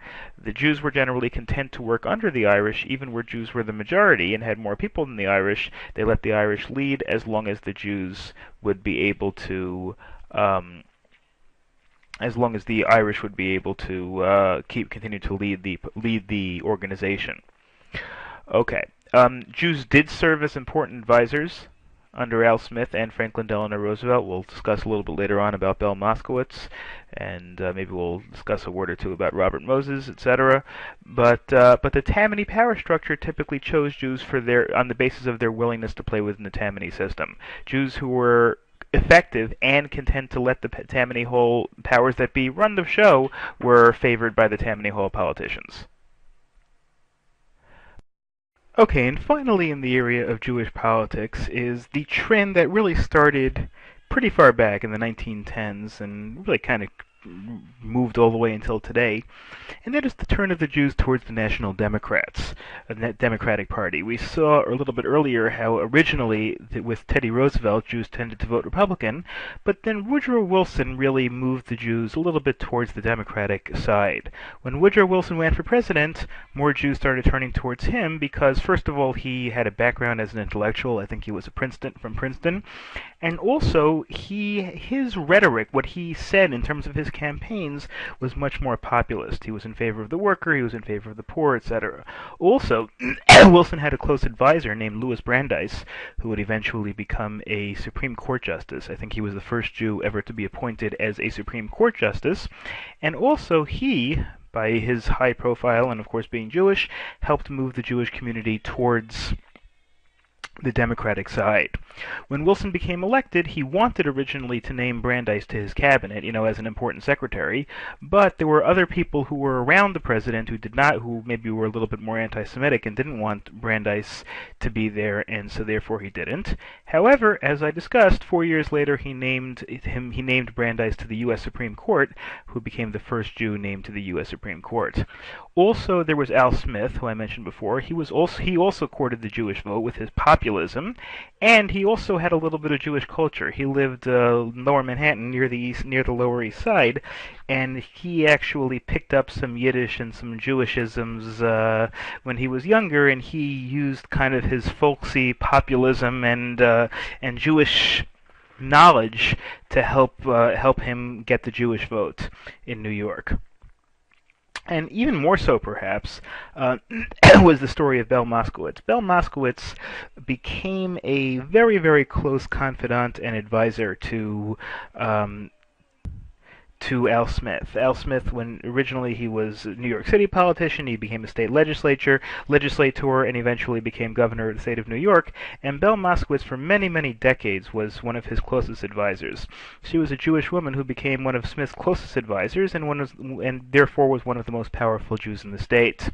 The Jews were generally content to work under the Irish, even where Jews were the majority and had more people than the Irish. They let the Irish lead as long as the Jews would be able to, as long as the Irish would be able to continue to lead the organization. Okay, Jews did serve as important advisors under Al Smith and Franklin Delano Roosevelt. We'll discuss a little bit later on about Bell Moskowitz, and maybe we'll discuss a word or two about Robert Moses, etc. But the Tammany power structure typically chose Jews on the basis of their willingness to play within the Tammany system. Jews who were effective and content to let the Tammany Hall powers that be run the show were favored by the Tammany Hall politicians. Okay, and finally in the area of Jewish politics is the trend that really started pretty far back in the 1910s and really kind of moved all the way until today, and that is the turn of the Jews towards the National Democrats, the Democratic Party. We saw a little bit earlier how originally, with Teddy Roosevelt, Jews tended to vote Republican, but then Woodrow Wilson really moved the Jews a little bit towards the Democratic side. When Woodrow Wilson ran for president, more Jews started turning towards him because, first of all, he had a background as an intellectual. I think he was from Princeton, and also his rhetoric, what he said in terms of his campaigns was much more populist. He was in favor of the worker, he was in favor of the poor, etc. Also, Wilson had a close advisor named Louis Brandeis, who would eventually become a Supreme Court justice. I think he was the first Jew ever to be appointed as a Supreme Court justice. And also he, by his high profile and of course being Jewish, helped move the Jewish community towards the Democratic side. When Wilson became elected, he wanted originally to name Brandeis to his cabinet, as an important secretary, but there were other people who were around the president who did not, who maybe were a little bit more anti-Semitic and didn't want Brandeis to be there, and so therefore he didn't. However, as I discussed, 4 years later he named Brandeis to the U.S. Supreme Court, who became the first Jew named to the U.S. Supreme Court. Also, there was Al Smith, who I mentioned before. He also courted the Jewish vote with his populism, and he also had a little bit of Jewish culture. He lived in Lower Manhattan, near the Lower East Side, and he actually picked up some Yiddish and some Jewishisms when he was younger, and he used kind of his folksy populism and Jewish knowledge to help him get the Jewish vote in New York. And even more so, perhaps, was the story of Belle Moskowitz. Belle Moskowitz became a very, very close confidant and advisor to Al Smith. Al Smith, when originally he was a New York City politician, he became a state legislator, and eventually became governor of the state of New York. And Belle Moskowitz, for many, many decades, was one of his closest advisors. She was a Jewish woman who became one of Smith's closest advisors, and therefore was one of the most powerful Jews in the state.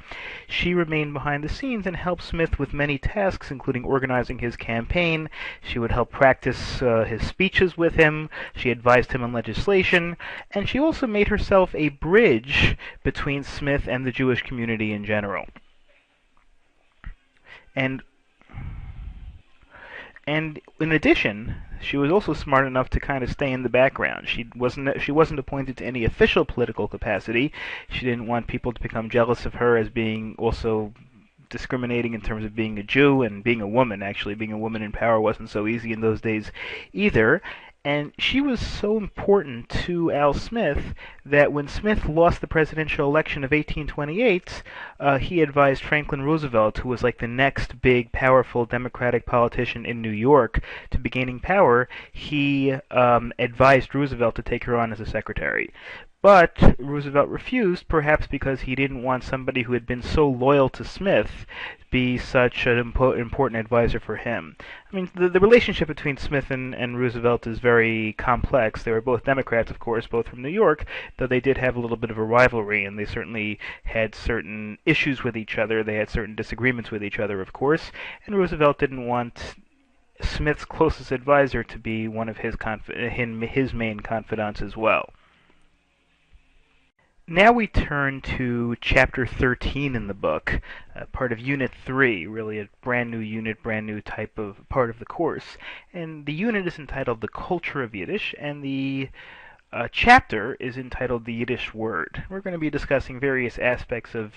She remained behind the scenes and helped Smith with many tasks, including organizing his campaign. She would help practice his speeches with him. She advised him on legislation. And she also made herself a bridge between Smith and the Jewish community in general. And in addition, she was also smart enough to kind of stay in the background. She wasn't appointed to any official political capacity. She didn't want people to become jealous of her as being also discriminating in terms of being a Jew and being a woman. Actually, being a woman in power wasn't so easy in those days either. And she was so important to Al Smith that when Smith lost the presidential election of 1828, he advised Franklin Roosevelt, who was like the next big, powerful Democratic politician in New York, to be gaining power. He advised Roosevelt to take her on as a secretary. But Roosevelt refused, perhaps because he didn't want somebody who had been so loyal to Smith be such an important advisor for him. I mean, the relationship between Smith and Roosevelt is very complex. They were both Democrats, of course, both from New York, though they did have a little bit of a rivalry, and they certainly had certain issues with each other. They had certain disagreements with each other, of course, and Roosevelt didn't want Smith's closest advisor to be one of his main confidants as well. Now we turn to Chapter 13 in the book, part of Unit 3, really a brand new unit, brand new type of part of the course. And the unit is entitled The Culture of Yiddish, and the chapter is entitled The Yiddish Word. We're going to be discussing various aspects of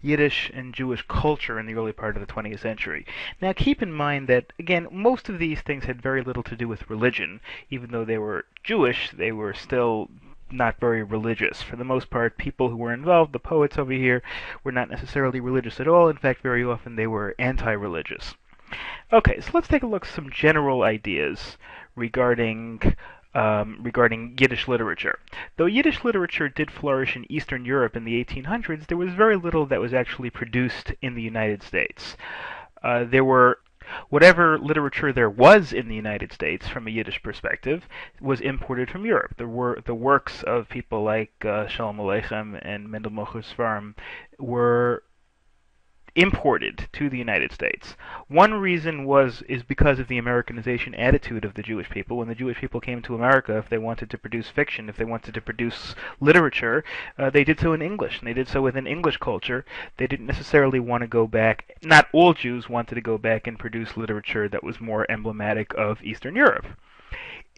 Yiddish and Jewish culture in the early part of the 20th century. Now keep in mind that, again, most of these things had very little to do with religion. Even though they were Jewish, they were still not very religious. For the most part, people who were involved, the poets over here, were not necessarily religious at all. In fact, very often they were anti-religious. Okay, so let's take a look at some general ideas regarding Yiddish literature. Though Yiddish literature did flourish in Eastern Europe in the 1800s, there was very little that was actually produced in the United States. Whatever literature there was in the United States, from a Yiddish perspective, was imported from Europe. The works of people like Shalom Aleichem and Mendel Mocher Svarim were imported to the United States. One reason is because of the Americanization attitude of the Jewish people. When the Jewish people came to America, if they wanted to produce fiction, if they wanted to produce literature, they did so in English, and they did so within English culture. They didn't necessarily want to go back. Not all Jews wanted to go back and produce literature that was more emblematic of Eastern Europe.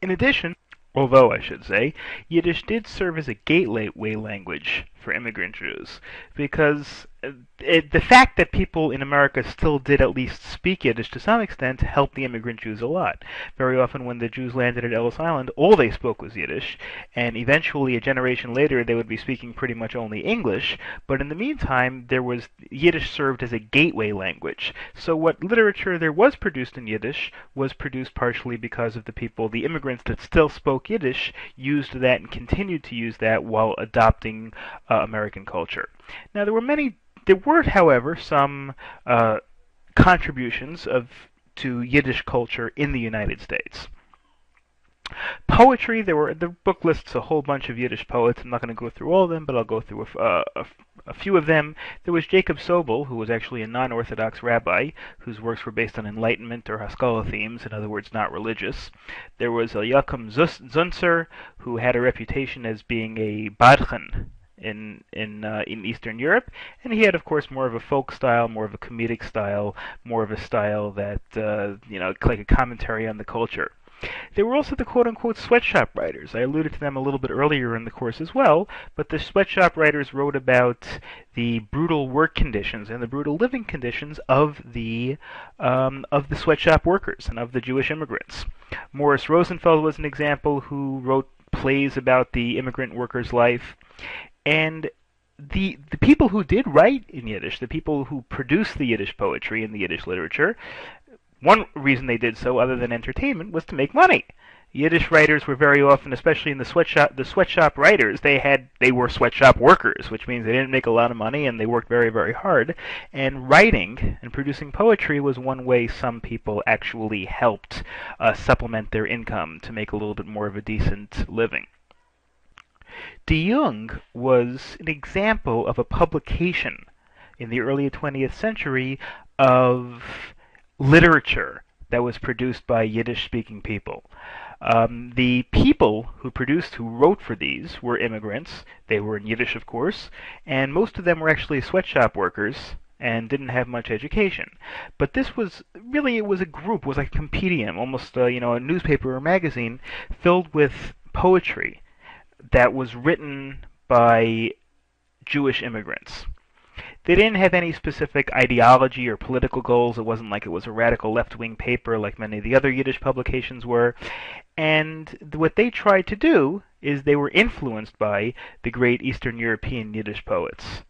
In addition, although I should say, Yiddish did serve as a gateway language for immigrant Jews, because the fact that people in America still did at least speak Yiddish to some extent helped the immigrant Jews a lot. Very often when the Jews landed at Ellis Island, all they spoke was Yiddish, and eventually a generation later they would be speaking pretty much only English, but in the meantime Yiddish served as a gateway language. So what literature there was produced in Yiddish was produced partially because of the immigrants that still spoke Yiddish used that and continued to use that while adopting American culture. Now there were, however, some contributions to Yiddish culture in the United States. Poetry, the book lists a whole bunch of Yiddish poets. I'm not going to go through all of them, but I'll go through a few of them. There was Jacob Sobel, who was actually a non-Orthodox rabbi, whose works were based on Enlightenment or Haskalah themes, in other words, not religious. There was Eliakim Zunzer, who had a reputation as being a badchen in Eastern Europe, and he had, of course, more of a folk style, more of a comedic style, more of a style that like a commentary on the culture. There were also the quote-unquote sweatshop writers. I alluded to them a little bit earlier in the course as well, but the sweatshop writers wrote about the brutal work conditions and the brutal living conditions of the sweatshop workers and of the Jewish immigrants. Morris Rosenfeld was an example who wrote plays about the immigrant worker's life, and the people who did write in Yiddish, the people who produced the Yiddish poetry and the Yiddish literature, one reason they did so, other than entertainment, was to make money. Yiddish writers were very often, especially in the sweatshop writers, they were sweatshop workers, which means they didn't make a lot of money and they worked very, very hard. And writing and producing poetry was one way some people actually helped supplement their income to make a little bit more of a decent living. De Jong was an example of a publication in the early 20th century of literature that was produced by Yiddish-speaking people. The people who wrote for these were immigrants. They were in Yiddish, of course, and most of them were actually sweatshop workers and didn't have much education. But this was really, it was a group, it was like a compendium, almost a newspaper or magazine filled with poetry that was written by Jewish immigrants. They didn't have any specific ideology or political goals. It wasn't like it was a radical left-wing paper like many of the other Yiddish publications were. And what they tried to do is they were influenced by the great Eastern European Yiddish poets.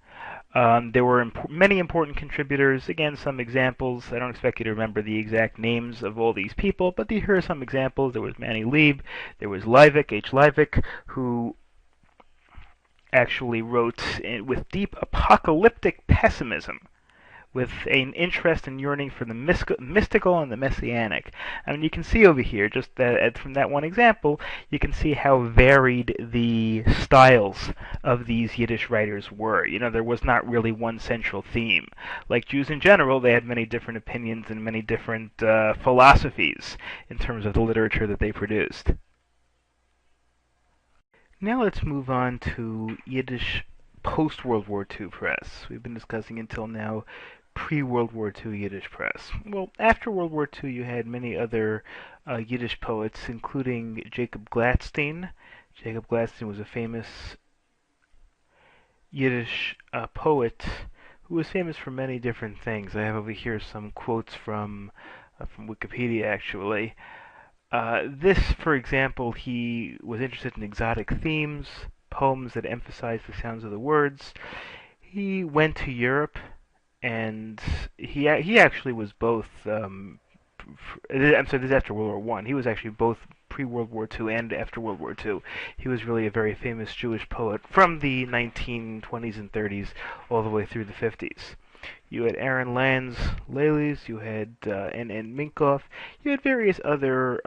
There were many important contributors. Again, some examples. I don't expect you to remember the exact names of all these people, but here are some examples. There was Manny Lieb. There was H. Leivik, who actually wrote with deep apocalyptic pessimism, with an interest and yearning for the mystical and the messianic. I mean, you can see over here, just from that one example, you can see how varied the styles of these Yiddish writers were. There was not really one central theme. Like Jews in general, they had many different opinions and many different philosophies in terms of the literature that they produced. Now let's move on to Yiddish post-World War II press. We've been discussing until now pre-World War II Yiddish press. Well, after World War II you had many other Yiddish poets, including Jacob Gladstein. Jacob Gladstein was a famous Yiddish poet who was famous for many different things. I have over here some quotes from Wikipedia, actually. For example, he was interested in exotic themes, poems that emphasized the sounds of the words. He went to Europe, and he actually was both. I'm sorry, this is after World War I. He was actually both pre-World War II and after World War II. He was really a very famous Jewish poet from the 1920s and 30s all the way through the 50s. You had Aaron Land's Lelis, you had N.N. Minkoff, you had various other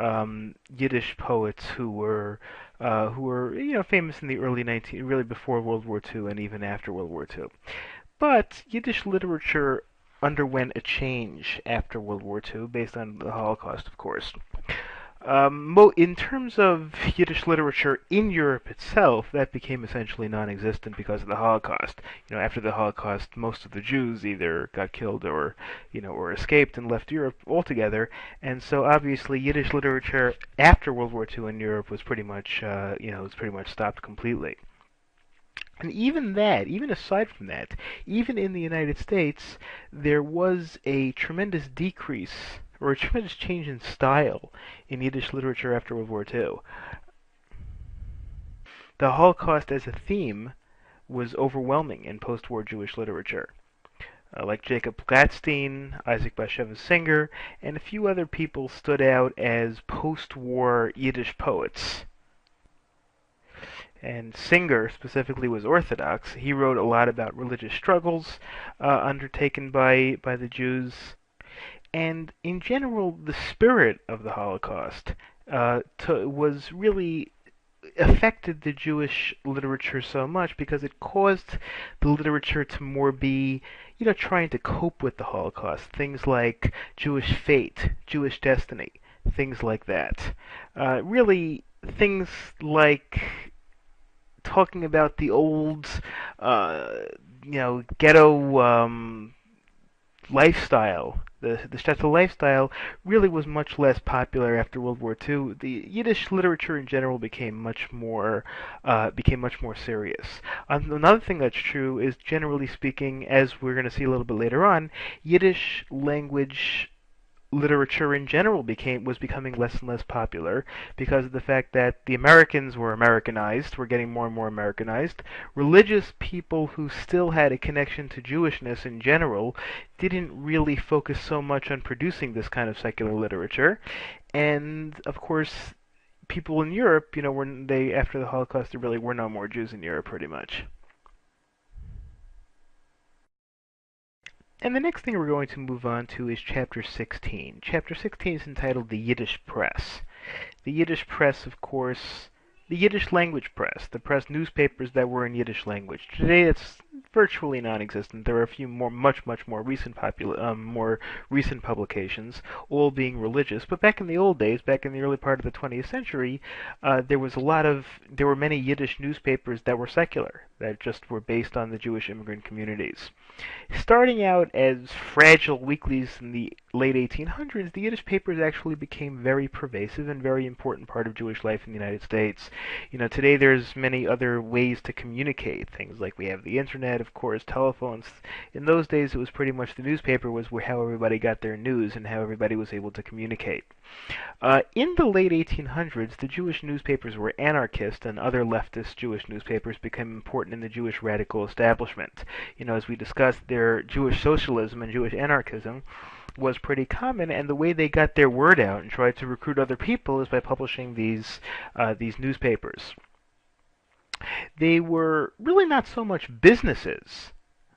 Yiddish poets who were famous in the really before World War II and even after World War II. But Yiddish literature underwent a change after World War II, based on the Holocaust, of course. In terms of Yiddish literature in Europe itself, that became essentially non-existent because of the Holocaust. After the Holocaust, most of the Jews either got killed or escaped and left Europe altogether, and so obviously Yiddish literature after World War II in Europe was pretty much stopped completely. And even that, even aside from that, even in the United States, there was a tremendous decrease or a tremendous change in style in Yiddish literature after World War II. The Holocaust as a theme was overwhelming in post-war Jewish literature. Like Jacob Gladstein, Isaac Bashevis Singer, and a few other people stood out as post-war Yiddish poets. And Singer specifically was Orthodox. He wrote a lot about religious struggles undertaken by the Jews, and in general, the spirit of the Holocaust was really affected the Jewish literature so much because it caused the literature to more be, trying to cope with the Holocaust. Things like Jewish fate, Jewish destiny, things like that. Really, things like talking about the old, uh, ghetto lifestyle. The shtetl lifestyle really was much less popular after World War II. The Yiddish literature in general became much more serious. Another thing that's true is, generally speaking, as we're going to see a little bit later on, Yiddish language literature in general was becoming less and less popular because of the fact that the Americans were Americanized, were getting more and more Americanized. Religious people who still had a connection to Jewishness in general didn't really focus so much on producing this kind of secular literature. And of course, people in Europe, when they after the Holocaust, there really were no more Jews in Europe pretty much. And the next thing we're going to move on to is Chapter 16. Chapter 16 is entitled The Yiddish Press. The Yiddish press, of course, the Yiddish language press, the press newspapers that were in Yiddish language. Today, it's virtually non-existent. There are a few much more more recent publications, all being religious. But back in the old days, back in the early part of the 20th century, there were many Yiddish newspapers that were secular, that just were based on the Jewish immigrant communities. Starting out as fragile weeklies in the late 1800s, the Yiddish papers actually became very pervasive and very important part of Jewish life in the United States. Today there's many other ways to communicate. Things like we have the internet, of course, telephones. In those days, it was pretty much the newspaper was how everybody got their news and how everybody was able to communicate. In the late 1800s, the Jewish newspapers were anarchist, and other leftist Jewish newspapers became important in the Jewish radical establishment. As we discussed, their Jewish socialism and Jewish anarchism was pretty common, and the way they got their word out and tried to recruit other people is by publishing these newspapers. They were really not so much businesses,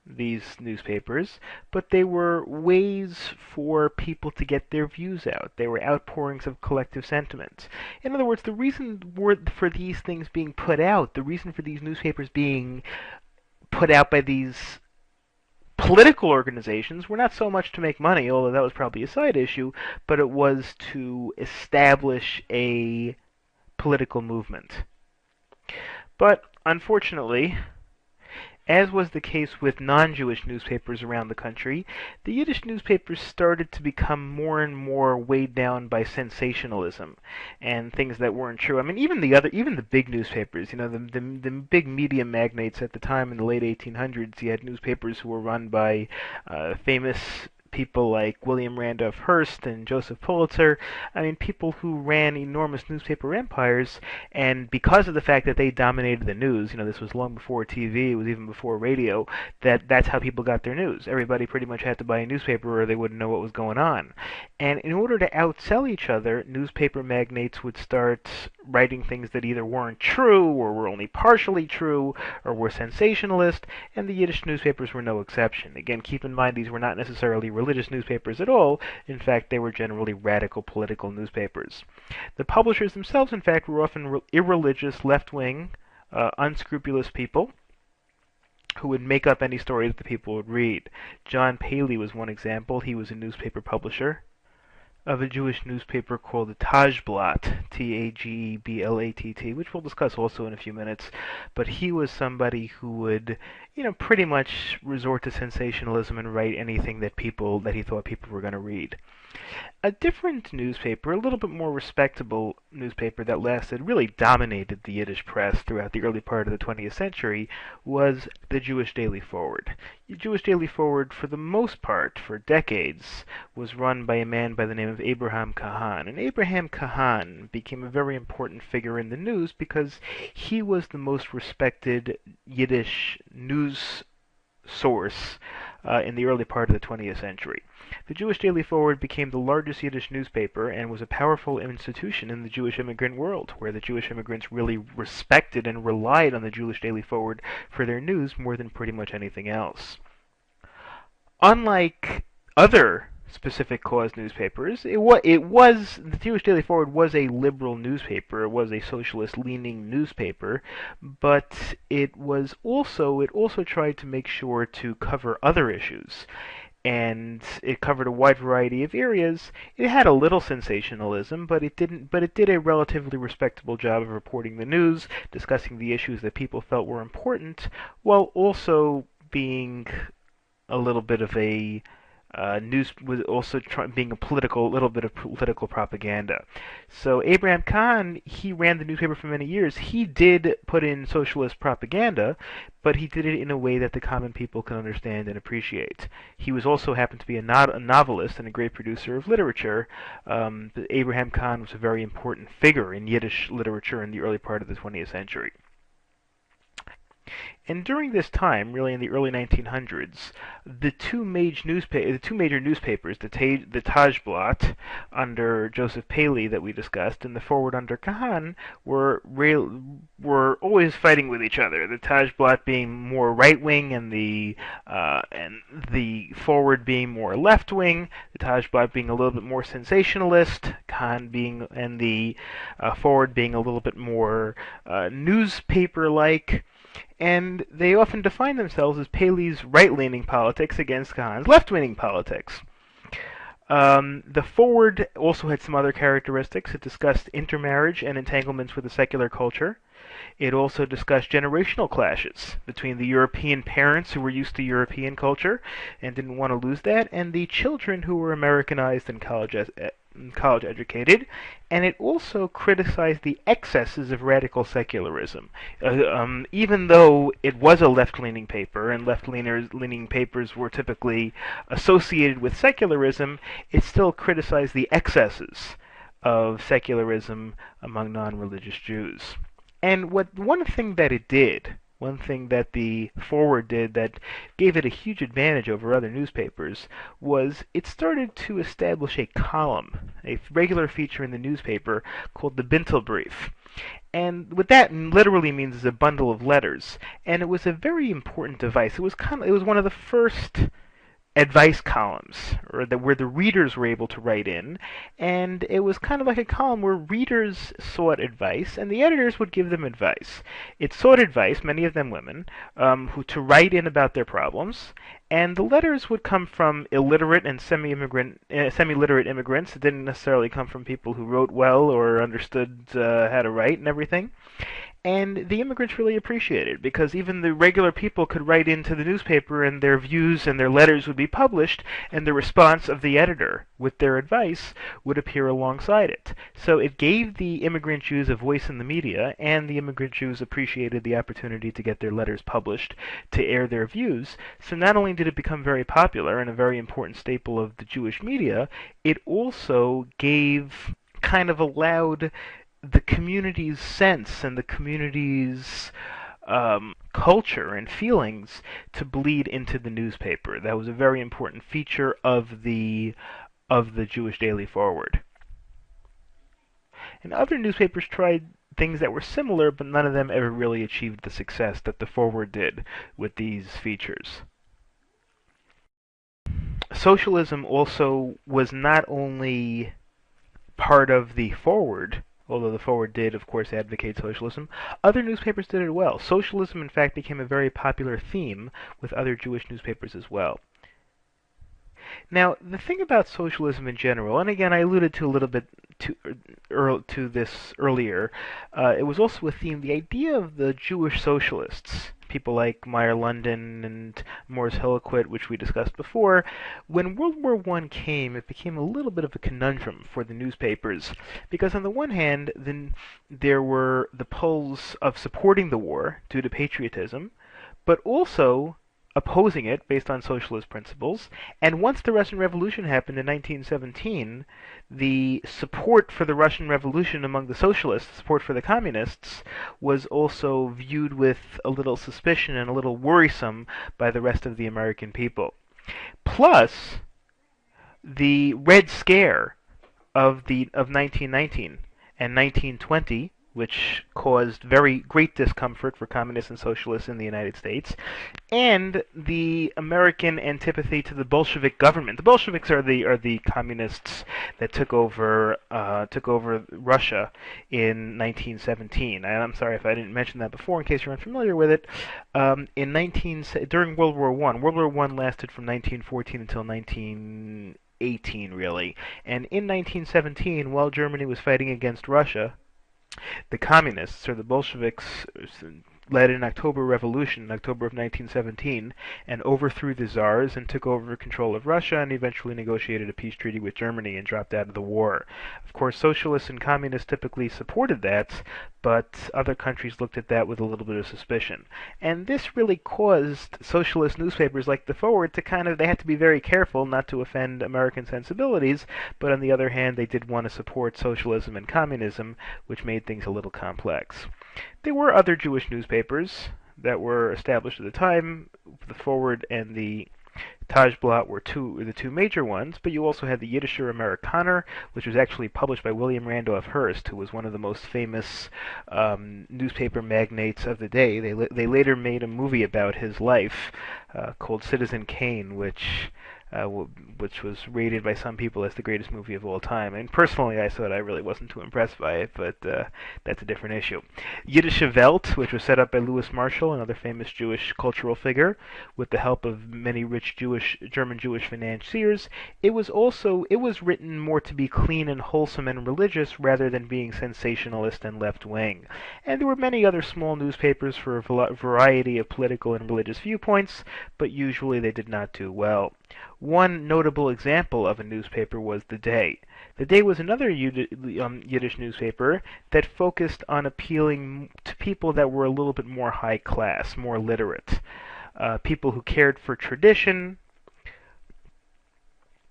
these newspapers, but they were ways for people to get their views out. They were outpourings of collective sentiment. In other words, the reason for these things being put out, the reason for these newspapers being put out by these political organizations were not so much to make money, although that was probably a side issue, but it was to establish a political movement. But unfortunately, as was the case with non-Jewish newspapers around the country, the Yiddish newspapers started to become more and more weighed down by sensationalism and things that weren't true. I mean, even the big newspapers, the big media magnates at the time in the late 1800s, you had newspapers who were run by famous people like William Randolph Hearst and Joseph Pulitzer. I mean, people who ran enormous newspaper empires, and because of the fact that they dominated the news, this was long before TV, it was even before radio, that's how people got their news. Everybody pretty much had to buy a newspaper or they wouldn't know what was going on. And in order to outsell each other, newspaper magnates would start writing things that either weren't true or were only partially true or were sensationalist, and the Yiddish newspapers were no exception. Again, keep in mind these were not necessarily religious newspapers at all. In fact, they were generally radical political newspapers. The publishers themselves, in fact, were often irreligious, left-wing, unscrupulous people who would make up any story that the people would read. John Paley was one example. He was a newspaper publisher of a Jewish newspaper called the Tajblatt, Tagblatt, which we'll discuss also in a few minutes. But he was somebody who would pretty much resort to sensationalism and write anything that he thought people were going to read. A different newspaper, a little bit more respectable newspaper that really dominated the Yiddish press throughout the early part of the 20th century, was the Jewish Daily Forward. The Jewish Daily Forward, for the most part, for decades, was run by a man by the name of Abraham Kahan. And Abraham Kahan became a very important figure in the news because he was the most respected Yiddish news source in the early part of the 20th century. The Jewish Daily Forward became the largest Yiddish newspaper and was a powerful institution in the Jewish immigrant world, where the Jewish immigrants really respected and relied on the Jewish Daily Forward for their news more than pretty much anything else. Unlike other specific cause newspapers, the Jewish Daily Forward was a liberal newspaper. It was a socialist-leaning newspaper, but it also tried to make sure to cover other issues, and it covered a wide variety of areas. It had a little sensationalism, but it did a relatively respectable job of reporting the news, discussing the issues that people felt were important, while also being a little bit of a news was also being little bit of political propaganda. So Abraham Khan, he ran the newspaper for many years. He did put in socialist propaganda, but he did it in a way that the common people can understand and appreciate. He was also happened to be a novelist and a great producer of literature. Abraham Khan was a very important figure in Yiddish literature in the early part of the 20th century. And during this time, really in the early 1900s, the two major newspapers, the Tajblatt under Joseph Paley that we discussed, and the Forward under Kahan, were always fighting with each other. The Tajblatt being more right wing, and the Forward being more left wing. The Tajblatt being a little bit more sensationalist, and the Forward being a little bit more newspaper like. And they often define themselves as Paley's right-leaning politics against Kahan's left-leaning politics. The Forward also had some other characteristics. It discussed intermarriage and entanglements with the secular culture. It also discussed generational clashes between the European parents who were used to European culture and didn't want to lose that, and the children who were Americanized and college educated, and it also criticized the excesses of radical secularism. Even though it was a left-leaning paper, and left-leaning papers were typically associated with secularism, it still criticized the excesses of secularism among non-religious Jews. And one thing that the Forward did that gave it a huge advantage over other newspapers was it started to establish a column, a regular feature in the newspaper called the Bintelbrief. And what that literally means is a bundle of letters. And it was a very important device. It was one of the first advice columns, where the readers were able to write in, and it was kind of like a column where readers sought advice, and the editors would give them advice. It sought advice, many of them women, to write in about their problems, and the letters would come from illiterate and semi-literate immigrants. It didn't necessarily come from people who wrote well or understood how to write and everything. And the immigrants really appreciated it, because even the regular people could write into the newspaper and their views and their letters would be published, and the response of the editor with their advice would appear alongside it. So it gave the immigrant Jews a voice in the media, and the immigrant Jews appreciated the opportunity to get their letters published, to air their views. So not only did it become very popular and a very important staple of the Jewish media, it also allowed the community's sense and the community's culture and feelings to bleed into the newspaper. That was a very important feature of the Jewish Daily Forward. And other newspapers tried things that were similar, but none of them ever really achieved the success that the Forward did with these features. Socialism also was not only part of the Forward, although the Forward did, of course, advocate socialism. Other newspapers did it well. Socialism, in fact, became a very popular theme with other Jewish newspapers as well. Now, the thing about socialism in general, and again, I alluded to a little bit to this earlier, it was also a theme, the idea of the Jewish socialists, people like Meyer London and Morris Hillquit, which we discussed before, when World War I came, it became a little bit of a conundrum for the newspapers, because on the one hand, then there were the polls of supporting the war due to patriotism, but also opposing it based on socialist principles. And once the Russian Revolution happened in 1917, the support for the Russian Revolution among the socialists, support for the communists, was also viewed with a little suspicion and a little worrisome by the rest of the American people. Plus, the Red Scare of 1919 and 1920, which caused very great discomfort for communists and socialists in the United States, and the American antipathy to the Bolshevik government. The Bolsheviks are the communists that took over Russia in 1917. And I'm sorry if I didn't mention that before, in case you're unfamiliar with it. During World War I, World War I lasted from 1914 until 1918, really. And in 1917, while Germany was fighting against Russia, the communists, or the Bolsheviks, led an October Revolution in October of 1917 and overthrew the czars and took over control of Russia and eventually negotiated a peace treaty with Germany and dropped out of the war. Of course, socialists and communists typically supported that, but other countries looked at that with a little bit of suspicion. And this really caused socialist newspapers like the Forward to they had to be very careful not to offend American sensibilities, but on the other hand, they did want to support socialism and communism, which made things a little complex. There were other Jewish newspapers that were established at the time. The Forward and the Tajblatt were the two major ones, but you also had the Yiddischer Amerikaner, which was actually published by William Randolph Hearst, who was one of the most famous newspaper magnates of the day. They later made a movie about his life called Citizen Kane, which was rated by some people as the greatest movie of all time. And personally, I really wasn't too impressed by it, but that's a different issue. Yiddische Welt, which was set up by Louis Marshall, another famous Jewish cultural figure, with the help of many rich German Jewish financiers. It was written more to be clean and wholesome and religious rather than being sensationalist and left-wing. And there were many other small newspapers for a variety of political and religious viewpoints, but usually they did not do well. One notable example of a newspaper was The Day. The Day was another Yiddish newspaper that focused on appealing to people that were a little bit more high class, more literate, people who cared for tradition,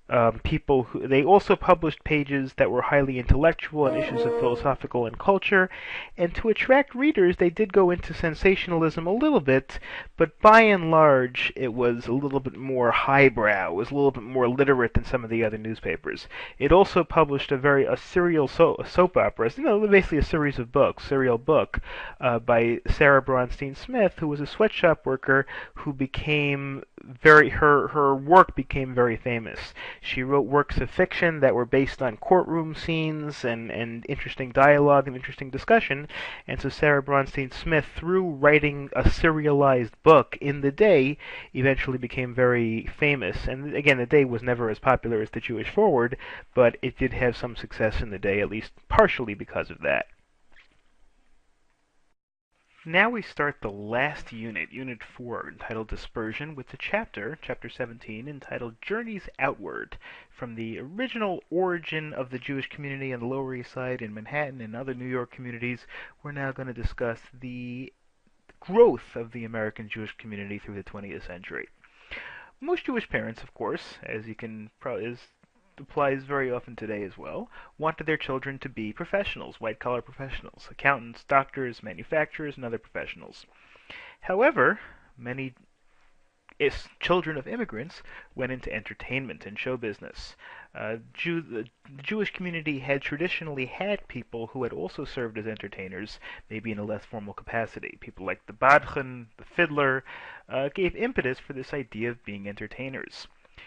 they also published pages that were highly intellectual on issues of philosophical and culture, and to attract readers they did go into sensationalism a little bit, but by and large it was a little bit more highbrow, it was a little bit more literate than some of the other newspapers. It also published a serial soap opera, basically a series of books, serial book, by Sarah Bronstein Smith, who was a sweatshop worker who became her work became very famous. She wrote works of fiction that were based on courtroom scenes and interesting dialogue and interesting discussion, and so Sarah Bronstein Smith, through writing a serialized book in The Day, eventually became very famous. And again, The Day was never as popular as the Jewish Forward, but it did have some success in The Day, at least partially because of that. Now we start the last unit, Unit 4, entitled Dispersion, with the chapter 17, entitled Journeys Outward. From the original origin of the Jewish community on the Lower East Side in Manhattan and other New York communities, we're now going to discuss the growth of the American Jewish community through the 20th century. Most Jewish parents, of course, as you can probably applies very often today as well, wanted their children to be professionals, white-collar professionals, accountants, doctors, manufacturers, and other professionals. However, many children of immigrants went into entertainment and show business. The Jewish community had traditionally had people who had also served as entertainers, maybe in a less formal capacity. People like the Badchen, the fiddler, gave impetus for this idea of being entertainers.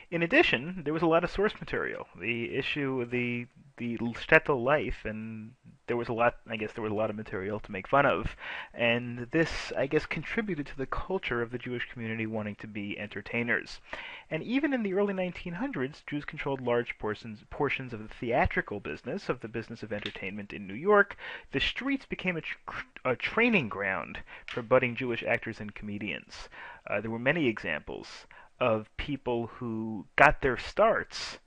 In addition, there was a lot of source material. The shtetl life and there was a lot, I guess there was a lot of material to make fun of. And this, I guess, contributed to the culture of the Jewish community wanting to be entertainers. And even in the early 1900s, Jews controlled large portions of the theatrical business, of the business of entertainment in New York. The streets became a training ground for budding Jewish actors and comedians. There were many examples of people who got their starts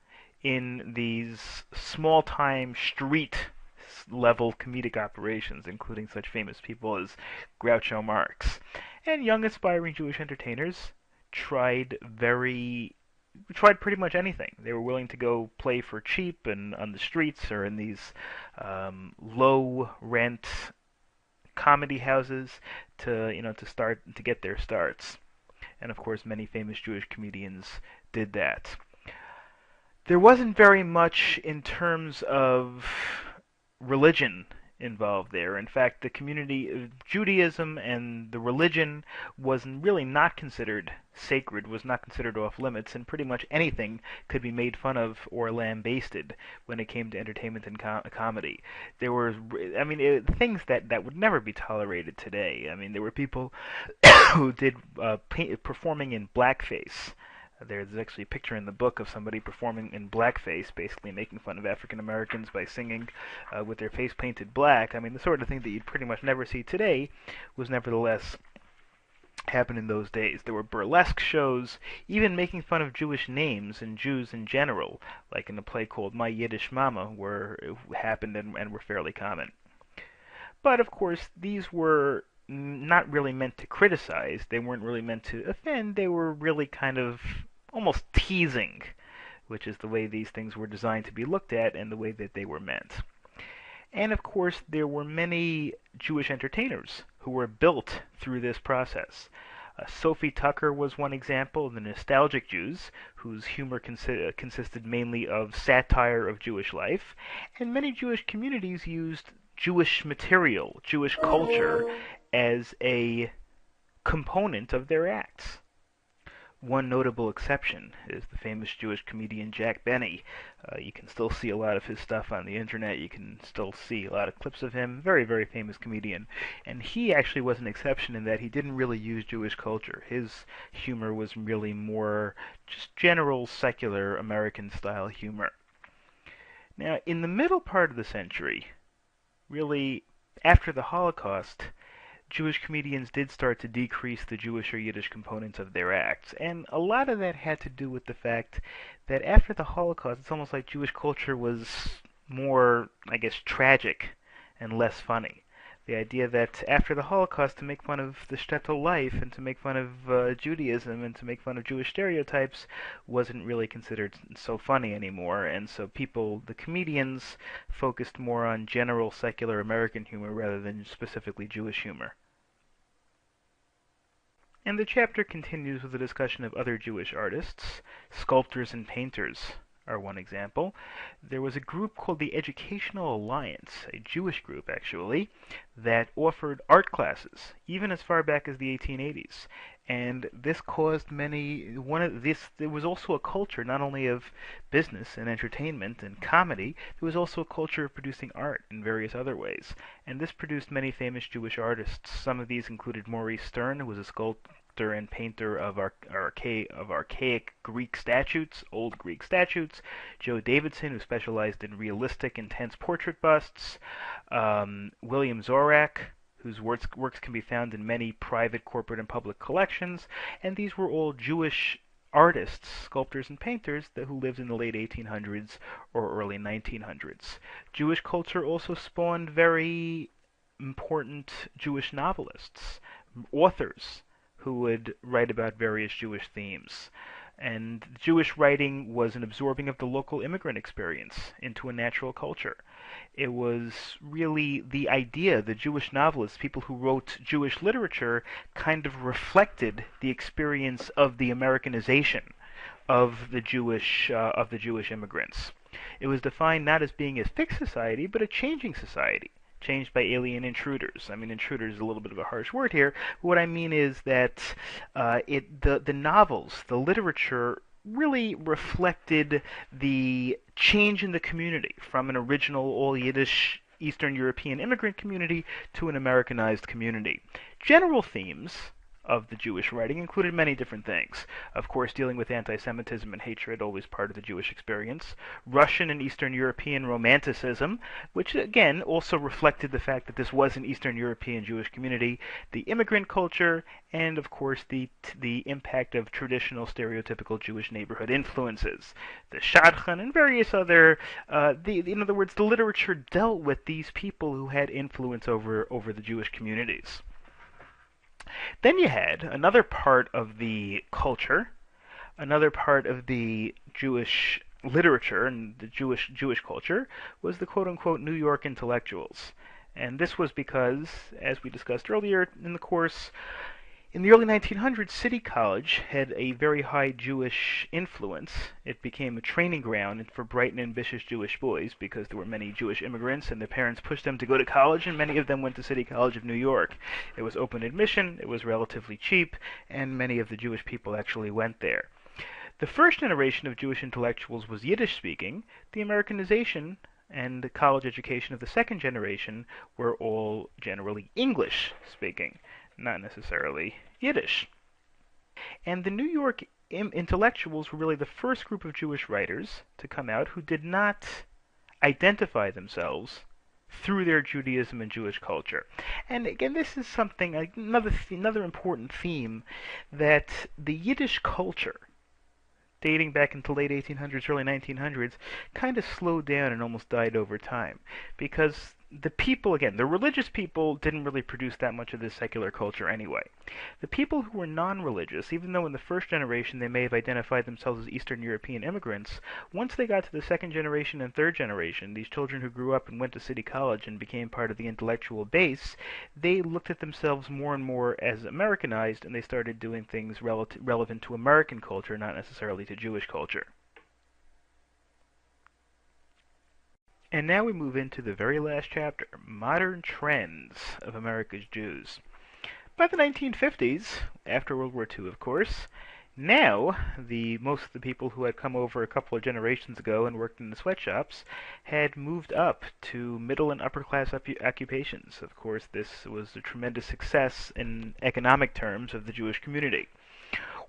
in these small-time street-level comedic operations, including such famous people as Groucho Marx. And young aspiring Jewish entertainers tried pretty much anything. They were willing to go play for cheap and on the streets or in these low rent comedy houses to get their starts. And of course, many famous Jewish comedians did that. There wasn't very much in terms of religion involved there. In fact, the community of Judaism and the religion was really not considered sacred, was not considered off limits, and pretty much anything could be made fun of or lambasted when it came to entertainment and comedy. There were, things that would never be tolerated today. I mean, there were people who did performing in blackface. There's actually a picture in the book of somebody performing in blackface, basically making fun of African Americans by singing with their face painted black. I mean, the sort of thing that you'd pretty much never see today was nevertheless happened in those days. There were burlesque shows, even making fun of Jewish names and Jews in general, like in a play called My Yiddish Mama, where it happened and were fairly common. But of course, these were not really meant to criticize. They weren't really meant to offend. They were really kind of almost teasing, which is the way these things were designed to be looked at and the way that they were meant. And of course, there were many Jewish entertainers who were built through this process. Sophie Tucker was one example of the nostalgic Jews, whose humor consisted mainly of satire of Jewish life, and many Jewish communities used Jewish material, Jewish culture, as a component of their acts. One notable exception is the famous Jewish comedian Jack Benny. You can still see a lot of his stuff on the internet. You can still see a lot of clips of him. Very, very famous comedian. And he actually was an exception in that he didn't really use Jewish culture. His humor was really more just general secular American-style humor. Now, in the middle part of the century, really after the Holocaust, Jewish comedians did start to decrease the Jewish or Yiddish components of their acts, and a lot of that had to do with the fact that after the Holocaust, it's almost like Jewish culture was more, I guess, tragic and less funny. The idea that after the Holocaust, to make fun of the shtetl life and to make fun of Judaism and to make fun of Jewish stereotypes wasn't really considered so funny anymore, and so the comedians, focused more on general secular American humor rather than specifically Jewish humor. And the chapter continues with a discussion of other Jewish artists. Sculptors and painters are one example. There was a group called the Educational Alliance, a Jewish group actually, that offered art classes even as far back as the 1880s. And this caused there was also a culture not only of business and entertainment and comedy, there was also a culture of producing art in various other ways. And this produced many famous Jewish artists. Some of these included Maurice Stern, who was a sculptor and painter of archaic Greek statues, old Greek statues. Joe Davidson, who specialized in realistic, intense portrait busts. William Zorak, whose works can be found in many private, corporate, and public collections. And these were all Jewish artists, sculptors, and painters who lived in the late 1800s or early 1900s. Jewish culture also spawned very important Jewish novelists, authors, who would write about various Jewish themes. And Jewish writing was an absorbing of the local immigrant experience into a natural culture. It was really the idea, the Jewish novelists, people who wrote Jewish literature, kind of reflected the experience of the Americanization of the Jewish immigrants. It was defined not as being a fixed society, but a changing society, changed by alien intruders. I mean, intruder is a little bit of a harsh word here. But what I mean is that the novels, the literature, really reflected the change in the community from an original all Yiddish Eastern European immigrant community to an Americanized community. General themes of the Jewish writing included many different things. Of course, dealing with anti-Semitism and hatred, always part of the Jewish experience. Russian and Eastern European romanticism, which again also reflected the fact that this was an Eastern European Jewish community. The immigrant culture, and of course the impact of traditional stereotypical Jewish neighborhood influences. The Shadchan and various other, in other words, the literature dealt with these people who had influence over the Jewish communities. Then you had another part of the culture, another part of the Jewish literature and the Jewish culture was the quote-unquote New York intellectuals. And this was because, as we discussed earlier in the course, in the early 1900s, City College had a very high Jewish influence. It became a training ground for bright and ambitious Jewish boys because there were many Jewish immigrants and their parents pushed them to go to college, and many of them went to City College of New York. It was open admission, it was relatively cheap, and many of the Jewish people actually went there. The first generation of Jewish intellectuals was Yiddish speaking. The Americanization and the college education of the second generation were all generally English speaking, not necessarily Yiddish. And the New York intellectuals were really the first group of Jewish writers to come out who did not identify themselves through their Judaism and Jewish culture. And again, this is something, another important theme, that the Yiddish culture, dating back into late 1800s, early 1900s, kind of slowed down and almost died over time. Because the people, again, the religious people didn't really produce that much of this secular culture anyway. The people who were non-religious, even though in the first generation they may have identified themselves as Eastern European immigrants, once they got to the second generation and third generation, these children who grew up and went to City College and became part of the intellectual base, they looked at themselves more and more as Americanized, and they started doing things relevant to American culture, not necessarily to Jewish culture. And now we move into the very last chapter, Modern Trends of America's Jews. By the 1950s, after World War II of course, now most of the people who had come over a couple of generations ago and worked in the sweatshops had moved up to middle and upper class occupations. Of course, this was a tremendous success in economic terms of the Jewish community.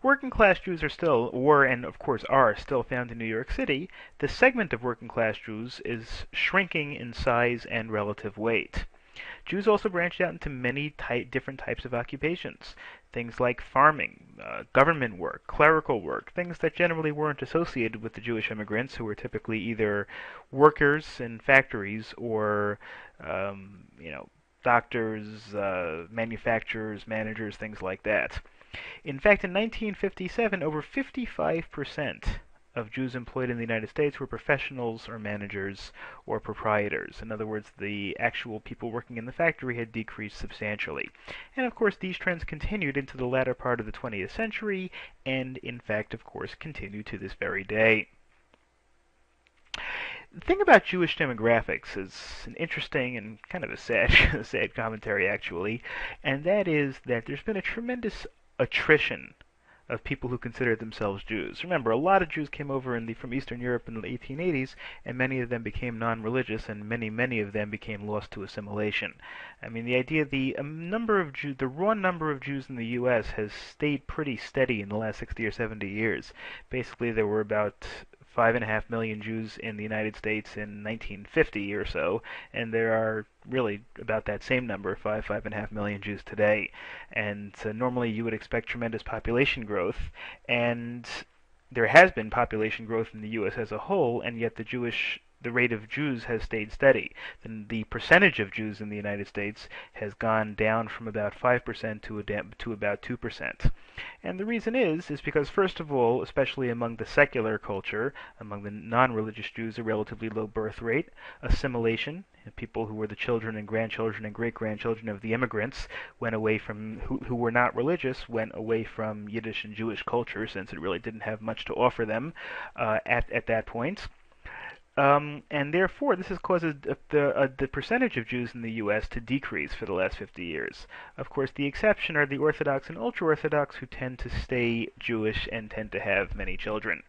Working class Jews were and of course are still found in New York City. The segment of working class Jews is shrinking in size and relative weight. Jews also branched out into many different types of occupations. Things like farming, government work, clerical work, things that generally weren't associated with the Jewish immigrants, who were typically either workers in factories or, doctors, manufacturers, managers, things like that. In fact, in 1957, over 55% of Jews employed in the United States were professionals or managers or proprietors. In other words, the actual people working in the factory had decreased substantially. And of course, these trends continued into the latter part of the 20th century, and in fact, of course, continue to this very day. The thing about Jewish demographics is an interesting and kind of a sad, sad commentary, actually, and that is that there's been a tremendous attrition of people who consider themselves Jews. Remember, a lot of Jews came over from Eastern Europe in the 1880s, and many of them became non-religious, and many of them became lost to assimilation. I mean, the idea, the raw number of Jews in the U.S. has stayed pretty steady in the last 60 or 70 years. Basically, there were about 5.5 million Jews in the United States in 1950 or so, and there are really about that same number, 5.5 million Jews today. And normally you would expect tremendous population growth, and there has been population growth in the U.S. as a whole, and yet the rate of Jews has stayed steady. The percentage of Jews in the United States has gone down from about 5% to about 2%. And the reason is because, first of all, especially among the secular culture, among the non-religious Jews, a relatively low birth rate, assimilation, people who were the children and grandchildren and great-grandchildren of the immigrants went away from, who were not religious, went away from Yiddish and Jewish culture, since it really didn't have much to offer them at that point. And therefore, this has caused the percentage of Jews in the U.S. to decrease for the last 50 years. Of course, the exception are the Orthodox and ultra-Orthodox, who tend to stay Jewish and tend to have many children.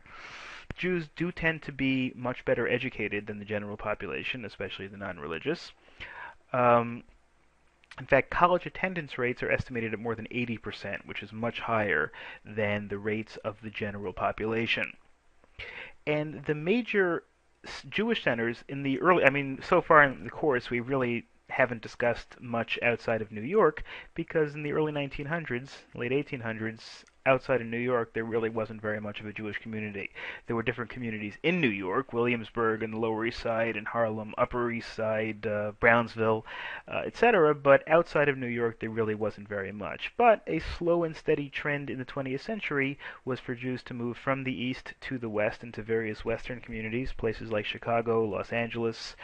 Jews do tend to be much better educated than the general population, especially the non-religious. Um, in fact, college attendance rates are estimated at more than 80%, which is much higher than the rates of the general population. And the major Jewish centers in the early, I mean, so far in the course, we really haven't discussed much outside of New York because in the early 1900s, late 1800s, outside of New York, there really wasn't very much of a Jewish community. There were different communities in New York, Williamsburg and the Lower East Side, and Harlem, Upper East Side, Brownsville, etc. But outside of New York, there really wasn't very much. But a slow and steady trend in the 20th century was for Jews to move from the East to the West into various Western communities, places like Chicago, Los Angeles,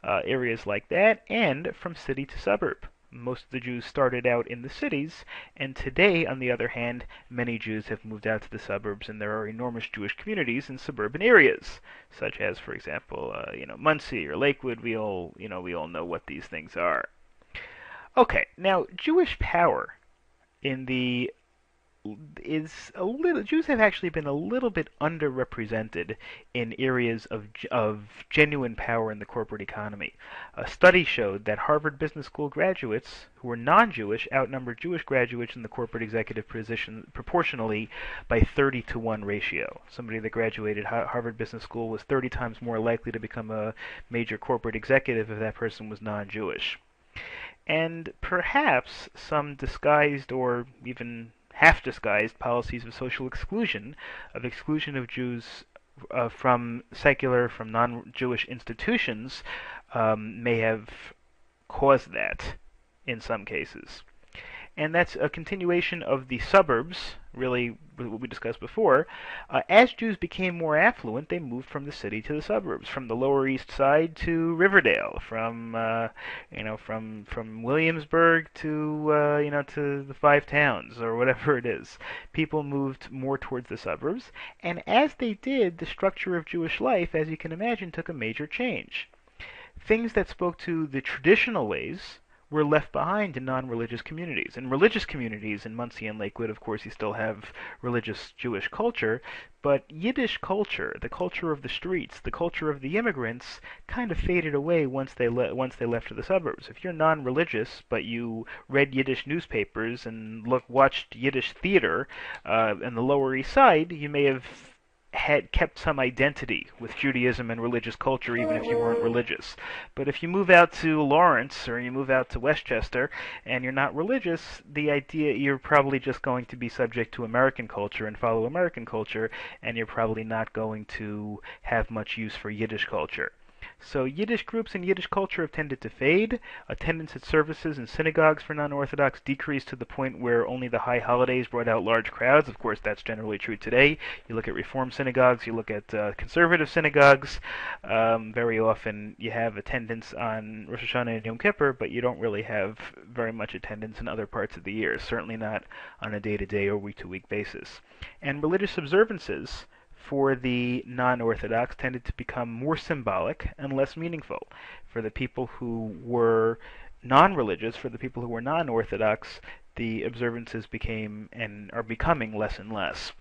areas like that, and from city to suburb. Most of the Jews started out in the cities, and today, on the other hand, many Jews have moved out to the suburbs, and there are enormous Jewish communities in suburban areas, such as, for example, Muncie or Lakewood. We all know what these things are. Okay, now Jewish power in the is a little Jews have actually been a little bit underrepresented in areas of genuine power in the corporate economy. A study showed that Harvard Business School graduates who were non-Jewish outnumbered Jewish graduates in the corporate executive position proportionally by 30 to 1 ratio. Somebody that graduated Harvard Business School was 30 times more likely to become a major corporate executive if that person was non-Jewish. And perhaps some disguised or even half-disguised policies of social exclusion, of exclusion of Jews from non-Jewish institutions, may have caused that in some cases. And that's a continuation of the suburbs, really what we discussed before. As Jews became more affluent, they moved from the city to the suburbs, from the Lower East Side to Riverdale, from Williamsburg to the Five Towns or whatever it is. People moved more towards the suburbs, and as they did, the structure of Jewish life, as you can imagine, took a major change. Things that spoke to the traditional ways were left behind in non-religious communities. In religious communities in Muncie and Lakewood, of course, you still have religious Jewish culture, but Yiddish culture, the culture of the streets, the culture of the immigrants, kind of faded away once they left to the suburbs. If you're non-religious, but you read Yiddish newspapers and watched Yiddish theater in the Lower East Side, you may have had kept some identity with Judaism and religious culture, even if you weren't religious. But if you move out to Lawrence or you move out to Westchester and you're not religious, the idea you're probably just going to be subject to American culture and follow American culture, and you're probably not going to have much use for Yiddish culture. So Yiddish groups and Yiddish culture have tended to fade. Attendance at services and synagogues for non-Orthodox decreased to the point where only the high holidays brought out large crowds. Of course, that's generally true today. You look at Reform synagogues, you look at conservative synagogues. Very often you have attendance on Rosh Hashanah and Yom Kippur, but you don't really have very much attendance in other parts of the year, certainly not on a day-to-day or week-to-week basis. And religious observances for the non-Orthodox tended to become more symbolic and less meaningful. For the people who were non-religious, for the people who were non-Orthodox, the observances became and are becoming less and less.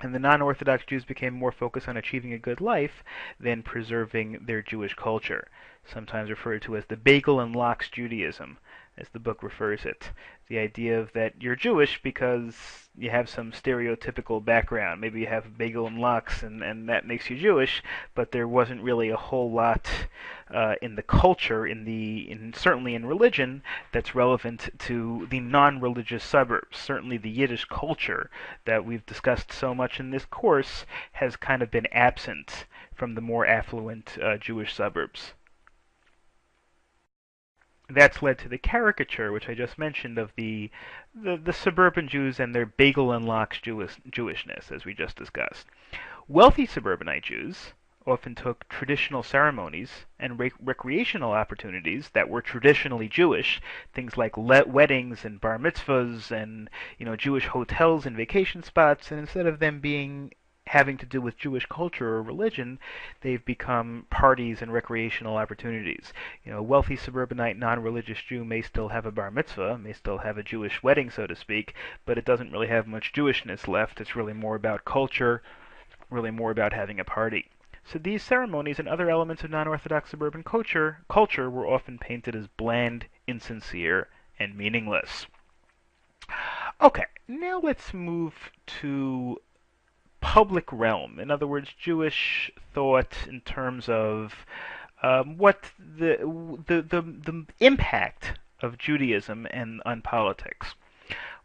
And the non-Orthodox Jews became more focused on achieving a good life than preserving their Jewish culture, sometimes referred to as the Bagel and Lox Judaism, as the book refers it. The idea that you're Jewish because you have some stereotypical background. Maybe you have a bagel and lox, and that makes you Jewish, but there wasn't really a whole lot in the culture, certainly in religion, that's relevant to the non-religious suburbs. Certainly the Yiddish culture that we've discussed so much in this course has kind of been absent from the more affluent Jewish suburbs. That's led to the caricature, which I just mentioned, of the suburban Jews and their bagel and lox Jewishness, as we just discussed. Wealthy suburbanite Jews often took traditional ceremonies and recreational opportunities that were traditionally Jewish, things like weddings and bar mitzvahs and Jewish hotels and vacation spots, and instead of them having to do with Jewish culture or religion, they've become parties and recreational opportunities. A wealthy suburbanite non-religious Jew may still have a bar mitzvah, may still have a Jewish wedding, so to speak, but it doesn't really have much Jewishness left. It's really more about culture really more about having a party. So these ceremonies and other elements of non-Orthodox suburban culture were often painted as bland, insincere, and meaningless. Okay, now let's move to public realm. In other words, Jewish thought in terms of what the impact of Judaism and on politics.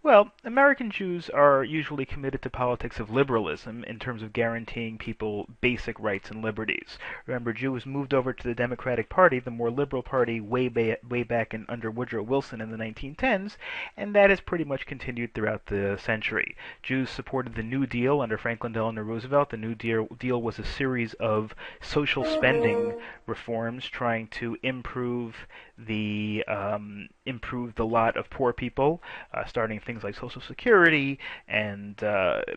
Well, American Jews are usually committed to politics of liberalism in terms of guaranteeing people basic rights and liberties. Remember, Jews moved over to the Democratic Party, the more liberal party, way back under Woodrow Wilson in the 1910s, and that has pretty much continued throughout the century. Jews supported the New Deal under Franklin Delano Roosevelt. The New Deal was a series of social spending reforms trying to improve the lot of poor people, starting things like Social Security and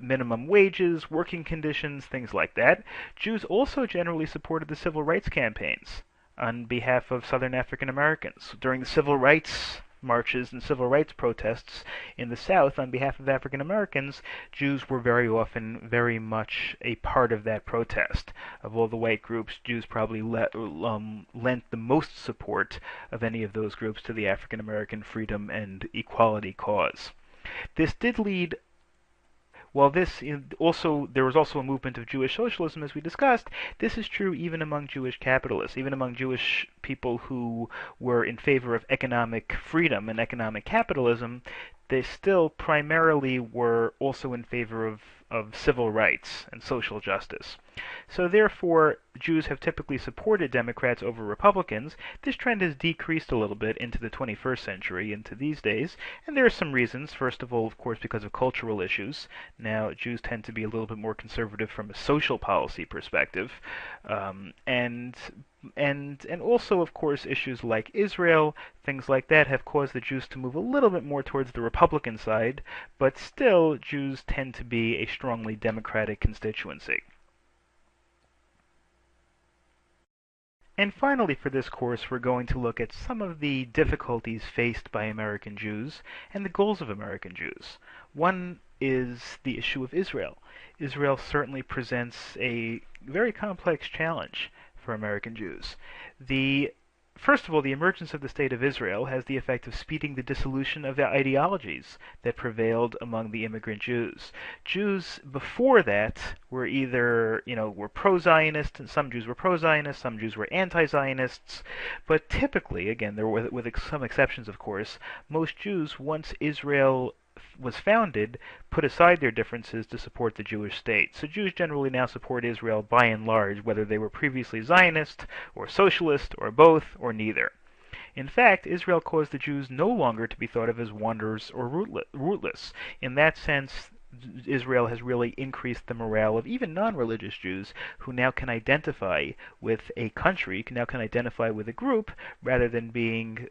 minimum wages, working conditions, things like that. Jews also generally supported the civil rights campaigns on behalf of Southern African Americans. During the civil rights marches and civil rights protests in the South on behalf of African Americans, Jews were very often very much a part of that protest. Of all the white groups, Jews probably lent the most support of any of those groups to the African American freedom and equality cause. This did lead While there was also a movement of Jewish socialism, as we discussed. This is true even among Jewish capitalists, even among Jewish people who were in favor of economic freedom and economic capitalism. They still primarily were also in favor of civil rights and social justice. So therefore, Jews have typically supported Democrats over Republicans. This trend has decreased a little bit into the 21st century, into these days, and there are some reasons. First of all, of course, because of cultural issues. Now, Jews tend to be a little bit more conservative from a social policy perspective, and also, of course, issues like Israel, things like that, have caused the Jews to move a little bit more towards the Republican side, but still, Jews tend to be a strongly Democratic constituency. And finally, for this course, we're going to look at some of the difficulties faced by American Jews and the goals of American Jews. One is the issue of Israel. Israel certainly presents a very complex challenge for American Jews. First of all, the emergence of the State of Israel has the effect of speeding the dissolution of the ideologies that prevailed among the immigrant Jews. Jews before that were were pro-Zionist, and some Jews were pro-Zionist, some Jews were anti-Zionists, but typically, again, there were with some exceptions, of course, most Jews, once Israel was founded, put aside their differences to support the Jewish state. So Jews generally now support Israel by and large, whether they were previously Zionist, or socialist, or both, or neither. In fact, Israel caused the Jews no longer to be thought of as wanderers or rootless. In that sense, Israel has really increased the morale of even non-religious Jews who now can identify with a country, now can identify with a group, rather than being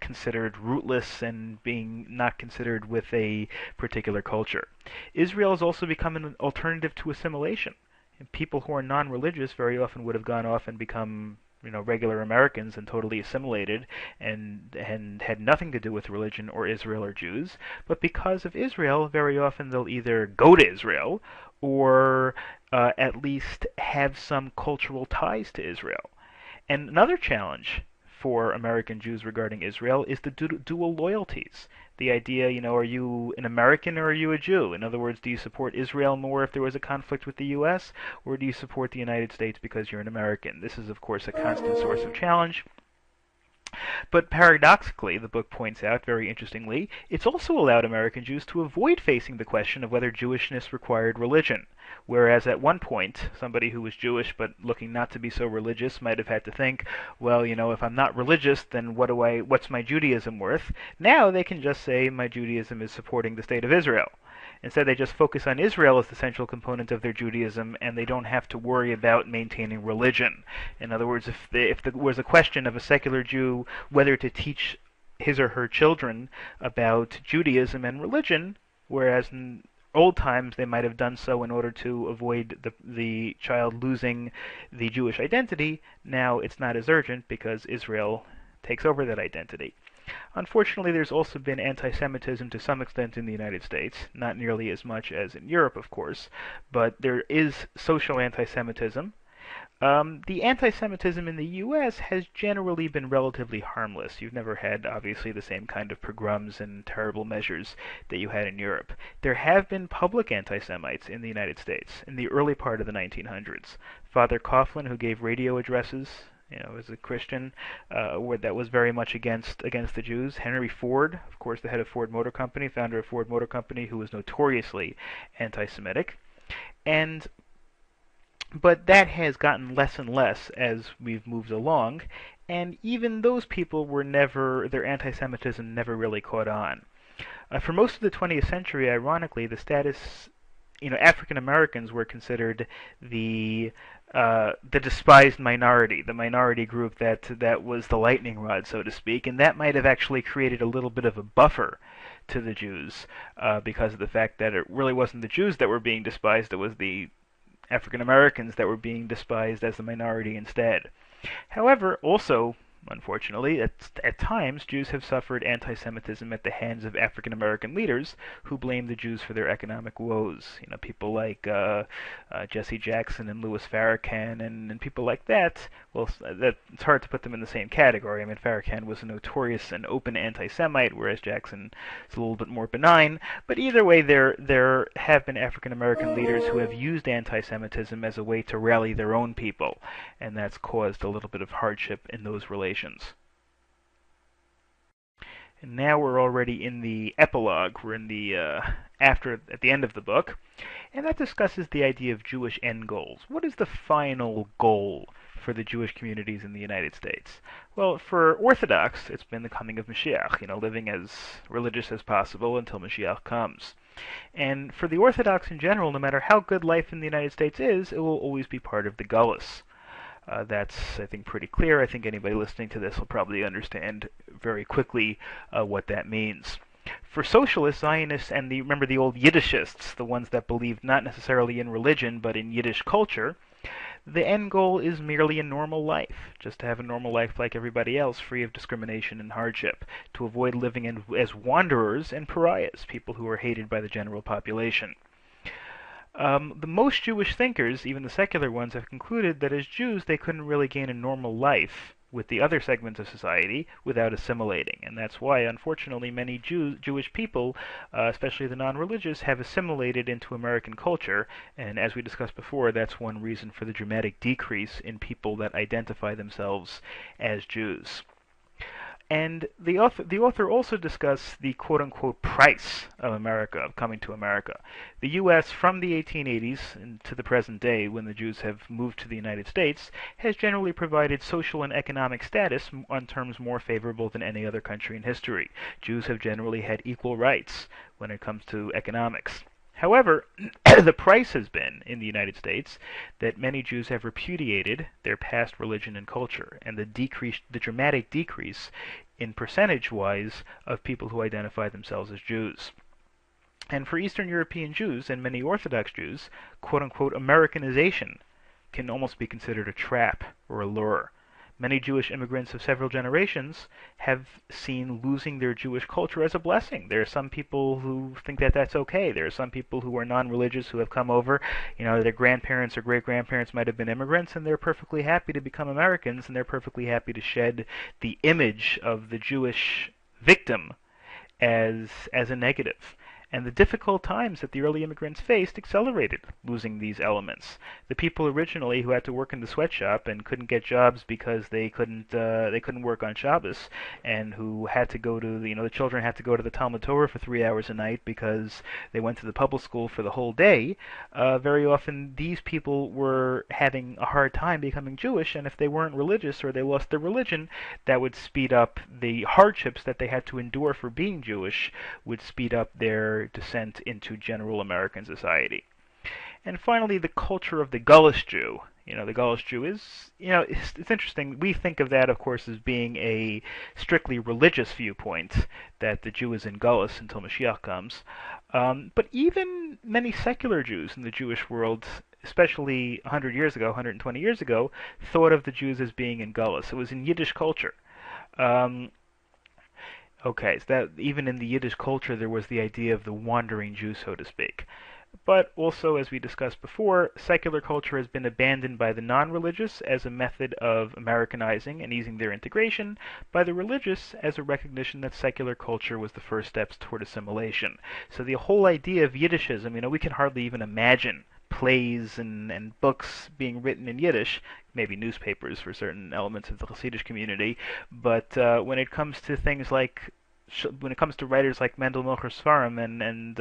considered rootless and being not considered with a particular culture. Israel has also become an alternative to assimilation. And people who are non-religious very often would have gone off and become regular Americans and totally assimilated and had nothing to do with religion or Israel or Jews. But because of Israel, very often they'll either go to Israel or at least have some cultural ties to Israel. And another challenge for American Jews regarding Israel is the dual loyalties. The idea, are you an American or are you a Jew? In other words, do you support Israel more if there was a conflict with the U.S., or do you support the United States because you're an American? This is, of course, a constant source of challenge. But paradoxically, the book points out, very interestingly, it's also allowed American Jews to avoid facing the question of whether Jewishness required religion. Whereas at one point, somebody who was Jewish but looking not to be so religious might have had to think, well, if I'm not religious, then what's my Judaism worth? Now they can just say my Judaism is supporting the State of Israel. Instead, they just focus on Israel as the central component of their Judaism, and they don't have to worry about maintaining religion. In other words, if there was a question of a secular Jew whether to teach his or her children about Judaism and religion, whereas in old times they might have done so in order to avoid the child losing the Jewish identity, now it's not as urgent because Israel takes over that identity. Unfortunately, there's also been anti-Semitism to some extent in the United States, not nearly as much as in Europe, of course, but there is social anti-Semitism. The anti-Semitism in the U.S. has generally been relatively harmless. You've never had, obviously, the same kind of pogroms and terrible measures that you had in Europe. There have been public anti-Semites in the United States in the early part of the 1900s. Father Coughlin, who gave radio addresses, as a Christian, where that was very much against the Jews. Henry Ford, of course, the head of Ford Motor Company, founder of Ford Motor Company, who was notoriously anti-Semitic. And But that has gotten less and less as we've moved along, and even those people their anti-Semitism never really caught on. For most of the 20th century, ironically, African Americans were considered the despised minority, the minority group that was the lightning rod, so to speak, and that might have actually created a little bit of a buffer to the Jews, because of the fact that it really wasn't the Jews that were being despised, it was the African Americans that were being despised as the minority instead. However, also, unfortunately, at times, Jews have suffered anti-Semitism at the hands of African American leaders who blame the Jews for their economic woes. People like Jesse Jackson and Louis Farrakhan and people like that. Well, it's hard to put them in the same category. I mean, Farrakhan was a notorious and open anti-Semite, whereas Jackson is a little bit more benign. But either way, there have been African American leaders who have used anti-Semitism as a way to rally their own people, and that's caused a little bit of hardship in those relations. And now we're already in the epilogue. We're in the at the end of the book, and that discusses the idea of Jewish end goals. What is the final goal for the Jewish communities in the United States? Well, for Orthodox, it's been the coming of Mashiach, living as religious as possible until Mashiach comes. And for the Orthodox in general, no matter how good life in the United States is, it will always be part of the Gullus. That's, I think, pretty clear. I think anybody listening to this will probably understand very quickly what that means. For socialists, Zionists, and remember the old Yiddishists, the ones that believed not necessarily in religion but in Yiddish culture, the end goal is merely a normal life, just to have a normal life like everybody else, free of discrimination and hardship, to avoid living as wanderers and pariahs, people who are hated by the general population. The most Jewish thinkers, even the secular ones, have concluded that as Jews they couldn't really gain a normal life with the other segments of society without assimilating. And that's why, unfortunately, many Jewish people, especially the non-religious, have assimilated into American culture. And as we discussed before, that's one reason for the dramatic decrease in people that identify themselves as Jews. And the author also discussed the quote-unquote price of America, of coming to America. The U.S. from the 1880s to the present day, when the Jews have moved to the United States, has generally provided social and economic status on terms more favorable than any other country in history. Jews have generally had equal rights when it comes to economics. However, the price has been, in the United States, that many Jews have repudiated their past religion and culture, and the dramatic decrease in percentage-wise of people who identify themselves as Jews. And for Eastern European Jews and many Orthodox Jews, quote-unquote Americanization can almost be considered a trap or a lure. Many Jewish immigrants of several generations have seen losing their Jewish culture as a blessing. There are some people who think that that's okay. There are some people who are non-religious who have come over. Their grandparents or great-grandparents might have been immigrants, and they're perfectly happy to become Americans, and they're perfectly happy to shed the image of the Jewish victim as a negative. And the difficult times that the early immigrants faced accelerated losing these elements. The people originally who had to work in the sweatshop and couldn't get jobs because they couldn't work on Shabbos, and who had to go to the children had to go to the Talmud Torah for 3 hours a night because they went to the public school for the whole day. Very often these people were having a hard time becoming Jewish, and if they weren't religious or they lost their religion, that would speed up the hardships that they had to endure for being Jewish, would speed up their descent into general American society. And finally, the culture of the Gullus Jew. The Gullus Jew is, it's interesting. We think of that, of course, as being a strictly religious viewpoint, that the Jew is in Gullus until Mashiach comes. But even many secular Jews in the Jewish world, especially 100 years ago, 120 years ago, thought of the Jews as being in Gullus. It was in Yiddish culture. Okay, so that even in the Yiddish culture there was the idea of the wandering Jew, so to speak. But also, as we discussed before, secular culture has been abandoned by the non-religious as a method of Americanizing and easing their integration, by the religious as a recognition that secular culture was the first steps toward assimilation. So the whole idea of Yiddishism, we can hardly even imagine plays and books being written in Yiddish, maybe newspapers for certain elements of the Hasidic community, but when it comes to things like when it comes to writers like Mendel Milcher Sfarim and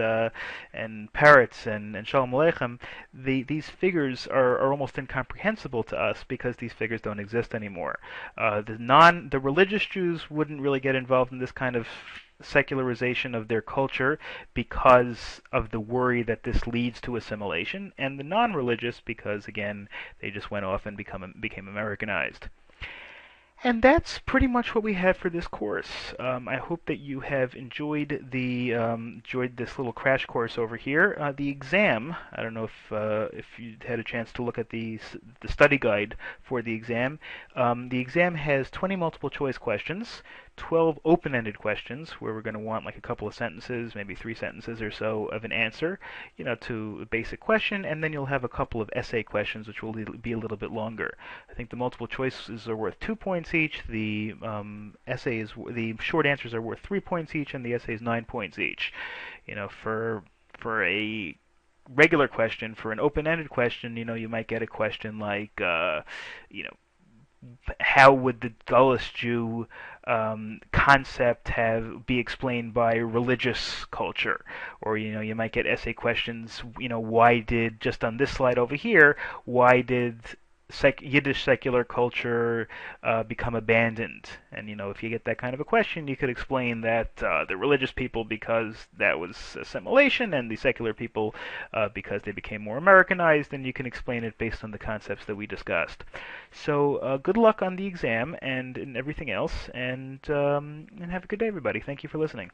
Peretz and Shalom Aleichem, these figures are almost incomprehensible to us because these figures don't exist anymore. The religious Jews wouldn't really get involved in this kind of secularization of their culture because of the worry that this leads to assimilation, and the non-religious because again they just went off and became Americanized. And that's pretty much what we have for this course. I hope that you have enjoyed this little crash course over here. The exam, I don't know if you had a chance to look at the study guide for the exam. The exam has 20 multiple choice questions, 12 open-ended questions where we're going to want like a couple of sentences, maybe 3 sentences or so of an answer, to a basic question, and then you'll have a couple of essay questions which will be a little bit longer. I think the multiple choices are worth 2 points each. The short answers are worth 3 points each, and the essays 9 points each. For a regular question, for an open-ended question, you might get a question like, how would the dullest Jew concept be explained by religious culture? Or you might get essay questions. Why did just on this slide over here? Why did Yiddish secular culture become abandoned? And if you get that kind of a question, you could explain that the religious people because that was assimilation, and the secular people because they became more Americanized, and you can explain it based on the concepts that we discussed. So good luck on the exam and in everything else, and have a good day, everybody. Thank you for listening.